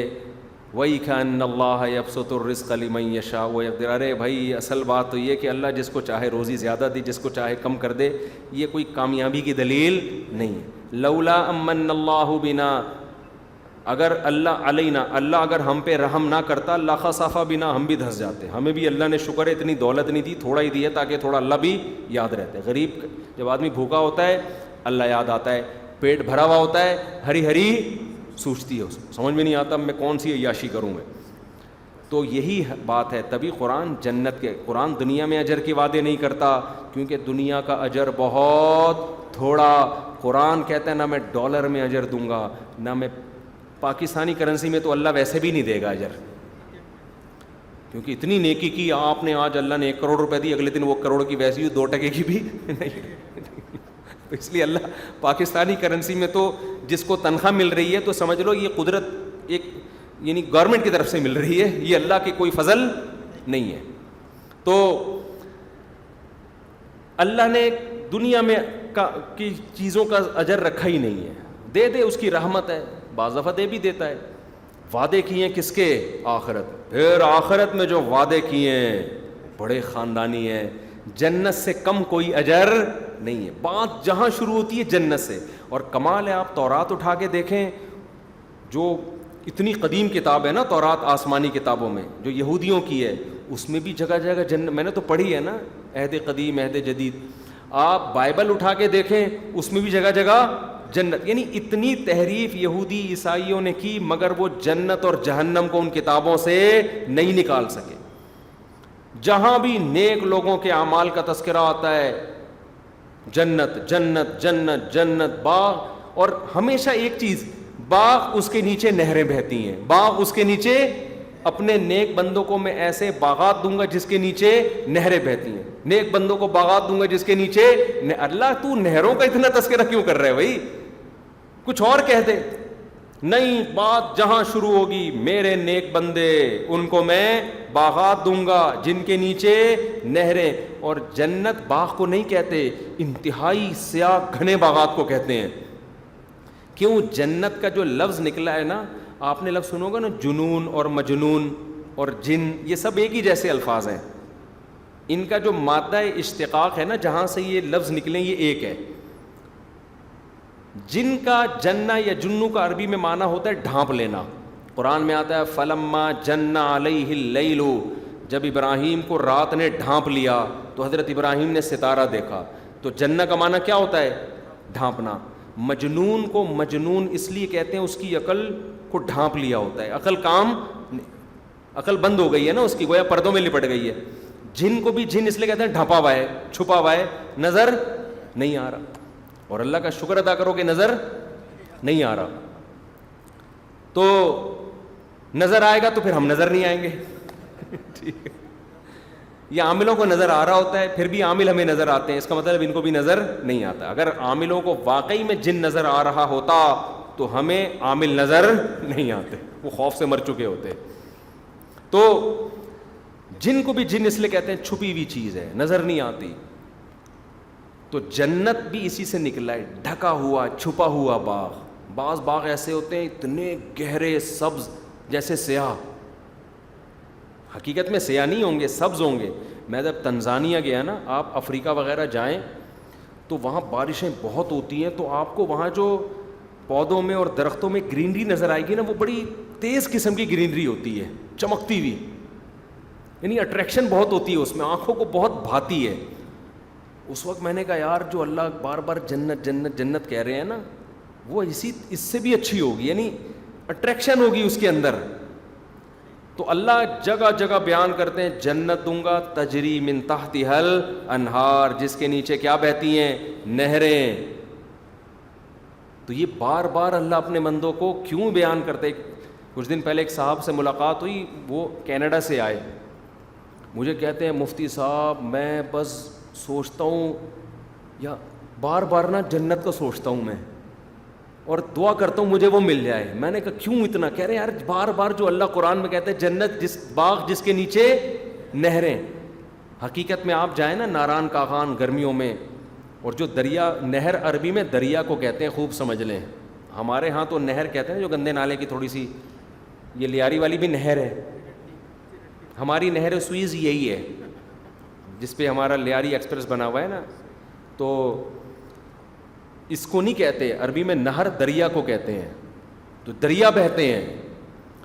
وَيْكَأَنَّ اللَّهَ يَبْسُطُ الرِّزْقَ لِمَن يَشَاءُ وَيَقْدِرُ. ارے بھائی اصل بات تو یہ کہ اللہ جس کو چاہے روزی زیادہ دے, جس کو چاہے کم کر دے, یہ کوئی کامیابی کی دلیل نہیں ہے. لولا امن اللہ بنا, اگر اللہ علینا, اللہ اگر ہم پہ رحم نہ کرتا, لخسف بنا, ہم بھی دھس جاتے. ہمیں بھی اللہ نے شکر ہے اتنی دولت نہیں دی, تھوڑا ہی دی ہے تاکہ تھوڑا اللہ بھی یاد رہتے. غریب جب آدمی بھوکا ہوتا ہے اللہ یاد آتا ہے, پیٹ بھرا ہوا ہوتا ہے ہری ہری سوچتی ہے, سمجھ میں نہیں آتا میں کون سی عیاشی کروں میں. تو یہی بات ہے. تبھی قرآن جنت کے, قرآن دنیا میں اجر کے وعدے نہیں کرتا کیونکہ دنیا کا اجر بہت تھوڑا. قرآن کہتا ہے نہ میں ڈالر میں اجر دوں گا, نہ میں پاکستانی کرنسی میں, تو اللہ ویسے بھی نہیں دے گا اجر, کیونکہ اتنی نیکی کی آپ نے. آج اللہ نے 1 کروڑ روپے دی, اگلے دن وہ کروڑ کی ویسی 2 ٹکے کی بھی نہیں. اس لیے اللہ پاکستانی کرنسی میں تو جس کو تنخواہ مل رہی ہے تو سمجھ لو یہ قدرت ایک یعنی گورنمنٹ کی طرف سے مل رہی ہے, یہ اللہ کی کوئی فضل نہیں ہے. تو اللہ نے دنیا میں کی چیزوں کا اجر رکھا ہی نہیں ہے. دے دے, اس کی رحمت ہے, بعض دفعہ دے بھی دیتا ہے. وعدے کیے ہیں کس کے؟ آخرت. پھر آخرت میں جو وعدے کیے ہیں بڑے خاندانی ہیں. جنت سے کم کوئی اجر نہیں ہے. بات جہاں شروع ہوتی ہے جنت سے. اور کمال ہے, آپ تورات اٹھا کے دیکھیں, جو اتنی قدیم کتاب ہے نا تورات, آسمانی کتابوں میں جو یہودیوں کی ہے, اس میں بھی جگہ جگہ جنت. میں نے تو پڑھی ہے نا, عہد قدیم عہد جدید. آپ بائبل اٹھا کے دیکھیں, اس میں بھی جگہ جگہ جنت. یعنی اتنی تحریف یہودی عیسائیوں نے کی, مگر وہ جنت اور جہنم کو ان کتابوں سے نہیں نکال سکے. جہاں بھی نیک لوگوں کے اعمال کا تذکرہ آتا ہے, جنت جنت جنت جنت, باغ. اور ہمیشہ ایک چیز, باغ اس کے نیچے نہریں بہتی ہیں, باغ اس کے نیچے. اپنے نیک بندوں کو میں ایسے باغات دوں گا جس کے نیچے نہریں بہتی ہیں, نیک بندوں کو باغات دوں گا جس کے نیچے. اللہ تو نہروں کا اتنا تذکرہ کیوں کر رہے ہے بھائی؟ کچھ اور کہہ دے. نہیں, بات جہاں شروع ہوگی, میرے نیک بندے ان کو میں باغات دوں گا جن کے نیچے نہریں. اور جنت باغ کو نہیں کہتے, انتہائی سیاہ گھنے باغات کو کہتے ہیں. کیوں؟ جنت کا جو لفظ نکلا ہے نا, آپ نے لفظ سنو گا نا, جنون اور مجنون اور جن, یہ سب ایک ہی جیسے الفاظ ہیں. ان کا جو مادہ اشتقاق ہے نا, جہاں سے یہ لفظ نکلے, یہ ایک ہے. جن کا جنہ یا جنو کا عربی میں معنی ہوتا ہے ڈھانپ لینا. قرآن میں آتا ہے فلما جن علیہ اللیل، جب ابراہیم کو رات نے ڈھانپ لیا تو حضرت ابراہیم نے ستارہ دیکھا. تو جنہ کا معنی کیا ہوتا ہے؟ ڈھانپنا. مجنون کو مجنون اس لیے کہتے ہیں اس کی عقل کو ڈھانپ لیا ہوتا ہے، عقل بند ہو گئی ہے نا اس کی، گویا پردوں میں لپٹ گئی ہے. جن کو بھی جن اس لیے کہتے ہیں ڈھانپا ہوا ہے، چھپا ہوا ہے، نظر نہیں آ رہا. اور اللہ کا شکر ادا کرو کہ نظر نہیں آ رہا. تو نظر آئے گا تو پھر ہم نظر نہیں آئیں گے. ٹھیک ہے، یہ عاملوں کو نظر آ رہا ہوتا ہے پھر بھی عامل ہمیں نظر آتے ہیں، اس کا مطلب ان کو بھی نظر نہیں آتا. اگر عاملوں کو واقعی میں جن نظر آ رہا ہوتا تو ہمیں عامل نظر نہیں آتے، وہ خوف سے مر چکے ہوتے. تو جن کو بھی جن اس لیے کہتے ہیں چھپی ہوئی چیز ہے، نظر نہیں آتی. تو جنت بھی اسی سے نکلا ہے، ڈھکا ہوا چھپا ہوا باغ. بعض باغ ایسے ہوتے ہیں اتنے گہرے سبز جیسے سیاہ، حقیقت میں سیاہ نہیں ہوں گے، سبز ہوں گے. میں جب تنزانیہ گیا نا، آپ افریقہ وغیرہ جائیں تو وہاں بارشیں بہت ہوتی ہیں، تو آپ کو وہاں جو پودوں میں اور درختوں میں گرینری نظر آئے گی نا، وہ بڑی تیز قسم کی گرینری ہوتی ہے، چمکتی ہوئی، یعنی اٹریکشن بہت ہوتی ہے اس میں، آنکھوں کو بہت بھاتی ہے. اس وقت میں نے کہا یار جو اللہ بار بار جنت جنت جنت کہہ رہے ہیں نا، وہ اس سے بھی اچھی ہوگی، یعنی اٹریکشن ہوگی اس کے اندر. تو اللہ جگہ جگہ بیان کرتے ہیں جنت دوں گا تجری من تحتہا الانہار، جس کے نیچے کیا بہتی ہیں؟ نہریں. تو یہ بار بار اللہ اپنے بندوں کو کیوں بیان کرتے؟ کچھ دن پہلے ایک صاحب سے ملاقات ہوئی، وہ کینیڈا سے آئے، مجھے کہتے ہیں مفتی صاحب میں بس سوچتا ہوں یا بار بار نا جنت کو سوچتا ہوں میں، اور دعا کرتا ہوں مجھے وہ مل جائے. میں نے کہا کیوں اتنا؟ کہہ رہے یار بار بار جو اللہ قرآن میں کہتے ہیں جنت جس باغ جس کے نیچے نہریں. حقیقت میں آپ جائیں نا ناران کاغان گرمیوں میں، اور جو دریا، نہر عربی میں دریا کو کہتے ہیں، خوب سمجھ لیں. ہمارے ہاں تو نہر کہتے ہیں جو گندے نالے کی تھوڑی سی، یہ لیاری والی بھی نہر ہے. ہماری نہر سوئز یہی ہے جس پہ ہمارا لیاری ایکسپریس بنا ہوا ہے نا. تو اس کو نہیں کہتے عربی میں، نہر دریا کو کہتے ہیں. تو دریا بہتے ہیں.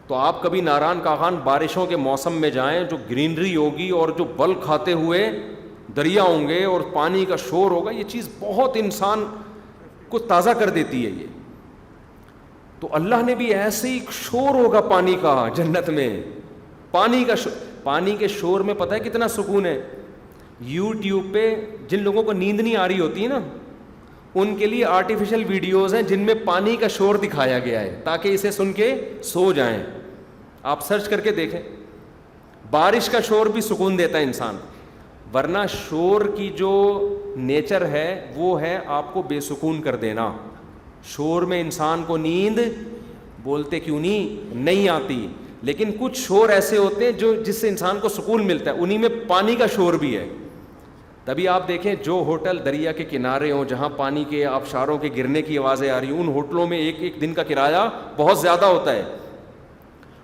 تو آپ کبھی ناران کاغان بارشوں کے موسم میں جائیں، جو گرینری ہوگی اور جو بل کھاتے ہوئے دریا ہوں گے اور پانی کا شور ہوگا، یہ چیز بہت انسان کو تازہ کر دیتی ہے. یہ تو اللہ نے بھی ایسے ہی شور ہوگا پانی کا جنت میں، پانی کے شور میں پتہ ہے کتنا سکون ہے. یوٹیوب پہ جن لوگوں کو نیند نہیں آ رہی ہوتی ہے نا، ان کے لیے آرٹیفیشل ویڈیوز ہیں جن میں پانی کا شور دکھایا گیا ہے تاکہ اسے سن کے سو جائیں. آپ سرچ کر کے دیکھیں. بارش کا شور بھی سکون دیتا ہے انسان، ورنہ شور کی جو نیچر ہے وہ ہے آپ کو بے سکون کر دینا. شور میں انسان کو نیند، بولتے کیوں نہیں آتی. لیکن کچھ شور ایسے ہوتے ہیں جس سے انسان کو سکون ملتا ہے، انہی میں پانی کا شور بھی ہے. تبھی آپ دیکھیں جو ہوٹل دریا کے کنارے ہوں، جہاں پانی کے آبشاروں کے گرنے کی آوازیں آ رہی ہوں، ان ہوٹلوں میں ایک دن کا کرایہ بہت زیادہ ہوتا ہے.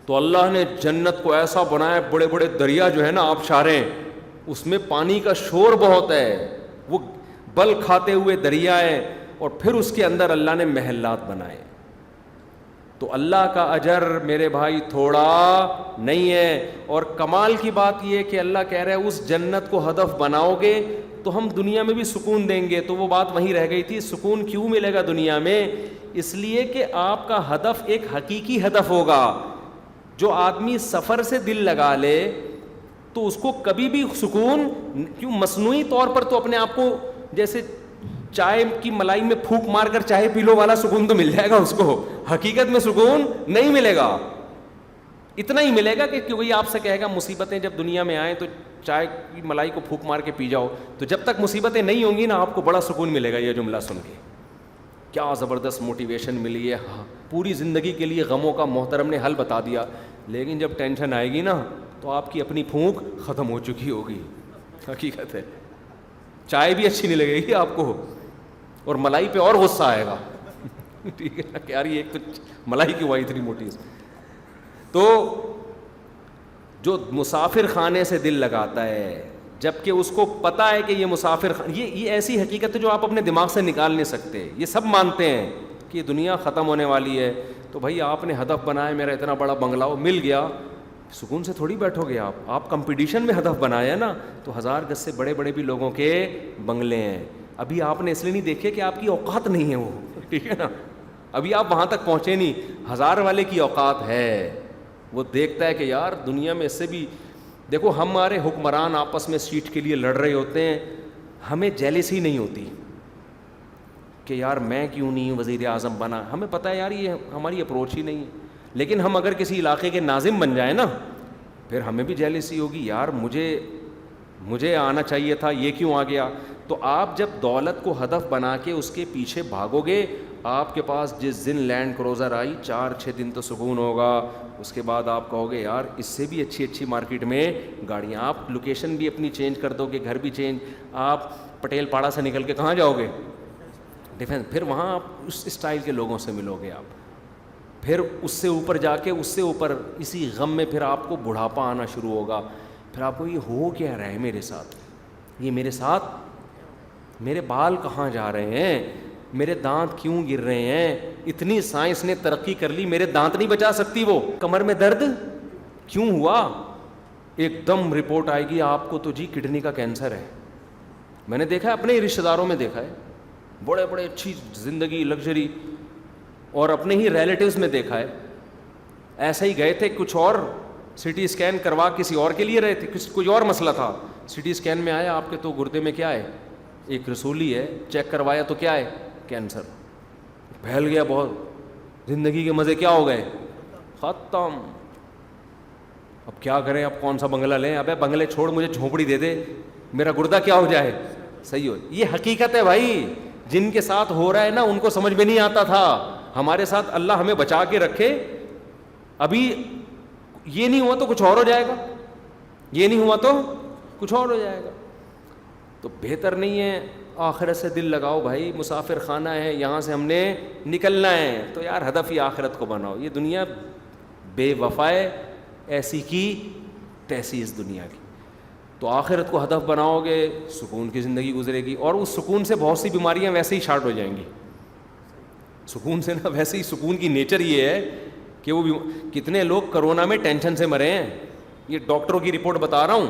تو اللہ نے جنت کو ایسا بنایا، بڑے بڑے دریا جو ہے نا آبشاریں، اس میں پانی کا شور بہت ہے، وہ بل کھاتے ہوئے دریا ہے، اور پھر اس کے اندر اللہ نے محلات بنائے. تو اللہ کا اجر میرے بھائی تھوڑا نہیں ہے. اور کمال کی بات یہ کہ اللہ کہہ رہا ہے اس جنت کو ہدف بناؤ گے تو ہم دنیا میں بھی سکون دیں گے. تو وہ بات وہیں رہ گئی تھی، سکون کیوں ملے گا دنیا میں؟ اس لیے کہ آپ کا ہدف ایک حقیقی ہدف ہوگا. جو آدمی سفر سے دل لگا لے تو اس کو کبھی بھی سکون کیوں؟ مصنوعی طور پر تو اپنے آپ کو جیسے چائے کی ملائی میں پھونک مار کر چائے پی لو والا سکون تو مل جائے گا اس کو، حقیقت میں سکون نہیں ملے گا. اتنا ہی ملے گا کہ کوئی آپ سے کہے گا مصیبتیں جب دنیا میں آئیں تو چائے کی ملائی کو پھونک مار کے پی جاؤ. تو جب تک مصیبتیں نہیں ہوں گی نا، آپ کو بڑا سکون ملے گا. یہ جملہ سن کے کیا زبردست موٹیویشن ملی ہے. پوری زندگی کے لیے غموں کا محترم نے حل بتا دیا. لیکن جب ٹینشن آئے گی نا تو آپ کی اپنی پھونک ختم ہو چکی ہوگی. حقیقت ہے، چائے بھی اچھی نہیں لگے گی آپ کو، اور ملائی پہ اور غصہ آئے گا. ٹھیک ہے نا کہ یار یہ ایک تو ملائی کی ہوا اتنی موٹی. تو جو مسافر خانے سے دل لگاتا ہے، جبکہ اس کو پتا ہے کہ یہ مسافر یہ ایسی حقیقت ہے جو آپ اپنے دماغ سے نکال نہیں سکتے. یہ سب مانتے ہیں کہ یہ دنیا ختم ہونے والی ہے. تو بھائی آپ نے ہدف بنایا میرا اتنا بڑا بنگلہ مل گیا, سکون سے تھوڑی بیٹھو گے آپ کمپٹیشن میں ہدف بنایا نا. تو 1000 گز سے بڑے بڑے بھی لوگوں کے بنگلے ہیں. ابھی آپ نے اس لیے نہیں دیکھے کہ آپ کی اوقات نہیں ہے وہ, ٹھیک ہے نا, ابھی آپ وہاں تک پہنچے نہیں. 1000 والے کی اوقات ہے, وہ دیکھتا ہے کہ یار دنیا میں اس سے بھی. دیکھو ہمارے حکمران آپس میں سیٹ کے لیے لڑ رہے ہوتے ہیں, ہمیں جیلسی نہیں ہوتی کہ یار میں کیوں نہیں وزیر اعظم بنا. ہمیں پتہ ہے یار یہ ہماری اپروچ ہی نہیں ہے. لیکن ہم اگر کسی علاقے کے ناظم بن جائیں نا, پھر ہمیں بھی جیلسی ہوگی, یار مجھے آنا چاہیے تھا, یہ کیوں آ گیا. تو آپ جب دولت کو ہدف بنا کے اس کے پیچھے بھاگو گے, آپ کے پاس جس دن لینڈ کروزر آئی 4-6 دن تو سکون ہوگا. اس کے بعد آپ کہو گے یار اس سے بھی اچھی مارکیٹ میں گاڑیاں. آپ لوکیشن بھی اپنی چینج کر دو گے, گھر بھی چینج. آپ پٹیل پاڑا سے نکل کے کہاں جاؤ گے؟ ڈیفینس. پھر وہاں آپ اس اسٹائل کے لوگوں سے ملو گے. آپ پھر اس سے اوپر جا کے اس سے اوپر اسی غم میں پھر آپ کو بڑھاپا آنا شروع ہوگا. پھر آپ کو یہ ہو کیا رہا ہے میرے ساتھ, یہ میرے ساتھ, میرے بال کہاں جا رہے ہیں, میرے دانت کیوں گر رہے ہیں. اتنی سائنس نے ترقی کر لی, میرے دانت نہیں بچا سکتی وہ. کمر میں درد کیوں ہوا, ایک دم رپورٹ آئے گی آپ کو تو جی کڈنی کا کینسر ہے. میں نے دیکھا ہے, اپنے ہی رشتہ داروں میں دیکھا ہے, بڑے بڑے اچھی زندگی لگژری, اور اپنے ہی ریلیٹیوز میں دیکھا ہے. ایسے ہی گئے تھے کچھ اور سی ٹی اسکین کروا کسی اور کے لیے رہے تھے, کوئی اور مسئلہ تھا. سی ٹی اسکین میں آیا آپ کے تو گردے میں کیا ہے, ایک رسولی ہے. چیک کروایا تو کیا ہے, کینسر. پھیل گیا بہت, زندگی کے مزے کیا ہو گئے, ختم. اب کیا کریں, اب کون سا بنگلہ لیں. ابے بنگلے چھوڑ, مجھے جھونپڑی دے دے, میرا گردہ کیا ہو جائے, صحیح ہو. یہ حقیقت ہے بھائی, جن کے ساتھ ہو رہا ہے نا ان کو سمجھ میں نہیں آتا تھا. ہمارے ساتھ اللہ ہمیں بچا کے رکھے. ابھی یہ نہیں ہوا تو کچھ اور ہو جائے گا, یہ نہیں ہوا تو کچھ اور ہو جائے گا. تو بہتر نہیں ہے, آخرت سے دل لگاؤ بھائی. مسافر خانہ ہے, یہاں سے ہم نے نکلنا ہے, تو یار ہدف ہی آخرت کو بناؤ. یہ دنیا بے وفا ہے, ایسی کی تیسی اس دنیا کی. تو آخرت کو ہدف بناؤ گے, سکون کی زندگی گزرے گی. اور اس سکون سے بہت سی بیماریاں ویسے ہی شارٹ ہو جائیں گی. سکون سے نا, ویسے ہی سکون کی نیچر یہ ہے کہ وہ کتنے لوگ کرونا میں ٹینشن سے مرے ہیں. یہ ڈاکٹروں کی رپورٹ بتا رہا ہوں,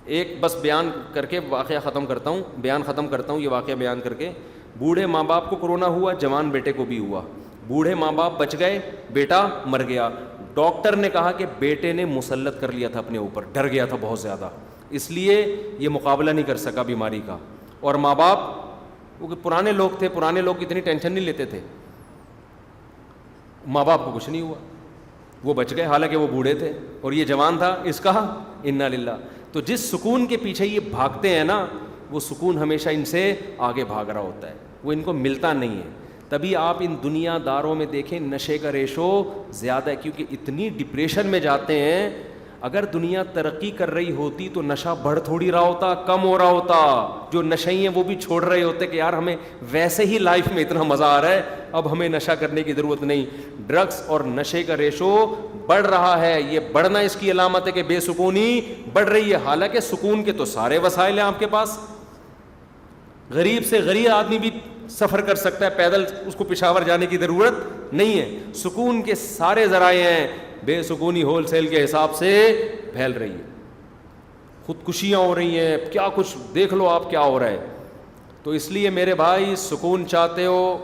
ایک بس بیان کر کے واقعہ ختم کرتا ہوں, یہ واقعہ بیان کر کے. بوڑھے ماں باپ کو کرونا ہوا, جوان بیٹے کو بھی ہوا. بوڑھے ماں باپ بچ گئے, بیٹا مر گیا. ڈاکٹر نے کہا کہ بیٹے نے مسلط کر لیا تھا اپنے اوپر, ڈر گیا تھا بہت زیادہ, اس لیے یہ مقابلہ نہیں کر سکا بیماری کا. اور ماں باپ, کیونکہ پرانے لوگ تھے, پرانے لوگ اتنی ٹینشن نہیں لیتے تھے, ماں باپ کو کچھ نہیں ہوا, وہ بچ گئے, حالانکہ وہ بوڑھے تھے. اور یہ جوان تھا, اس کا انا للہ. تو جس سکون کے پیچھے یہ بھاگتے ہیں نا, وہ سکون ہمیشہ ان سے آگے بھاگ رہا ہوتا ہے, وہ ان کو ملتا نہیں ہے. تبھی آپ ان دنیا داروں میں دیکھیں نشے کا ریشو زیادہ ہے, کیونکہ اتنی ڈپریشن میں جاتے ہیں. اگر دنیا ترقی کر رہی ہوتی تو نشہ بڑھ تھوڑی رہا ہوتا, کم ہو رہا ہوتا. جو نشئی ہیں وہ بھی چھوڑ رہے ہوتے کہ یار ہمیں ویسے ہی لائف میں اتنا مزہ آ رہا ہے, اب ہمیں نشہ کرنے کی ضرورت نہیں. ڈرگس اور نشے کا ریشو بڑھ رہا ہے. یہ بڑھنا اس کی علامت ہے کہ بے سکونی بڑھ رہی ہے. حالانکہ سکون کے تو سارے وسائل ہیں آپ کے پاس. غریب سے غریب آدمی بھی سفر کر سکتا ہے پیدل, اس کو پشاور جانے کی ضرورت نہیں ہے. سکون کے سارے ذرائع ہیں, بے سکونی ہول سیل کے حساب سے پھیل رہی ہے. خودکشیاں ہو رہی ہیں, کیا کچھ دیکھ لو آپ کیا ہو رہا ہے. تو اس لیے میرے بھائی, سکون چاہتے ہو,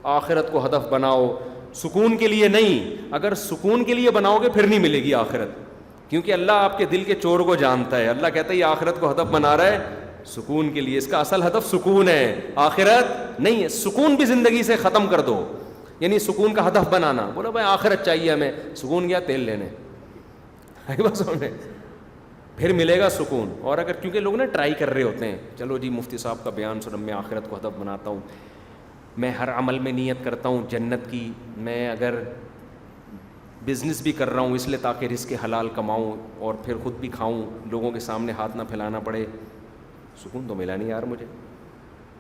آخرت کو ہدف بناؤ. سکون کے لیے نہیں, اگر سکون کے لیے بناؤ گے پھر نہیں ملے گی آخرت, کیونکہ اللہ آپ کے دل کے چور کو جانتا ہے. اللہ کہتا ہے یہ آخرت کو ہدف بنا رہا ہے سکون کے لیے, اس کا اصل ہدف سکون ہے, آخرت نہیں ہے. سکون بھی زندگی سے ختم کر دو, یعنی سکون کا ہدف بنانا. بولو بھائی آخرت چاہیے ہمیں, سکون گیا تیل لینے, بس پھر ملے گا سکون. اور اگر کیونکہ لوگ نا ٹرائی کر رہے ہوتے ہیں, چلو جی مفتی صاحب کا بیان سنو, میں آخرت کو ہدف بناتا ہوں, میں ہر عمل میں نیت کرتا ہوں جنت کی, میں اگر بزنس بھی کر رہا ہوں اس لیے تاکہ رزق حلال کماؤں اور پھر خود بھی کھاؤں, لوگوں کے سامنے ہاتھ نہ پھیلانا پڑے. سکون تو ملا نہیں یار مجھے.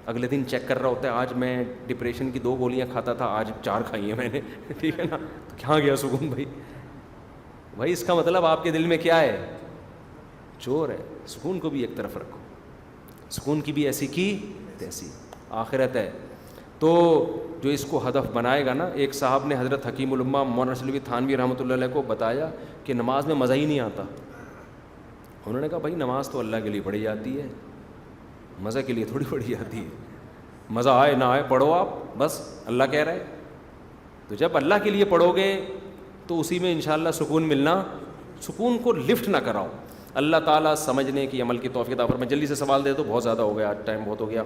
اگلے دن چیک کر رہا ہوتا ہے, آج میں ڈپریشن کی 2 گولیاں کھاتا تھا, آج 4 کھائی ہیں میں نے, ٹھیک ہے نا. تو کہاں گیا سکون بھائی؟ بھائی اس کا مطلب آپ کے دل میں کیا ہے, چور ہے. سکون کو بھی ایک طرف رکھو, سکون کی بھی ایسی کی تیسی, آخرت ہے. تو جو اس کو ہدف بنائے گا نا, ایک صاحب نے حضرت حکیم الامہ مولانا اشرف تھانوی رحمۃ اللہ علیہ کو بتایا کہ نماز میں مزہ ہی نہیں آتا. انہوں نے کہا بھائی نماز تو اللہ کے لیے پڑھی جاتی ہے, مزہ کے لیے تھوڑی پڑھی جاتی ہے. مزہ آئے نہ آئے پڑھو آپ, بس اللہ کہہ رہا ہے. تو جب اللہ کے لیے پڑھو گے تو اسی میں انشاءاللہ سکون ملنا. سکون کو لفٹ نہ کراؤ. اللہ تعالیٰ سمجھنے کی عمل کی توفیق عطا فرمائے. میں جلدی سے سوال دے دو, بہت زیادہ ہو گیا, آج ٹائم بہت ہو گیا.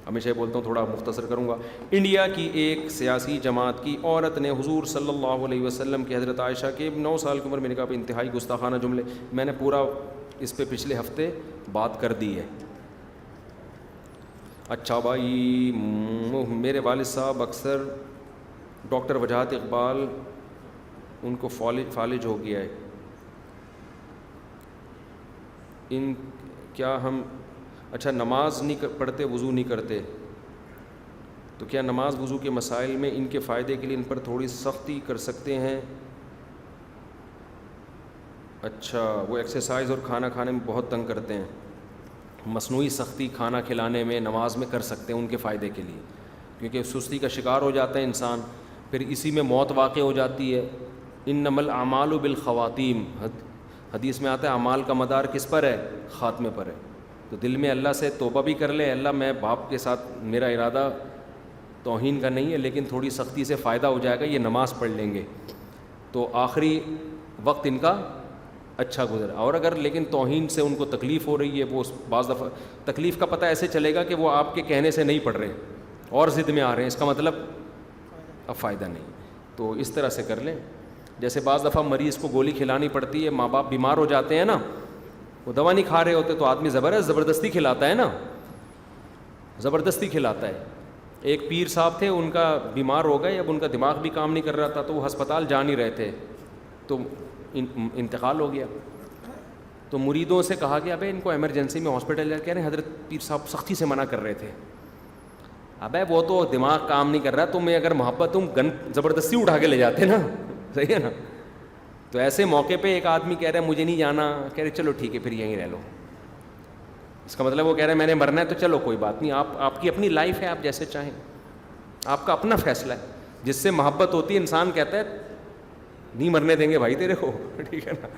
ہمیشہ بولتا ہوں تھوڑا مختصر کروں گا. انڈیا کی ایک سیاسی جماعت کی عورت نے حضور صلی اللہ علیہ وسلم کی حضرت عائشہ کے 9 سال کی عمر میں نکاح پہ انتہائی گستاخانہ جملے, میں نے پورا اس پہ پچھلے ہفتے بات کر دی ہے. اچھا بھائی, میرے والد صاحب اکثر ڈاکٹر وجاہت اقبال ان کو فالج ہو گیا ہے. ان کیا ہم اچھا نماز نہیں پڑھتے, وضو نہیں کرتے, تو کیا نماز وضو کے مسائل میں ان کے فائدے کے لیے ان پر تھوڑی سختی کر سکتے ہیں؟ اچھا, وہ ایکسرسائز اور کھانا کھانے میں بہت تنگ کرتے ہیں. مصنوعی سختی کھانا کھلانے میں نماز میں کر سکتے ہیں ان کے فائدے کے لیے, کیونکہ سستی کا شکار ہو جاتا ہے انسان, پھر اسی میں موت واقع ہو جاتی ہے. انما الاعمال بالخواتیم, حدیث میں آتا ہے اعمال کا مدار کس پر ہے؟ خاتمے پر ہے. تو دل میں اللہ سے توبہ بھی کر لے, اللہ میں باپ کے ساتھ میرا ارادہ توہین کا نہیں ہے, لیکن تھوڑی سختی سے فائدہ ہو جائے گا, یہ نماز پڑھ لیں گے تو آخری وقت ان کا اچھا گزرا. اور اگر لیکن توہین سے ان کو تکلیف ہو رہی ہے, وہ بعض دفعہ تکلیف کا پتہ ایسے چلے گا کہ وہ آپ کے کہنے سے نہیں پڑھ رہے اور ضد میں آ رہے ہیں, اس کا مطلب اب فائدہ نہیں. تو اس طرح سے کر لیں. جیسے بعض دفعہ مریض کو گولی کھلانی پڑتی ہے, ماں باپ بیمار ہو جاتے ہیں نا, وہ دوا نہیں کھا رہے ہوتے تو آدمی زبردستی کھلاتا ہے نا, زبردستی کھلاتا ہے. ایک پیر صاحب تھے, ان کا بیمار ہو گئے, اب ان کا دماغ بھی کام نہیں کر رہا تھا, تو وہ ہسپتال جا نہیں رہے تھے, تو انتقال ہو گیا. تو مریدوں سے کہا کہ ابے ان کو ایمرجنسی میں ہاسپٹل جا کے, رہے حضرت پیر صاحب سختی سے منع کر رہے تھے. ابے وہ تو دماغ کام نہیں کر رہا, تمہیں اگر محبت تم گن زبردستی اٹھا کے لے جاتے نا, صحیح ہے نا. تو ایسے موقع پہ ایک آدمی کہہ رہا ہے مجھے نہیں جانا, کہہ رہے چلو ٹھیک ہے پھر یہیں رہ لو. اس کا مطلب وہ کہہ رہے ہیں میں نے مرنا ہے تو چلو کوئی بات نہیں, آپ کی اپنی لائف ہے, آپ جیسے چاہیں, آپ کا اپنا فیصلہ ہے. جس سے محبت ہوتی ہے انسان کہتا ہے نہیں مرنے دیں گے بھائی تیرے کو, ٹھیک ہے نا.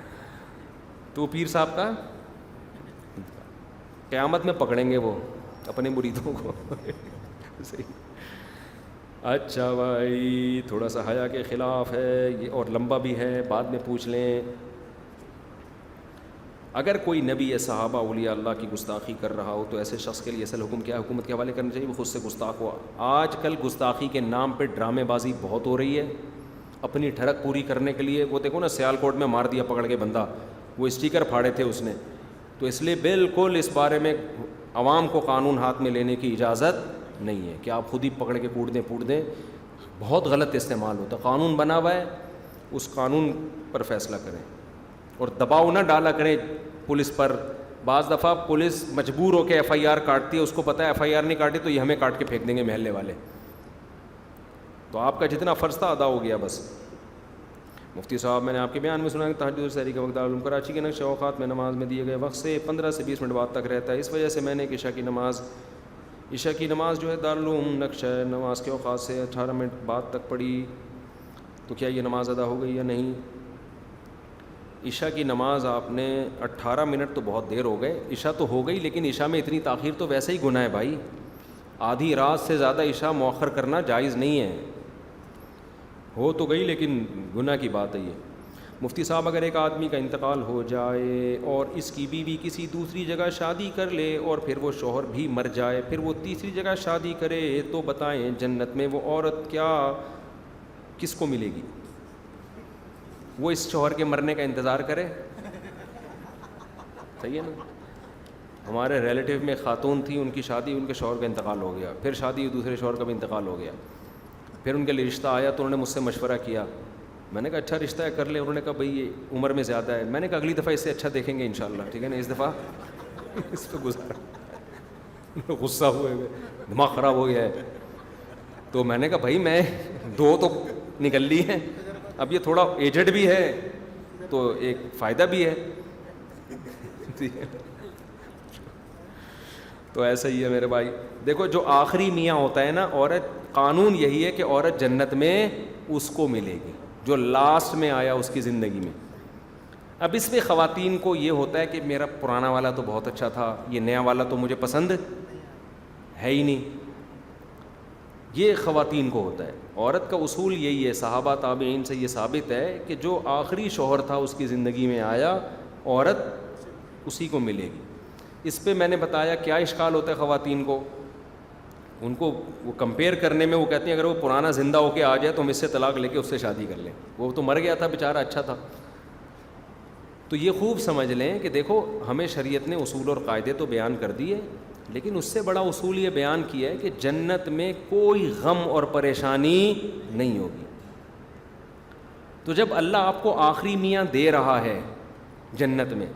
تو پیر صاحب کا قیامت میں پکڑیں گے وہ اپنے مریدوں کو. صحیح. اچھا بھائی, تھوڑا سا حیا کے خلاف ہے یہ اور لمبا بھی ہے, بعد میں پوچھ لیں. اگر کوئی نبی یا صحابہ اولیاء اللہ کی گستاخی کر رہا ہو تو ایسے شخص کے لیے اصل حکم کیا ہے؟ حکومت کے حوالے کرنا چاہیے, وہ خود سے گستاخ ہوا. آج کل گستاخی کے نام پہ ڈرامے بازی بہت ہو رہی ہے اپنی ٹھڑک پوری کرنے کے لیے. وہ دیکھو نا سیال کوٹ میں مار دیا پکڑ کے بندہ, وہ اسٹیکر پھاڑے تھے اس نے. تو اس لیے بالکل اس بارے میں عوام کو قانون ہاتھ میں لینے کی اجازت نہیں ہے کہ آپ خود ہی پکڑ کے پوٹ دیں. بہت غلط استعمال ہوتا ہے. قانون بنا ہوا ہے, اس قانون پر فیصلہ کریں اور دباؤ نہ ڈالا کریں پولیس پر. بعض دفعہ پولیس مجبور ہو کے ایف آئی آر کاٹتی ہے, اس کو پتہ ہے ایف آئی آر نہیں کاٹی تو یہ ہمیں کاٹ کے پھینک دیں گے محلے والے. تو آپ کا جتنا فرض تھا ادا ہو گیا بس. مفتی صاحب, میں نے آپ کے بیان میں سنا کہ تہجد اور سحری کا وقت دارالعلوم کراچی کے نقش اوقات میں نماز میں دیے گئے وقت سے 15 سے 20 منٹ بعد تک رہتا ہے. اس وجہ سے میں نے عشاء کی نماز جو ہے دارالعلوم نقش نماز کے اوقات سے 18 منٹ بعد تک پڑھی. تو کیا یہ نماز ادا ہو گئی یا نہیں؟ عشاء کی نماز آپ نے 18 منٹ تو بہت دیر ہو گئے. عشاء تو ہو گئی, لیکن عشاء میں اتنی تاخیر تو ویسے ہی گناہ ہے بھائی. آدھی رات سے زیادہ عشاء مؤخر کرنا جائز نہیں ہے. ہو تو گئی لیکن گناہ کی بات ہے یہ. مفتی صاحب, اگر ایک آدمی کا انتقال ہو جائے اور اس کی بیوی کسی دوسری جگہ شادی کر لے اور پھر وہ شوہر بھی مر جائے, پھر وہ تیسری جگہ شادی کرے, تو بتائیں جنت میں وہ عورت کیا کس کو ملے گی؟ وہ اس شوہر کے مرنے کا انتظار کرے, صحیح ہے نا. ہمارے ریلیٹیو میں خاتون تھی, ان کی شادی, ان کے شوہر کا انتقال ہو گیا, پھر شادی دوسرے شوہر کا بھی انتقال ہو گیا. پھر ان کے لیے رشتہ آیا تو انہوں نے مجھ سے مشورہ کیا. میں نے کہا اچھا رشتہ ہے کر لے. انہوں نے کہا بھائی یہ عمر میں زیادہ ہے. میں نے کہا اگلی دفعہ اس سے اچھا دیکھیں گے انشاءاللہ, ٹھیک ہے نا. اس دفعہ اس پہ گزارا, غصہ ہوئے, دماغ خراب ہو گیا ہے. تو میں نے کہا بھائی میں 2 تو نکل لی ہیں, اب یہ تھوڑا ایجڈ بھی ہے تو ایک فائدہ بھی ہے. ہوتی ہے. تو ایسا ہی ہے میرے بھائی. دیکھو جو آخری میاں ہوتا ہے نا عورت, قانون یہی ہے کہ عورت جنت میں اس کو ملے گی جو لاسٹ میں آیا اس کی زندگی میں. اب اس میں خواتین کو یہ ہوتا ہے کہ میرا پرانا والا تو بہت اچھا تھا, یہ نیا والا تو مجھے پسند ہے ہی نہیں. یہ خواتین کو ہوتا ہے. عورت کا اصول یہی ہے, صحابہ تابعین سے یہ ثابت ہے کہ جو آخری شوہر تھا اس کی زندگی میں آیا, عورت اسی کو ملے گی. اس پہ میں نے بتایا کیا اشکال ہوتا ہے خواتین کو. ان کو وہ کمپیئر کرنے میں وہ کہتی ہیں اگر وہ پرانا زندہ ہو کے آ جائے تو ہم اس سے طلاق لے کے اس سے شادی کر لیں, وہ تو مر گیا تھا بیچارہ, اچھا تھا. تو یہ خوب سمجھ لیں کہ دیکھو ہمیں شریعت نے اصول اور قاعدے تو بیان کر دیے, لیکن اس سے بڑا اصول یہ بیان کیا ہے کہ جنت میں کوئی غم اور پریشانی نہیں ہوگی. تو جب اللہ آپ کو آخری میاں دے رہا ہے جنت میں,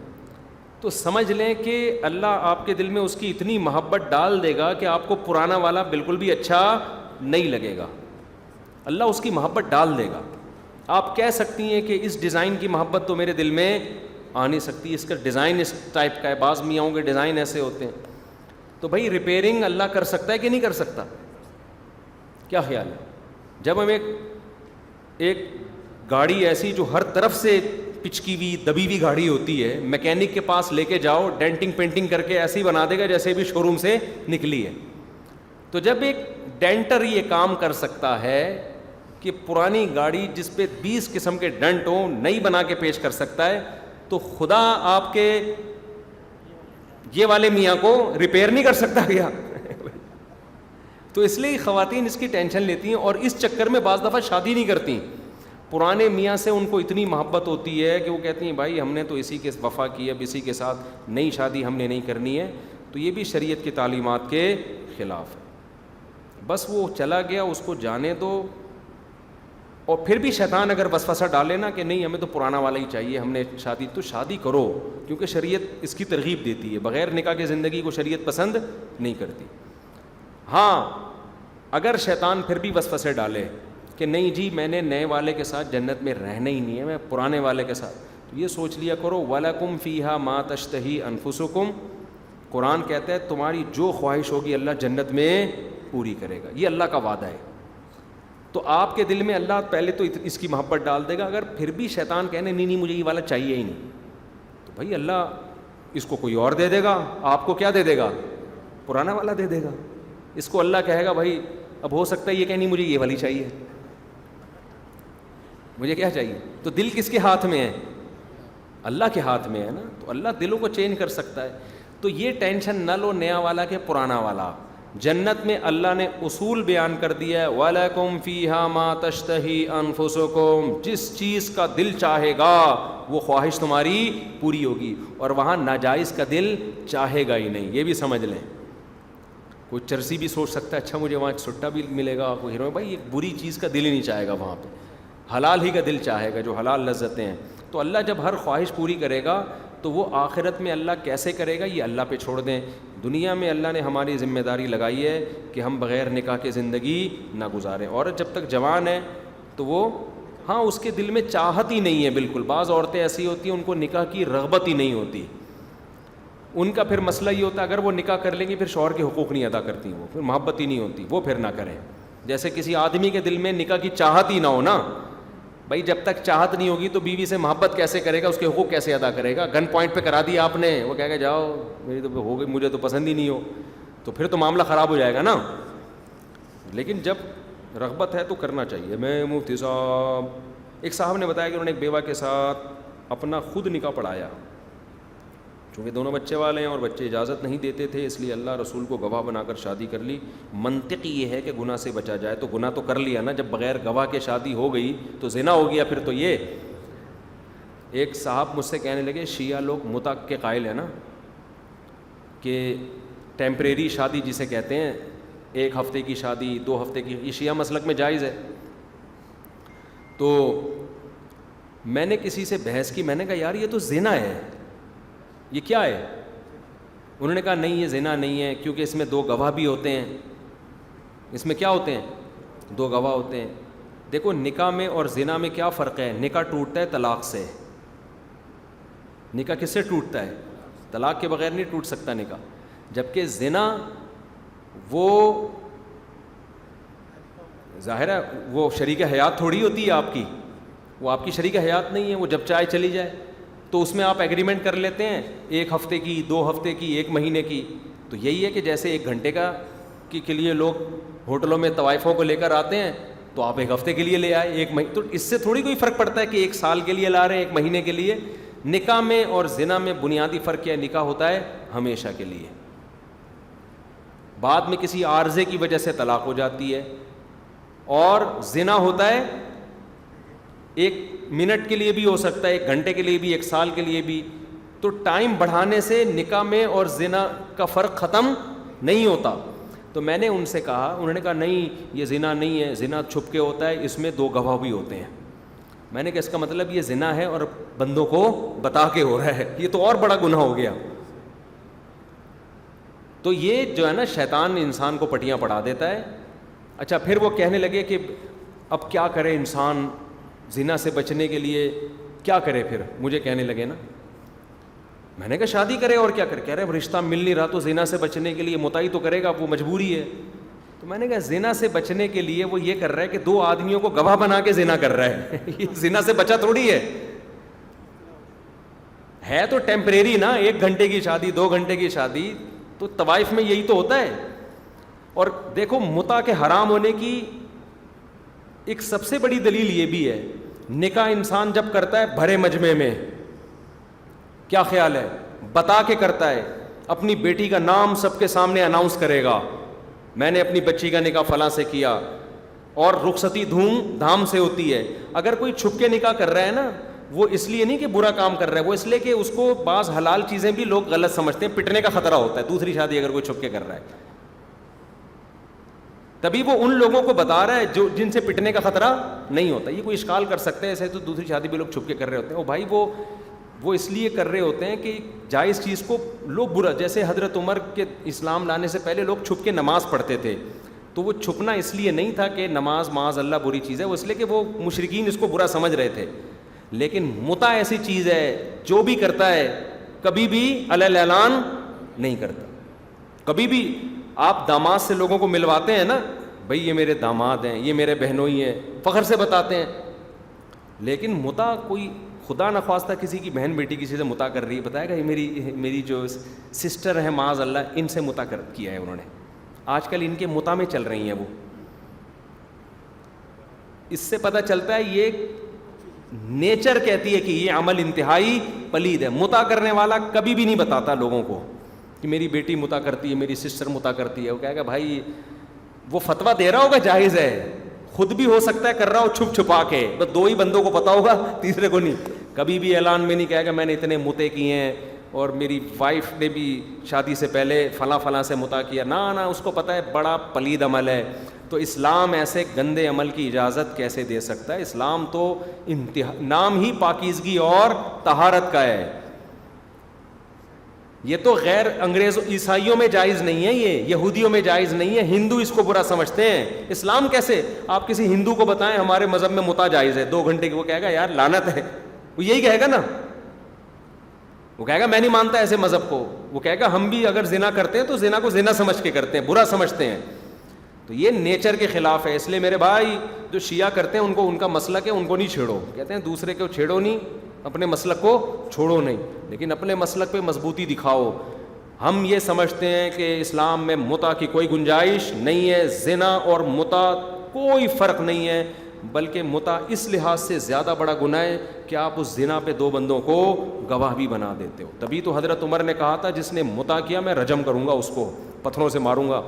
تو سمجھ لیں کہ اللہ آپ کے دل میں اس کی اتنی محبت ڈال دے گا کہ آپ کو پرانا والا بالکل بھی اچھا نہیں لگے گا. اللہ اس کی محبت ڈال دے گا. آپ کہہ سکتی ہیں کہ اس ڈیزائن کی محبت تو میرے دل میں آ نہیں سکتی, اس کا ڈیزائن اس ٹائپ کا ہے, بعض میاؤں کے ڈیزائن ایسے ہوتے ہیں. تو بھائی ریپیئرنگ اللہ کر سکتا ہے کہ نہیں کر سکتا؟ کیا خیال ہے؟ جب ہم ایک گاڑی ایسی جو ہر طرف سے پچکی ہوئی دبی ہوئی گاڑی ہوتی ہے, میکینک کے پاس لے کے جاؤ, ڈینٹنگ پینٹنگ کر کے ایسے ہی بنا دے گا جیسے بھی شو روم سے نکلی ہے. تو جب ایک ڈینٹر یہ کام کر سکتا ہے کہ پرانی گاڑی جس پہ 20 قسم کے ڈنٹ ہوں نئی بنا کے پیش کر سکتا ہے, تو خدا آپ کے یہ والے میاں کو ریپیئر نہیں کر سکتا کیا؟ تو اس لیے خواتین اس کی ٹینشن لیتی ہیں اور اس چکر میں بعض دفعہ شادی نہیں کرتی. پرانے میاں سے ان کو اتنی محبت ہوتی ہے کہ وہ کہتی ہیں بھائی ہم نے تو اسی کے وفا کی, اب اسی کے ساتھ نئی شادی ہم نے نہیں کرنی ہے. تو یہ بھی شریعت کی تعلیمات کے خلاف ہے. بس وہ چلا گیا, اس کو جانے دو. اور پھر بھی شیطان اگر وسوسہ ڈالے نا کہ نہیں ہمیں تو پرانا والا ہی چاہیے, ہم نے شادی, تو شادی کرو, کیونکہ شریعت اس کی ترغیب دیتی ہے. بغیر نکاح کے زندگی کو شریعت پسند نہیں کرتی. ہاں اگر شیطان پھر بھی وسوسے ڈالے کہ نہیں جی میں نے نئے والے کے ساتھ جنت میں رہنا ہی نہیں ہے, میں پرانے والے کے ساتھ, تو یہ سوچ لیا کرو وَلَكُمْ فِيهَا مَا تَشْتَهِي أَنفُسُكُمْ. قرآن کہتا ہے تمہاری جو خواہش ہوگی اللہ جنت میں پوری کرے گا, یہ اللہ کا وعدہ ہے. تو آپ کے دل میں اللہ پہلے تو اس کی محبت ڈال دے گا. اگر پھر بھی شیطان کہنے نہیں مجھے یہ والا چاہیے ہی نہیں, تو بھائی اللہ اس کو کوئی اور دے دے گا. آپ کو کیا دے دے گا؟ پرانا والا دے دے گا. اس کو اللہ کہے گا بھائی اب ہو سکتا ہے یہ کہنی مجھے یہ والی چاہیے, مجھے کیا چاہیے. تو دل کس کے ہاتھ میں ہے؟ اللہ کے ہاتھ میں ہے نا. تو اللہ دلوں کو چینج کر سکتا ہے. تو یہ ٹینشن نہ لو نیا والا کہ پرانا والا. جنت میں اللہ نے اصول بیان کر دیا ہے وَلَكُمْ فِيهَا مَا تَشْتَهِي أَنفُسُكُمْ. جس چیز کا دل چاہے گا وہ خواہش تمہاری پوری ہوگی, اور وہاں ناجائز کا دل چاہے گا ہی نہیں. یہ بھی سمجھ لیں. کوئی چرسی بھی سوچ سکتا ہے اچھا مجھے وہاں سٹا بھی ملے گا, کوئی ہیرو, بھائی ایک بری چیز کا دل ہی نہیں چاہے گا وہاں پہ, حلال ہی کا دل چاہے گا جو حلال لذتیں ہیں. تو اللہ جب ہر خواہش پوری کرے گا تو وہ آخرت میں اللہ کیسے کرے گا یہ اللہ پہ چھوڑ دیں. دنیا میں اللہ نے ہماری ذمہ داری لگائی ہے کہ ہم بغیر نکاح کے زندگی نہ گزاریں. عورت جب تک جوان ہے تو وہ ہاں اس کے دل میں چاہت ہی نہیں ہے بالکل. بعض عورتیں ایسی ہوتی ہیں ان کو نکاح کی رغبت ہی نہیں ہوتی. ان کا پھر مسئلہ یہ ہوتا ہے اگر وہ نکاح کر لیں گی پھر شوہر کے حقوق نہیں ادا کرتی, وہ پھر محبت ہی نہیں ہوتی, وہ پھر نہ کریں. جیسے کسی آدمی کے دل میں نکاح کی چاہت ہی نہ ہو نا, بھائی جب تک چاہت نہیں ہوگی تو بیوی سے محبت کیسے کرے گا, اس کے حقوق کیسے ادا کرے گا. گن پوائنٹ پہ کرا دیا آپ نے, وہ کہے گا جاؤ میری تو ہو گئی, مجھے تو پسند ہی نہیں ہو, تو پھر تو معاملہ خراب ہو جائے گا نا. لیکن جب رغبت ہے تو کرنا چاہیے. میں مفتی صاحب, ایک صاحب نے بتایا کہ انہوں نے ایک بیوہ کے ساتھ اپنا خود نکاح پڑھایا, چونکہ دونوں بچے والے ہیں اور بچے اجازت نہیں دیتے تھے, اس لیے اللہ رسول کو گواہ بنا کر شادی کر لی. منطق یہ ہے کہ گناہ سے بچا جائے, تو گناہ تو کر لیا نا, جب بغیر گواہ کے شادی ہو گئی تو زنا ہو گیا پھر تو. یہ ایک صاحب مجھ سے کہنے لگے شیعہ لوگ متع کے قائل ہیں نا کہ ٹیمپریری شادی جسے کہتے ہیں, 1 ہفتے کی شادی 2 ہفتے کی, یہ شیعہ مسلک میں جائز ہے. تو میں نے کسی سے بحث کی, میں نے کہا یار یہ تو زنا ہے, یہ کیا ہے؟ انہوں نے کہا نہیں یہ زنا نہیں ہے کیونکہ اس میں 2 گواہ بھی ہوتے ہیں. اس میں کیا ہوتے ہیں؟ 2 گواہ ہوتے ہیں. دیکھو نکاح میں اور زنا میں کیا فرق ہے؟ نکاح ٹوٹتا ہے طلاق سے. نکاح کس سے ٹوٹتا ہے؟ طلاق کے بغیر نہیں ٹوٹ سکتا نکاح. جبکہ زنا وہ ظاہر ہے وہ شریک حیات تھوڑی ہوتی ہے آپ کی, وہ آپ کی شریک حیات نہیں ہے, وہ جب چاہے چلی جائے. تو اس میں آپ ایگریمنٹ کر لیتے ہیں 1 ہفتے کی, 2 ہفتے کی, 1 مہینے کی. تو یہی ہے کہ جیسے 1 گھنٹے کا کے لیے لوگ ہوٹلوں میں طوائفوں کو لے کر آتے ہیں, تو آپ 1 ہفتے کے لیے لے آئے, 1 مہینے. تو اس سے تھوڑی کوئی فرق پڑتا ہے کہ 1 سال کے لیے لا رہے ہیں, 1 مہینے کے لیے. نکاح میں اور زنا میں بنیادی فرق کیا ہے؟ نکاح ہوتا ہے ہمیشہ کے لیے, بعد میں کسی عارضے کی وجہ سے طلاق ہو جاتی ہے. اور زنا ہوتا ہے 1 منٹ کے لیے بھی ہو سکتا ہے, 1 گھنٹے کے لیے بھی, 1 سال کے لیے بھی. تو ٹائم بڑھانے سے نکاح میں اور زنا کا فرق ختم نہیں ہوتا. تو میں نے ان سے کہا, انہوں نے کہا نہیں یہ زنا نہیں ہے, زنا چھپ کے ہوتا ہے, اس میں 2 گواہ بھی ہوتے ہیں. میں نے کہا اس کا مطلب یہ زنا ہے اور بندوں کو بتا کے ہو رہا ہے, یہ تو اور بڑا گناہ ہو گیا. تو یہ جو ہے نا شیطان انسان کو پٹیاں پڑھا دیتا ہے. اچھا پھر وہ کہنے لگے کہ اب کیا کرے انسان زنا سے بچنے کے لیے, کیا کرے پھر؟ مجھے کہنے لگے نا. میں نے کہا شادی کرے اور کیا کرے. کہہ رہے رشتہ مل نہیں رہا تو زنا سے بچنے کے لیے متعی تو کرے گا, وہ مجبوری ہے. تو میں نے کہا زنا سے بچنے کے لیے وہ یہ کر رہا ہے کہ 2 آدمیوں کو گواہ بنا کے زنا کر رہا ہے. یہ زنا سے بچا تھوڑی ہے تو ٹیمپریری نا, 1 گھنٹے کی شادی, 2 گھنٹے کی شادی. تو طوائف میں یہی تو ہوتا ہے. اور دیکھو متع کے حرام ہونے کی ایک سب سے بڑی دلیل یہ بھی ہے, نکاح انسان جب کرتا ہے بھرے مجمع میں, کیا خیال ہے, بتا کے کرتا ہے, اپنی بیٹی کا نام سب کے سامنے اناؤنس کرے گا, میں نے اپنی بچی کا نکاح فلاں سے کیا, اور رخصتی دھوم دھام سے ہوتی ہے. اگر کوئی چھپ کے نکاح کر رہا ہے نا, وہ اس لیے نہیں کہ برا کام کر رہا ہے, وہ اس لیے کہ اس کو بعض حلال چیزیں بھی لوگ غلط سمجھتے ہیں, پٹنے کا خطرہ ہوتا ہے. دوسری شادی اگر کوئی چھپ کے کر رہا ہے, تبھی وہ ان لوگوں کو بتا رہا ہے جو جن سے پٹنے کا خطرہ نہیں ہوتا. یہ کوئی اشکال کر سکتے ہیں ایسے تو دوسری شادی بھی لوگ چھپ کے کر رہے ہوتے ہیں. او بھائی وہ اس لیے کر رہے ہوتے ہیں کہ جائز چیز کو لوگ برا, جیسے حضرت عمر کے اسلام لانے سے پہلے لوگ چھپ کے نماز پڑھتے تھے, تو وہ چھپنا اس لیے نہیں تھا کہ نماز معاذ اللہ بری چیز ہے, وہ اس لیے کہ وہ مشرکین اس کو برا سمجھ رہے تھے. لیکن متع ایسی چیز ہے جو بھی کرتا ہے کبھی بھی علی اعلان نہیں کرتا. کبھی بھی آپ داماد سے لوگوں کو ملواتے ہیں نا, بھئی یہ میرے داماد ہیں, یہ میرے بہنوئی ہیں, فخر سے بتاتے ہیں. لیکن متع کوئی خدا نخواستہ کسی کی بہن بیٹی کسی سے متع کر رہی ہے, بتائے گا یہ میری جو سسٹر ہیں معاذ اللہ, ان سے متع کیا ہے انہوں نے. آج کل ان کے متع میں چل رہی ہیں وہ. اس سے پتہ چلتا ہے یہ نیچر کہتی ہے کہ یہ عمل انتہائی پلید ہے. متع کرنے والا کبھی بھی نہیں بتاتا لوگوں کو کہ میری بیٹی متع کرتی ہے, میری سسٹر متع کرتی ہے. وہ کہے گا بھائی وہ فتویٰ دے رہا ہوگا جائز ہے, خود بھی ہو سکتا ہے کر رہا ہو چھپ چھپا کے, بس 2 ہی بندوں کو پتا ہوگا, تیسرے کو نہیں. کبھی بھی اعلان میں نہیں کہے گا میں نے اتنے متع کیے ہیں اور میری وائف نے بھی شادی سے پہلے فلاں سے متع کیا. نا اس کو پتہ ہے بڑا پلید عمل ہے. تو اسلام ایسے گندے عمل کی اجازت کیسے دے سکتا ہے؟ اسلام تو نام ہی پاکیزگی اور طہارت کا ہے. یہ تو غیر انگریز عیسائیوں میں جائز نہیں ہے, یہ یہودیوں میں جائز نہیں ہے, ہندو اس کو برا سمجھتے ہیں. اسلام کیسے؟ آپ کسی ہندو کو بتائیں ہمارے مذہب میں متع جائز ہے 2 گھنٹے کی, وہ کہے گا یار لعنت ہے, وہ یہی کہے گا نا, وہ کہے گا میں نہیں مانتا ایسے مذہب کو. وہ کہے گا ہم بھی اگر زنا کرتے ہیں تو زنا کو زنا سمجھ کے کرتے ہیں, برا سمجھتے ہیں. تو یہ نیچر کے خلاف ہے. اس لیے میرے بھائی جو شیعہ کرتے ہیں ان کو ان کا مسلک ہے, ان کو نہیں چھیڑو. کہتے ہیں دوسرے کو چھیڑو نہیں, اپنے مسلک کو چھوڑو نہیں, لیکن اپنے مسلک پہ مضبوطی دکھاؤ. ہم یہ سمجھتے ہیں کہ اسلام میں متع کی کوئی گنجائش نہیں ہے, زنا اور متع کوئی فرق نہیں ہے, بلکہ متع اس لحاظ سے زیادہ بڑا گناہ ہے کہ آپ اس زنا پہ 2 بندوں کو گواہ بھی بنا دیتے ہو. تبھی تو حضرت عمر نے کہا تھا جس نے متع کیا میں رجم کروں گا, اس کو پتھروں سے ماروں گا.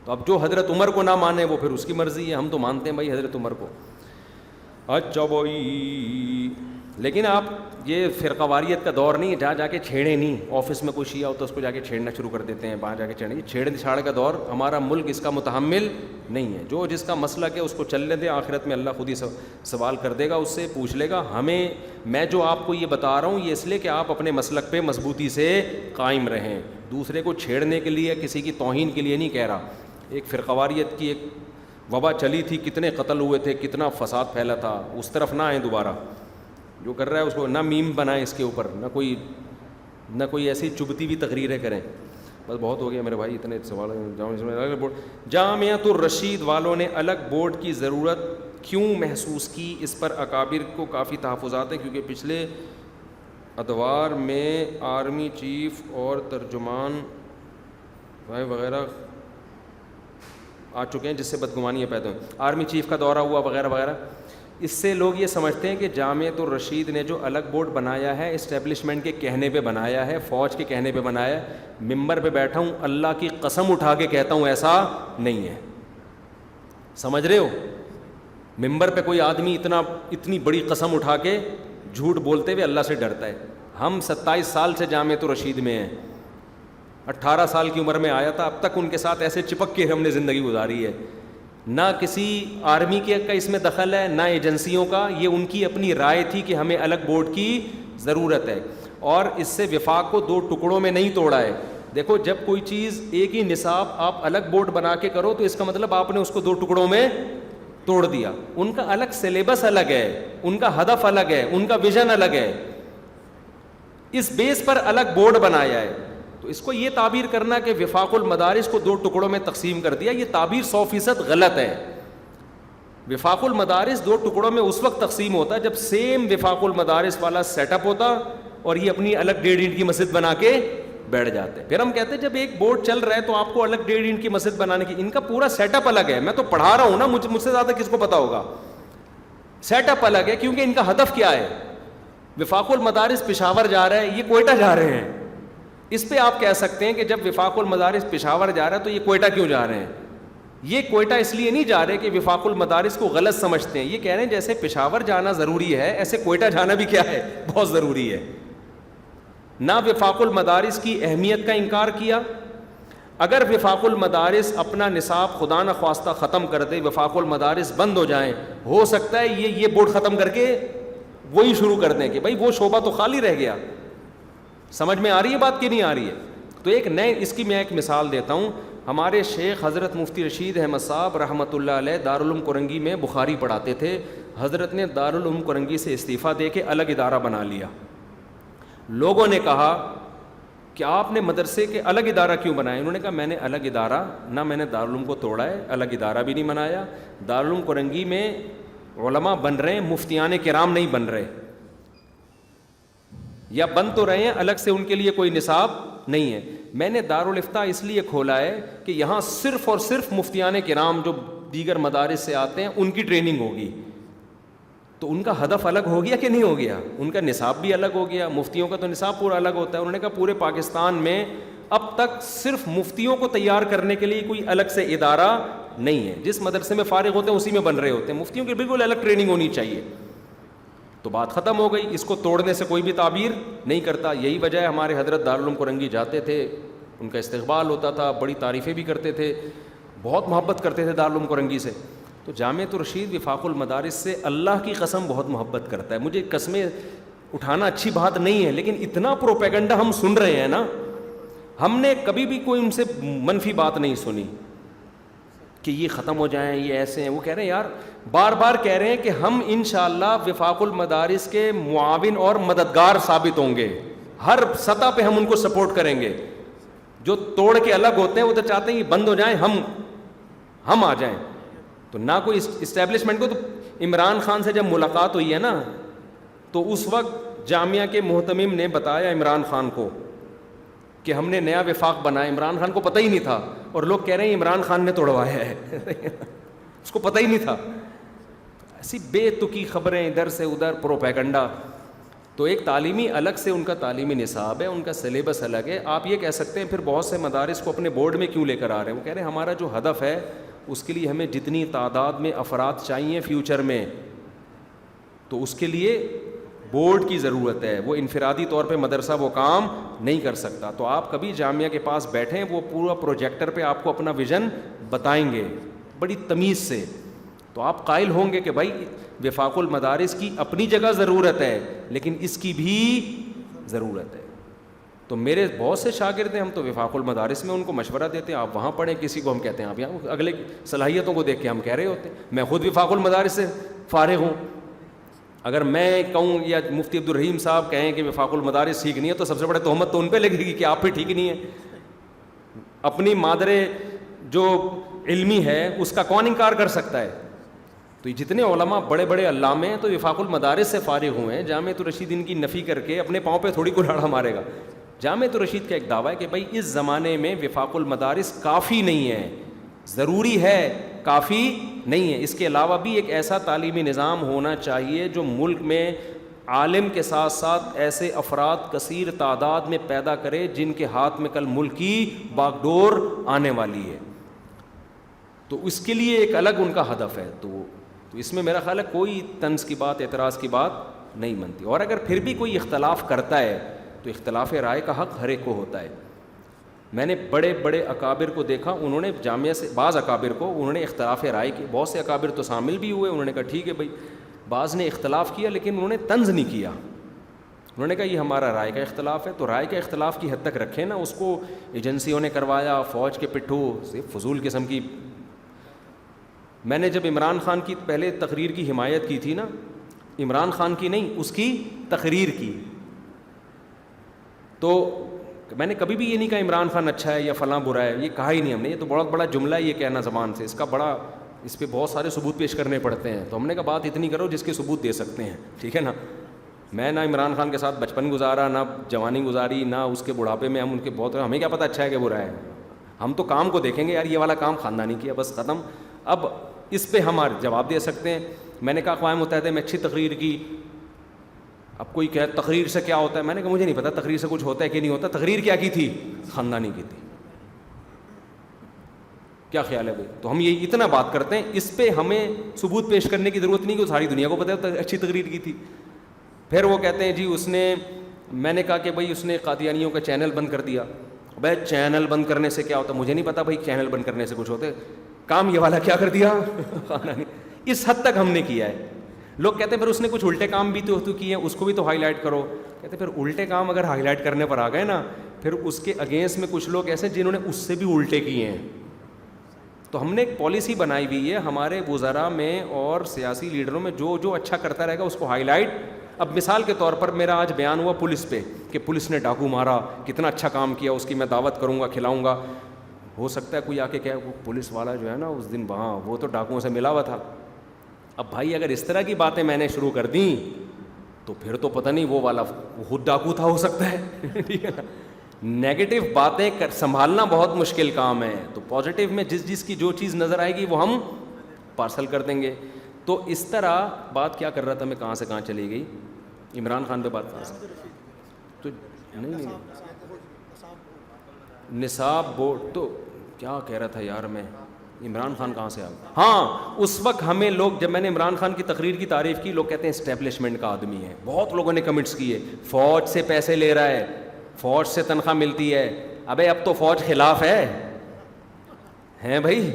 تو اب جو حضرت عمر کو نہ مانے وہ پھر اس کی مرضی ہے, ہم تو مانتے ہیں بھائی حضرت عمر کو. اچھا بھائی, لیکن آپ یہ فرقہ واریت کا دور نہیں ہے, جا کے چھیڑیں نہیں. آفس میں کوئی شیعہ ہو تو اس کو جا کے چھیڑنا شروع کر دیتے ہیں, وہاں جا کے چھیڑیں. یہ چھیڑ چھاڑ کا دور ہمارا ملک اس کا متحمل نہیں ہے. جو جس کا مسلک ہے اس کو چلنے دیں, آخرت میں اللہ خود ہی سوال کر دے گا, اس سے پوچھ لے گا. میں جو آپ کو یہ بتا رہا ہوں یہ اس لیے کہ آپ اپنے مسلک پہ مضبوطی سے قائم رہیں. دوسرے کو چھیڑنے کے لیے, کسی کی توہین کے لیے نہیں کہہ رہا. ایک فرقہ واریت کی ایک وبا چلی تھی, کتنے قتل ہوئے تھے, کتنا فساد پھیلا تھا. اس طرف نہ آئیں دوبارہ. جو کر رہا ہے اس کو نہ میم بنائیں اس کے اوپر, نہ کوئی نہ کوئی ایسی چبھتی ہوئی تقریریں کریں. بس بہت ہو گیا میرے بھائی, اتنے سوال. جامعۃ الرشید والوں نے الگ بورڈ کی ضرورت کیوں محسوس کی؟ اس پر اکابر کو کافی تحفظات ہیں, کیونکہ پچھلے ادوار میں آرمی چیف اور ترجمان وغیرہ آ چکے ہیں جس سے بدگمانیاں پیدا ہوئیں. آرمی چیف کا دورہ ہوا وغیرہ وغیرہ. اس سے لوگ یہ سمجھتے ہیں کہ جامعۃ الرشید نے جو الگ بورڈ بنایا ہے اسٹیبلشمنٹ کے کہنے پہ بنایا ہے, فوج کے کہنے پہ بنایا ہے. ممبر پہ بیٹھا ہوں, اللہ کی قسم اٹھا کے کہتا ہوں ایسا نہیں ہے. سمجھ رہے ہو؟ ممبر پہ کوئی آدمی اتنی بڑی قسم اٹھا کے جھوٹ بولتے ہوئے اللہ سے ڈرتا ہے. ہم 27 سال سے جامعۃ الرشید میں ہیں, 18 سال کی عمر میں آیا تھا, اب تک ان کے ساتھ ایسے چپک کے ہم نے زندگی گزاری ہے. نہ کسی آرمی کا اس میں دخل ہے, نہ ایجنسیوں کا. یہ ان کی اپنی رائے تھی کہ ہمیں الگ بورڈ کی ضرورت ہے, اور اس سے وفاق کو 2 ٹکڑوں میں نہیں توڑا ہے. دیکھو, جب کوئی چیز ایک ہی نصاب آپ الگ بورڈ بنا کے کرو تو اس کا مطلب آپ نے اس کو 2 ٹکڑوں میں توڑ دیا. ان کا الگ سلیبس الگ ہے, ان کا ہدف الگ ہے, ان کا ویژن الگ ہے. اس بیس پر الگ بورڈ بنایا ہے. تو اس کو یہ تعبیر کرنا کہ وفاق المدارس کو 2 ٹکڑوں میں تقسیم کر دیا, یہ تعبیر 100% غلط ہے. وفاق المدارس 2 ٹکڑوں میں اس وقت تقسیم ہوتا ہے جب سیم وفاق المدارس والا سیٹ اپ ہوتا اور یہ اپنی الگ 1.5 اینٹ کی مسجد بنا کے بیٹھ جاتے. پھر ہم کہتے ہیں جب ایک بورڈ چل رہا ہے تو آپ کو الگ 1.5 اینٹ کی مسجد بنانے کی. ان کا پورا سیٹ اپ الگ ہے. میں تو پڑھا رہا ہوں نا, مجھ سے زیادہ کس کو پتا ہوگا. سیٹ اپ الگ ہے کیونکہ ان کا ہدف کیا ہے. وفاق المدارس پشاور جا رہا ہے, یہ کوئٹہ جا رہے ہیں. اس پہ آپ کہہ سکتے ہیں کہ جب وفاق المدارس پشاور جا رہا ہے تو یہ کوئٹہ کیوں جا رہے ہیں. یہ کوئٹہ اس لیے نہیں جا رہے کہ وفاق المدارس کو غلط سمجھتے ہیں. یہ کہہ رہے ہیں جیسے پشاور جانا ضروری ہے ایسے کوئٹہ جانا بھی کیا ہے, بہت ضروری ہے. نہ وفاق المدارس کی اہمیت کا انکار کیا. اگر وفاق المدارس اپنا نصاب خدا نخواستہ ختم کر دے, وفاق المدارس بند ہو جائیں, ہو سکتا ہے یہ بورڈ ختم کر کے وہی شروع کر دیں کہ بھائی وہ شعبہ تو خالی رہ گیا. سمجھ میں آ رہی ہے بات کہ نہیں آ رہی ہے؟ تو ایک نئے اس کی میں ایک مثال دیتا ہوں. ہمارے شیخ حضرت مفتی رشید احمد صاحب رحمۃ اللہ علیہ دارالعلوم کرنگی میں بخاری پڑھاتے تھے. حضرت نے دارالعلوم کرنگی سے استعفیٰ دے کے الگ ادارہ بنا لیا. لوگوں نے کہا کہ آپ نے مدرسے کے الگ ادارہ کیوں بنایا؟ انہوں نے کہا میں نے الگ ادارہ نہ میں نے دارالعلوم کو توڑا ہے, الگ ادارہ بھی نہیں بنایا. دارالعلوم کرنگی میں علماء بن رہے ہیں, مفتیان کرام نہیں بن رہے, یا بن تو رہے ہیں الگ سے, ان کے لیے کوئی نصاب نہیں ہے. میں نے دارالافتاء اس لیے کھولا ہے کہ یہاں صرف اور صرف مفتیان کرام جو دیگر مدارس سے آتے ہیں ان کی ٹریننگ ہوگی. تو ان کا ہدف الگ ہو گیا کہ نہیں ہو گیا؟ ان کا نصاب بھی الگ ہو گیا. مفتیوں کا تو نصاب پورا الگ ہوتا ہے. انہوں نے کہا پورے پاکستان میں اب تک صرف مفتیوں کو تیار کرنے کے لیے کوئی الگ سے ادارہ نہیں ہے. جس مدرسے میں فارغ ہوتے ہیں اسی میں بن رہے ہوتے ہیں. مفتیوں کی بالکل الگ ٹریننگ ہونی چاہیے. تو بات ختم ہو گئی. اس کو توڑنے سے کوئی بھی تعبیر نہیں کرتا. یہی وجہ ہے ہمارے حضرت دارالعلوم کرنگی جاتے تھے, ان کا استقبال ہوتا تھا, بڑی تعریفیں بھی کرتے تھے, بہت محبت کرتے تھے دارالعلوم کرنگی سے. تو جامعۃ الرشید وفاق المدارس سے اللہ کی قسم بہت محبت کرتا ہے. مجھے قسمیں اٹھانا اچھی بات نہیں ہے, لیکن اتنا پروپیگنڈا ہم سن رہے ہیں نا, ہم نے کبھی بھی کوئی ان سے منفی بات نہیں سنی کہ یہ ختم ہو جائیں, یہ ایسے ہیں. وہ کہہ رہے ہیں یار, بار بار کہہ رہے ہیں کہ ہم انشاءاللہ وفاق المدارس کے معاون اور مددگار ثابت ہوں گے. ہر سطح پہ ہم ان کو سپورٹ کریں گے. جو توڑ کے الگ ہوتے ہیں وہ تو چاہتے ہیں یہ بند ہو جائیں, ہم آ جائیں. تو نہ کوئی اسٹیبلشمنٹ کو. تو عمران خان سے جب ملاقات ہوئی ہے نا, تو اس وقت جامعہ کے محتمم نے بتایا عمران خان کو کہ ہم نے نیا وفاق بنایا. عمران خان کو پتہ ہی نہیں تھا, اور لوگ کہہ رہے ہیں عمران خان نے توڑوایا ہے. اس کو پتہ ہی نہیں تھا. ایسی بے تکی خبریں ادھر سے ادھر, پروپیگنڈا. تو ایک تعلیمی الگ سے ان کا تعلیمی نصاب ہے, ان کا سلیبس الگ ہے. آپ یہ کہہ سکتے ہیں پھر بہت سے مدارس کو اپنے بورڈ میں کیوں لے کر آ رہے ہیں؟ وہ کہہ رہے ہیں ہمارا جو ہدف ہے اس کے لیے ہمیں جتنی تعداد میں افراد چاہیے فیوچر میں, تو اس کے لیے بورڈ کی ضرورت ہے. وہ انفرادی طور پہ مدرسہ وہ کام نہیں کر سکتا. تو آپ کبھی جامعہ کے پاس بیٹھیں, وہ پورا پروجیکٹر پہ آپ کو اپنا ویژن بتائیں گے بڑی تمیز سے. تو آپ قائل ہوں گے کہ بھائی وفاق المدارس کی اپنی جگہ ضرورت ہے, لیکن اس کی بھی ضرورت ہے. تو میرے بہت سے شاگرد ہیں, ہم تو وفاق المدارس میں ان کو مشورہ دیتے ہیں آپ وہاں پڑھیں, کسی کو ہم کہتے ہیں آپ یہاں. اگلے صلاحیتوں کو دیکھ کے ہم کہہ رہے ہوتے ہیں. میں خود وفاق المدارس سے فارغ ہوں, اگر میں کہوں یا مفتی عبدالرحیم صاحب کہیں کہ وفاق المدارس ٹھیک نہیں ہے تو سب سے بڑے تہمت تو ان پہ لگے گی کہ آپ بھی ٹھیک نہیں ہیں. اپنی مادر جو علمی ہے اس کا کون انکار کر سکتا ہے؟ تو یہ جتنے علماء بڑے بڑے علامے ہیں تو وفاق المدارس سے فارغ ہوئے ہیں. جامعۃ الرشید ان کی نفی کر کے اپنے پاؤں پہ تھوڑی کلاڑا مارے گا. جامعۃ الرشید کا ایک دعویٰ ہے کہ بھائی اس زمانے میں وفاق المدارس کافی نہیں ہے, ضروری ہے, کافی نہیں ہے. اس کے علاوہ بھی ایک ایسا تعلیمی نظام ہونا چاہیے جو ملک میں عالم کے ساتھ ساتھ ایسے افراد کثیر تعداد میں پیدا کرے جن کے ہاتھ میں کل ملک کی باغ ڈور آنے والی ہے. تو اس کے لیے ایک الگ ان کا ہدف ہے. تو اس میں میرا خیال ہے کوئی طنز کی بات, اعتراض کی بات نہیں بنتی. اور اگر پھر بھی کوئی اختلاف کرتا ہے تو اختلاف رائے کا حق ہر ایک کو ہوتا ہے. میں نے بڑے بڑے اکابر کو دیکھا, انہوں نے جامعہ سے بعض اکابر کو انہوں نے اختلاف رائے کی. بہت سے اکابر تو شامل بھی ہوئے, انہوں نے کہا ٹھیک ہے بھائی. بعض نے اختلاف کیا لیکن انہوں نے طنز نہیں کیا. انہوں نے کہا یہ ہمارا رائے کا اختلاف ہے تو رائے کا اختلاف کی حد تک رکھیں نا. اس کو ایجنسیوں نے کروایا, فوج کے پٹھو سے فضول قسم کی. میں نے جب عمران خان کی پہلے تقریر کی حمایت کی تھی نا, عمران خان کی نہیں, اس کی تقریر کی, تو میں نے کبھی بھی یہ نہیں کہا عمران خان اچھا ہے یا فلاں برا ہے, یہ کہا ہی نہیں ہم نے. یہ تو بہت بڑا جملہ ہے یہ کہنا زبان سے, اس کا بڑا, اس پہ بہت سارے ثبوت پیش کرنے پڑتے ہیں. تو ہم نے کہا بات اتنی کرو جس کے ثبوت دے سکتے ہیں, ٹھیک ہے نا. میں نہ عمران خان کے ساتھ بچپن گزارا, نہ جوانی گزاری, نہ اس کے بڑھاپے میں ہم ان کے بہت, ہمیں کیا پتہ اچھا ہے کہ برا ہے. ہم تو کام کو دیکھیں گے, یار یہ والا کام خاندانی کیا, بس ختم. اب اس پہ ہم جواب دے سکتے ہیں. میں نے کہا اقوام متحدہ میں اچھی تقریر کی. اب کوئی کہ تقریر سے کیا ہوتا ہے, میں نے کہا مجھے نہیں پتا تقریر سے کچھ ہوتا ہے کہ نہیں ہوتا. تقریر کیا کی تھی؟ خاندانی کی تھی. کیا خیال ہے بھائی؟ تو ہم یہ اتنا بات کرتے ہیں, اس پہ ہمیں ثبوت پیش کرنے کی ضرورت نہیں کہ ساری دنیا کو پتہ ہے اچھی تقریر کی تھی. پھر وہ کہتے ہیں جی اس نے, میں نے کہا کہ بھائی اس نے قادیانیوں کا چینل بند کر دیا. بھائی چینل بند کرنے سے کیا ہوتا؟ مجھے نہیں پتا بھائی چینل بند کرنے سے کچھ ہوتے. کام یہ والا کیا کر دیا؟ اس حد تک ہم نے کیا ہے. لوگ کہتے ہیں پھر اس نے کچھ الٹے کام بھی تو کیے ہیں, اس کو بھی تو ہائی لائٹ کرو. کہتے ہیں پھر الٹے کام اگر ہائی لائٹ کرنے پر آ گئے نا, پھر اس کے اگینسٹ میں کچھ لوگ ایسے جنہوں نے اس سے بھی الٹے کیے ہیں. تو ہم نے ایک پالیسی بنائی ہوئی ہے ہمارے وزراء میں اور سیاسی لیڈروں میں, جو جو اچھا کرتا رہے گا اس کو ہائی لائٹ. اب مثال کے طور پر میرا آج بیان ہوا پولیس پہ کہ پولیس نے ڈاکو مارا, کتنا اچھا کام کیا, اس کی میں دعوت کروں گا, کھلاؤں گا. ہو سکتا ہے کوئی آ کے کہے وہ پولیس والا جو ہے نا اس دن وہاں وہ تو ڈاکوؤں سے ملا ہوا تھا. اب بھائی اگر اس طرح کی باتیں میں نے شروع کر دیں تو پھر تو پتہ نہیں وہ والا خود ڈاکو تھا, ہو سکتا ہے. ٹھیک ہے نا. نیگیٹو باتیں سنبھالنا بہت مشکل کام ہے. تو پازیٹیو میں جس کی جو چیز نظر آئے گی وہ ہم پارسل کر دیں گے. تو اس طرح بات کیا کر رہا تھا میں, کہاں سے کہاں چلی گئی, عمران خان پہ بات کہاں سے, تو نہیں نصاب بورڈ تو کیا کہہ رہا تھا یار میں, عمران خان کہاں سے آ گیا. ہاں اس وقت ہمیں لوگ, جب میں نے عمران خان کی تقریر کی تعریف کی, لوگ کہتے ہیں اسٹیبلشمنٹ کا آدمی ہے. بہت لوگوں نے کمنٹس کیے فوج سے پیسے لے رہا ہے, فوج سے تنخواہ ملتی ہے. ابے اب تو فوج خلاف ہے ہیں بھائی.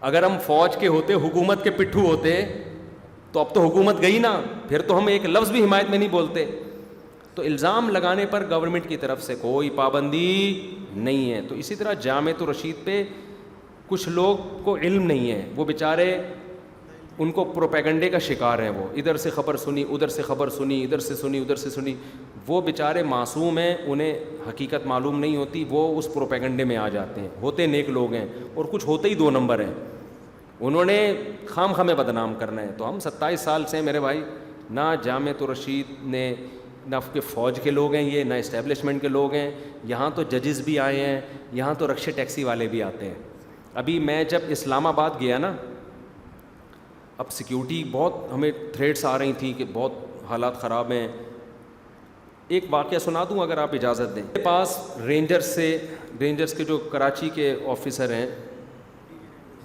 اگر ہم فوج کے ہوتے, حکومت کے پٹھو ہوتے تو اب تو حکومت گئی نا, پھر تو ہم ایک لفظ بھی حمایت میں نہیں بولتے. تو الزام لگانے پر گورنمنٹ کی طرف سے کوئی پابندی نہیں ہے. تو اسی طرح جامعۃ الرشید پہ کچھ لوگ کو علم نہیں ہے, وہ بیچارے ان کو پروپیگنڈے کا شکار ہیں. وہ ادھر سے خبر سنی, ادھر سے خبر سنی, ادھر سے سنی, ادھر سے سنی. وہ بیچارے معصوم ہیں, انہیں حقیقت معلوم نہیں ہوتی, وہ اس پروپیگنڈے میں آ جاتے ہیں. ہوتے نیک لوگ ہیں اور کچھ ہوتے ہی 2 نمبر ہیں. انہوں نے خام خامے بدنام کرنا ہے. تو ہم 27 سال سے میرے بھائی, نہ جامعۃ الرشید نے, نہ کہ فوج کے لوگ ہیں یہ, نہ اسٹیبلشمنٹ کے لوگ ہیں. یہاں تو ججز بھی آئے ہیں, یہاں تو رکشے ٹیکسی والے بھی آتے ہیں. ابھی میں جب اسلام آباد گیا نا, اب سیکیورٹی بہت ہمیں تھریٹس آ رہی تھیں کہ بہت حالات خراب ہیں. ایک واقعہ سنا دوں اگر آپ اجازت دیں. میرے پاس رینجرز کے جو کراچی کے آفیسر ہیں,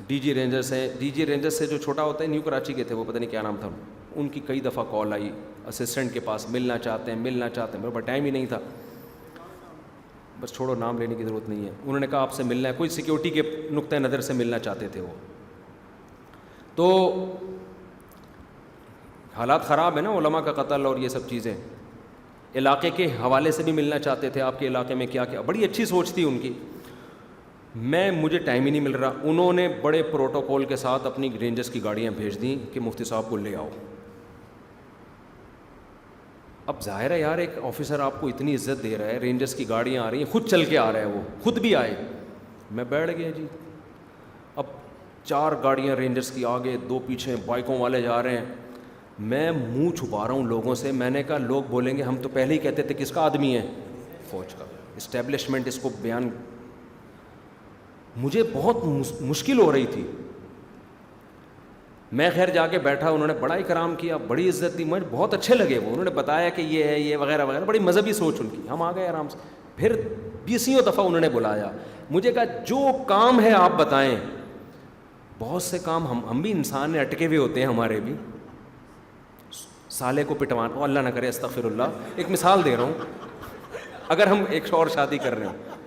ڈی جی رینجرز ہیں, ڈی جی رینجرز سے جو چھوٹا ہوتا ہے, نیو کراچی کے تھے وہ, پتہ نہیں کیا نام تھا, ان کی کئی دفعہ کال آئی اسسٹنٹ کے پاس, ملنا چاہتے ہیں. میرے پاس ٹائم ہی نہیں تھا, بس چھوڑو, نام لینے کی ضرورت نہیں ہے. انہوں نے کہا آپ سے ملنا ہے, کوئی سیکیورٹی کے نقطۂ نظر سے ملنا چاہتے تھے وہ. تو حالات خراب ہیں نا, علماء کا قتل اور یہ سب چیزیں. علاقے کے حوالے سے بھی ملنا چاہتے تھے, آپ کے علاقے میں کیا کیا, بڑی اچھی سوچ تھی ان کی. مجھے ٹائم ہی نہیں مل رہا. انہوں نے بڑے پروٹوکول کے ساتھ اپنی رینجرز کی گاڑیاں بھیج دیں کہ مفتی صاحب کو لے آؤ. اب ظاہر ہے یار ایک آفیسر آپ کو اتنی عزت دے رہا ہے, رینجرز کی گاڑیاں آ رہی ہیں, خود چل کے آ رہا ہے, وہ خود بھی آئے, میں بیٹھ گیا جی. اب 4 گاڑیاں رینجرز کی آگے, 2 پیچھے, بائکوں والے جا رہے ہیں. میں منہ چھپا رہا ہوں لوگوں سے. میں نے کہا لوگ بولیں گے ہم تو پہلے ہی کہتے تھے کس کا آدمی ہے, فوج کا. اسٹیبلشمنٹ اس کو بیان, مجھے بہت مشکل ہو رہی تھی. میں خیر جا کے بیٹھا, انہوں نے بڑا اکرام کیا, بڑی عزت دی, مجھے بہت اچھے لگے وہ. انہوں نے بتایا کہ یہ ہے یہ وغیرہ وغیرہ, بڑی مذہبی سوچ ان کی. ہم آ گئے آرام سے. پھر 20ویں دفعہ انہوں نے بلایا, مجھے کہا جو کام ہے آپ بتائیں. بہت سے کام ہم بھی انسان ہیں, اٹکے ہوئے ہوتے ہیں ہمارے بھی. سالے کو پٹوان, او اللہ نہ کرے, استغفر اللہ, ایک مثال دے رہا ہوں, اگر ہم ایک اور شادی کر رہے ہیں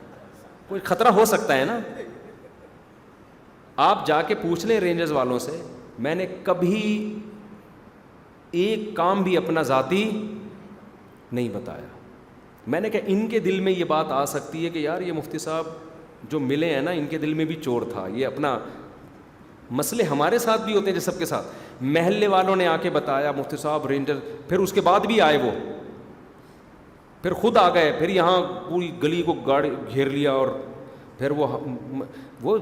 کوئی خطرہ ہو سکتا ہے نا. آپ جا کے پوچھ لیں رینجرز والوں سے, میں نے کبھی ایک کام بھی اپنا ذاتی نہیں بتایا. میں نے کہا ان کے دل میں یہ بات آ سکتی ہے کہ یار یہ مفتی صاحب جو ملے ہیں نا, ان کے دل میں بھی چور تھا. یہ اپنا مسئلے ہمارے ساتھ بھی ہوتے ہیں جس سب کے ساتھ. محلے والوں نے آ کے بتایا مفتی صاحب رینجر, پھر اس کے بعد بھی آئے وہ, پھر خود آ گئے, پھر یہاں پوری گلی کو گاڑی گھیر لیا. اور پھر وہ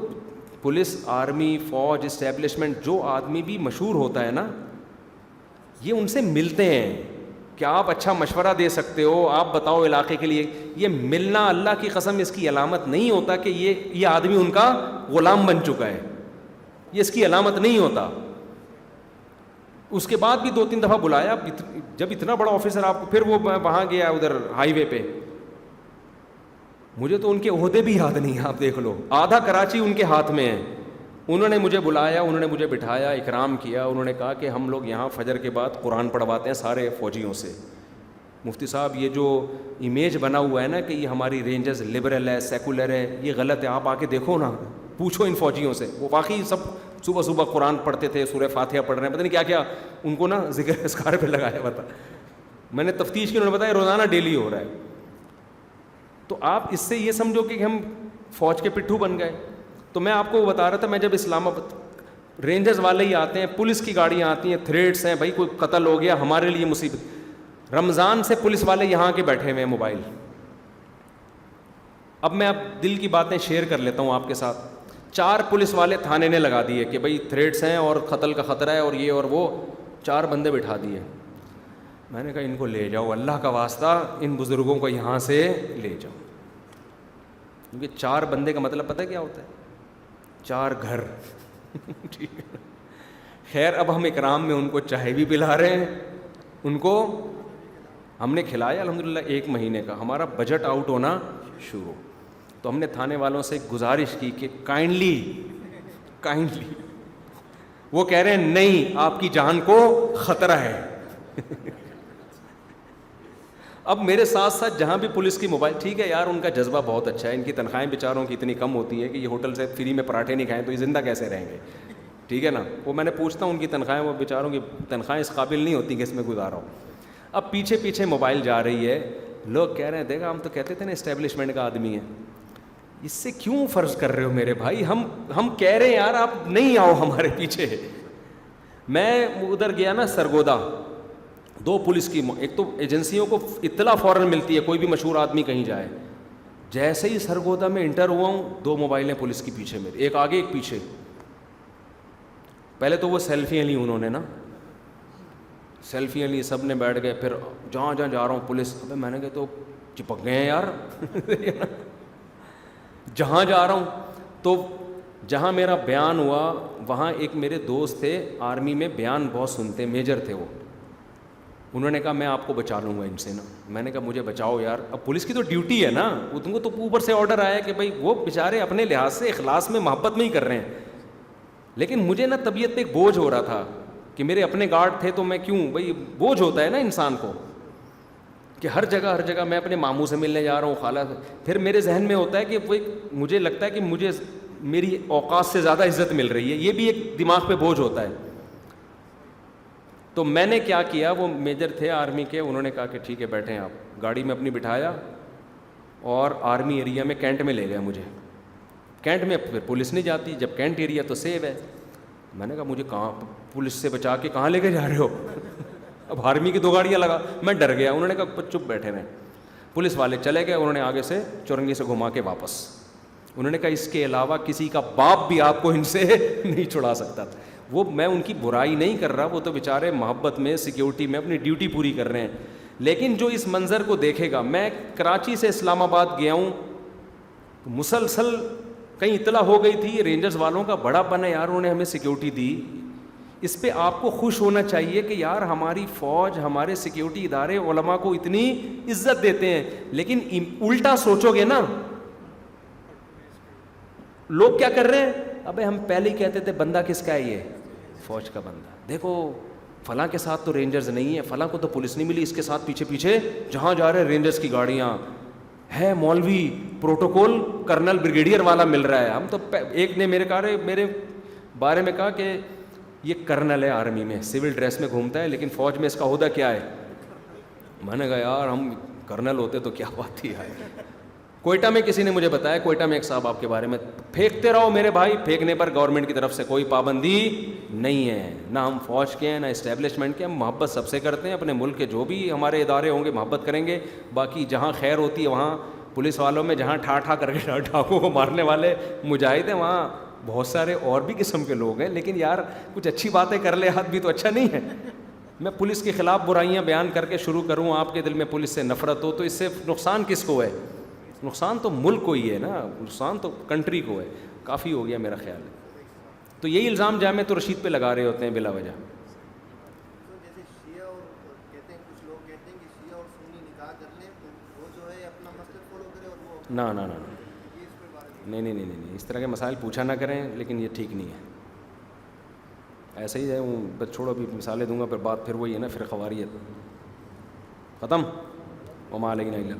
پولیس, آرمی, فوج, اسٹیبلشمنٹ, جو آدمی بھی مشہور ہوتا ہے نا, یہ ان سے ملتے ہیں کہ آپ اچھا مشورہ دے سکتے ہو, آپ بتاؤ علاقے کے لیے. یہ ملنا اللہ کی قسم اس کی علامت نہیں ہوتا کہ یہ آدمی ان کا غلام بن چکا ہے, یہ اس کی علامت نہیں ہوتا. اس کے بعد بھی 2-3 دفعہ بلایا, جب اتنا بڑا آفیسر آپ کو. پھر وہ وہاں گیا ادھر ہائی وے پہ, مجھے تو ان کے عہدے بھی یاد نہیں, آپ دیکھ لو, آدھا کراچی ان کے ہاتھ میں ہے. انہوں نے مجھے بلایا, انہوں نے مجھے بٹھایا, اکرام کیا. انہوں نے کہا کہ ہم لوگ یہاں فجر کے بعد قرآن پڑھواتے ہیں سارے فوجیوں سے. مفتی صاحب یہ جو امیج بنا ہوا ہے نا کہ یہ ہماری رینجرز لبرل ہے, سیکولر ہے, یہ غلط ہے. آپ آ کے دیکھو نا, پوچھو ان فوجیوں سے, وہ واقعی سب صبح صبح قرآن پڑھتے تھے, سورہ فاتحہ پڑھ رہے ہیں, پتہ نہیں کیا کیا ان کو نا ذکر اذکار پہ لگایا. بتا, میں نے تفتیش کی, انہوں نے بتایا روزانہ ڈیلی ہو رہا ہے. تو آپ اس سے یہ سمجھو کہ ہم فوج کے پٹھو بن گئے. تو میں آپ کو بتا رہا تھا, میں جب اسلام آباد, رینجرز والے ہی آتے ہیں, پولیس کی گاڑیاں آتی ہیں, تھریٹس ہیں, بھائی کوئی قتل ہو گیا, ہمارے لیے مصیبت. رمضان سے پولیس والے یہاں کے بیٹھے ہوئے ہیں موبائل. اب میں دل کی باتیں شیئر کر لیتا ہوں آپ کے ساتھ. 4 پولیس والے تھانے نے لگا دیے کہ بھائی تھریٹس ہیں اور قتل کا خطرہ ہے اور یہ اور وہ. 4 بندے بٹھا دیے. میں نے کہا ان کو لے جاؤ, اللہ کا واسطہ ان بزرگوں کو یہاں سے لے جاؤ. کیونکہ 4 بندے کا مطلب پتہ کیا ہوتا ہے, 4 گھر. ٹھیک ہے, خیر اب ہم اکرام میں ان کو چائے بھی پلا رہے ہیں, ان کو ہم نے کھلایا الحمدللہ. 1 مہینے کا ہمارا بجٹ آؤٹ ہونا شروع. تو ہم نے تھانے والوں سے گزارش کی کہ کائنڈلی, وہ کہہ رہے ہیں نہیں آپ کی جان کو خطرہ ہے. اب میرے ساتھ ساتھ جہاں بھی پولیس کی موبائل, ٹھیک ہے یار ان کا جذبہ بہت اچھا ہے, ان کی تنخواہیں بیچاروں کی اتنی کم ہوتی ہیں کہ یہ ہوٹل سے فری میں پراٹھے نہیں کھائیں تو یہ زندہ کیسے رہیں گے. ٹھیک ہے نا, وہ میں نے پوچھتا ہوں ان کی تنخواہیں, وہ بیچاروں کی تنخواہیں اس قابل نہیں ہوتی کہ اس میں گزارا ہوں. اب پیچھے پیچھے موبائل جا رہی ہے, لوگ کہہ رہے ہیں دیکھا ہم تو کہتے تھے نا اسٹیبلشمنٹ کا آدمی ہے, اس سے کیوں فرض کر رہے ہو میرے بھائی, ہم کہہ رہے ہیں یار آپ نہیں آؤ ہمارے پیچھے. میں ادھر گیا نا سرگودا, 2 پولیس کی, ایک تو ایجنسیوں کو اطلاع فوراً ملتی ہے کوئی بھی مشہور آدمی کہیں جائے. جیسے ہی سرگودا میں انٹر ہوا ہوں 2 موبائلیں پولیس کی پیچھے میرے, ایک آگے ایک پیچھے. پہلے تو وہ سیلفیاں لی انہوں نے نا, سیلفیاں لی, سب نے بیٹھ گئے. پھر جہاں جہاں جا رہا ہوں پولیس, ابے میں نے کہا تو چپک گئے ہیں یار. جہاں جا رہا ہوں تو جہاں میرا بیان ہوا وہاں ایک میرے دوست تھے آرمی میں, بیان بہت سنتے, میجر تھے وہ. انہوں نے کہا میں آپ کو بچا لوں گا ان سے نا. میں نے کہا مجھے بچاؤ یار, اب پولیس کی تو ڈیوٹی ہے نا, تم کو تو اوپر سے آرڈر آیا کہ بھائی وہ بیچارے اپنے لحاظ سے اخلاص میں محبت میں ہی کر رہے ہیں, لیکن مجھے نا طبیعت پہ ایک بوجھ ہو رہا تھا کہ میرے اپنے گارڈ تھے تو میں کیوں, بھائی بوجھ ہوتا ہے نا انسان کو کہ ہر جگہ میں اپنے ماموں سے ملنے جا رہا ہوں, خالہ سے. پھر میرے ذہن میں ہوتا ہے کہ وہ مجھے لگتا ہے کہ مجھے میری اوقات سے زیادہ عزت مل رہی ہے, یہ بھی ایک دماغ پہ بوجھ ہوتا ہے. تو میں نے کیا کیا, وہ میجر تھے آرمی کے, انہوں نے کہا کہ ٹھیک ہے بیٹھیں آپ. گاڑی میں اپنی بٹھایا اور آرمی ایریا میں کینٹ میں لے گیا مجھے. کینٹ میں پھر پولیس نہیں جاتی, جب کینٹ ایریا تو سیو ہے. میں نے کہا مجھے کہاں پولیس سے بچا کے کہاں لے کے جا رہے ہو. اب آرمی کی 2 گاڑیاں لگا. میں ڈر گیا. انہوں نے کہا چپ بیٹھے رہیں. پولیس والے چلے گئے, انہوں نے آگے سے چورنگی سے گھما کے واپس. انہوں نے کہا اس کے علاوہ کسی کا باپ بھی آپ کو ان سے نہیں چھڑا سکتا تھا. وہ میں ان کی برائی نہیں کر رہا, وہ تو بیچارے محبت میں سیکیورٹی میں اپنی ڈیوٹی پوری کر رہے ہیں. لیکن جو اس منظر کو دیکھے گا, میں کراچی سے اسلام آباد گیا ہوں, مسلسل کہیں اطلاع ہو گئی تھی رینجرز والوں کا بڑا پن ہے یار, انہوں نے ہمیں سیکیورٹی دی. اس پہ آپ کو خوش ہونا چاہیے کہ یار ہماری فوج, ہمارے سیکیورٹی ادارے علماء کو اتنی عزت دیتے ہیں. لیکن الٹا سوچو گے نا, لوگ کیا کر رہے ہیں, ابے ہم پہلے ہی کہتے تھے بندہ کس کا ہے, یہ فوج کا بندہ, دیکھو فلاں کے ساتھ تو رینجرز نہیں ہے, فلاں کو تو پولیس نہیں ملی, اس کے ساتھ پیچھے پیچھے جہاں جا رہے رینجرز کی گاڑیاں ہے, مولوی پروٹوکول کرنل بریگیڈیئر والا مل رہا ہے. ہم تو ایک نے میرے بارے میں کہا کہ یہ کرنل ہے آرمی میں, سول ڈریس میں گھومتا ہے, لیکن فوج میں اس کا عہدہ کیا ہے. میں نے کہا یار ہم کرنل ہوتے تو کیا بات تھی یار. کوئٹہ میں کسی نے مجھے بتایا, کوئٹہ میں ایک صاحب آپ کے بارے میں, پھینکتے رہو میرے بھائی, پھینکنے پر گورنمنٹ کی طرف سے کوئی پابندی نہیں ہے, نہ ہم فوج کے ہیں نہ اسٹیبلشمنٹ کے, ہم محبت سب سے کرتے ہیں. اپنے ملک کے جو بھی ہمارے ادارے ہوں گے محبت کریں گے. باقی جہاں خیر ہوتی ہے وہاں پولیس والوں میں, جہاں ٹھا کر کے ڈاکوں کو مارنے والے مجاہد ہیں, وہاں بہت سارے اور بھی قسم کے لوگ ہیں. لیکن یار کچھ اچھی باتیں کر لے ہاتھ بھی تو اچھا نہیں ہے. میں پولیس کے خلاف برائیاں بیان کر کے شروع کروں, آپ کے دل میں پولیس سے نفرت ہو, تو اس سے نقصان کس کو ہے؟ نقصان تو ملک کو ہی ہے نا, نقصان تو کنٹری کو ہے. کافی ہو گیا میرا خیال ہے. تو یہی الزام جامعۃ الرشید پہ لگا رہے ہوتے ہیں بلا وجہ. نہ نہیں, اس طرح کے مسائل پوچھا نہ کریں, لیکن یہ ٹھیک نہیں ہے. ایسا ہی ہے, بس چھوڑو, ابھی مثالیں دوں گا پھر بات پھر وہی ہے نا, پھر خواریت ختم. وما علینا الا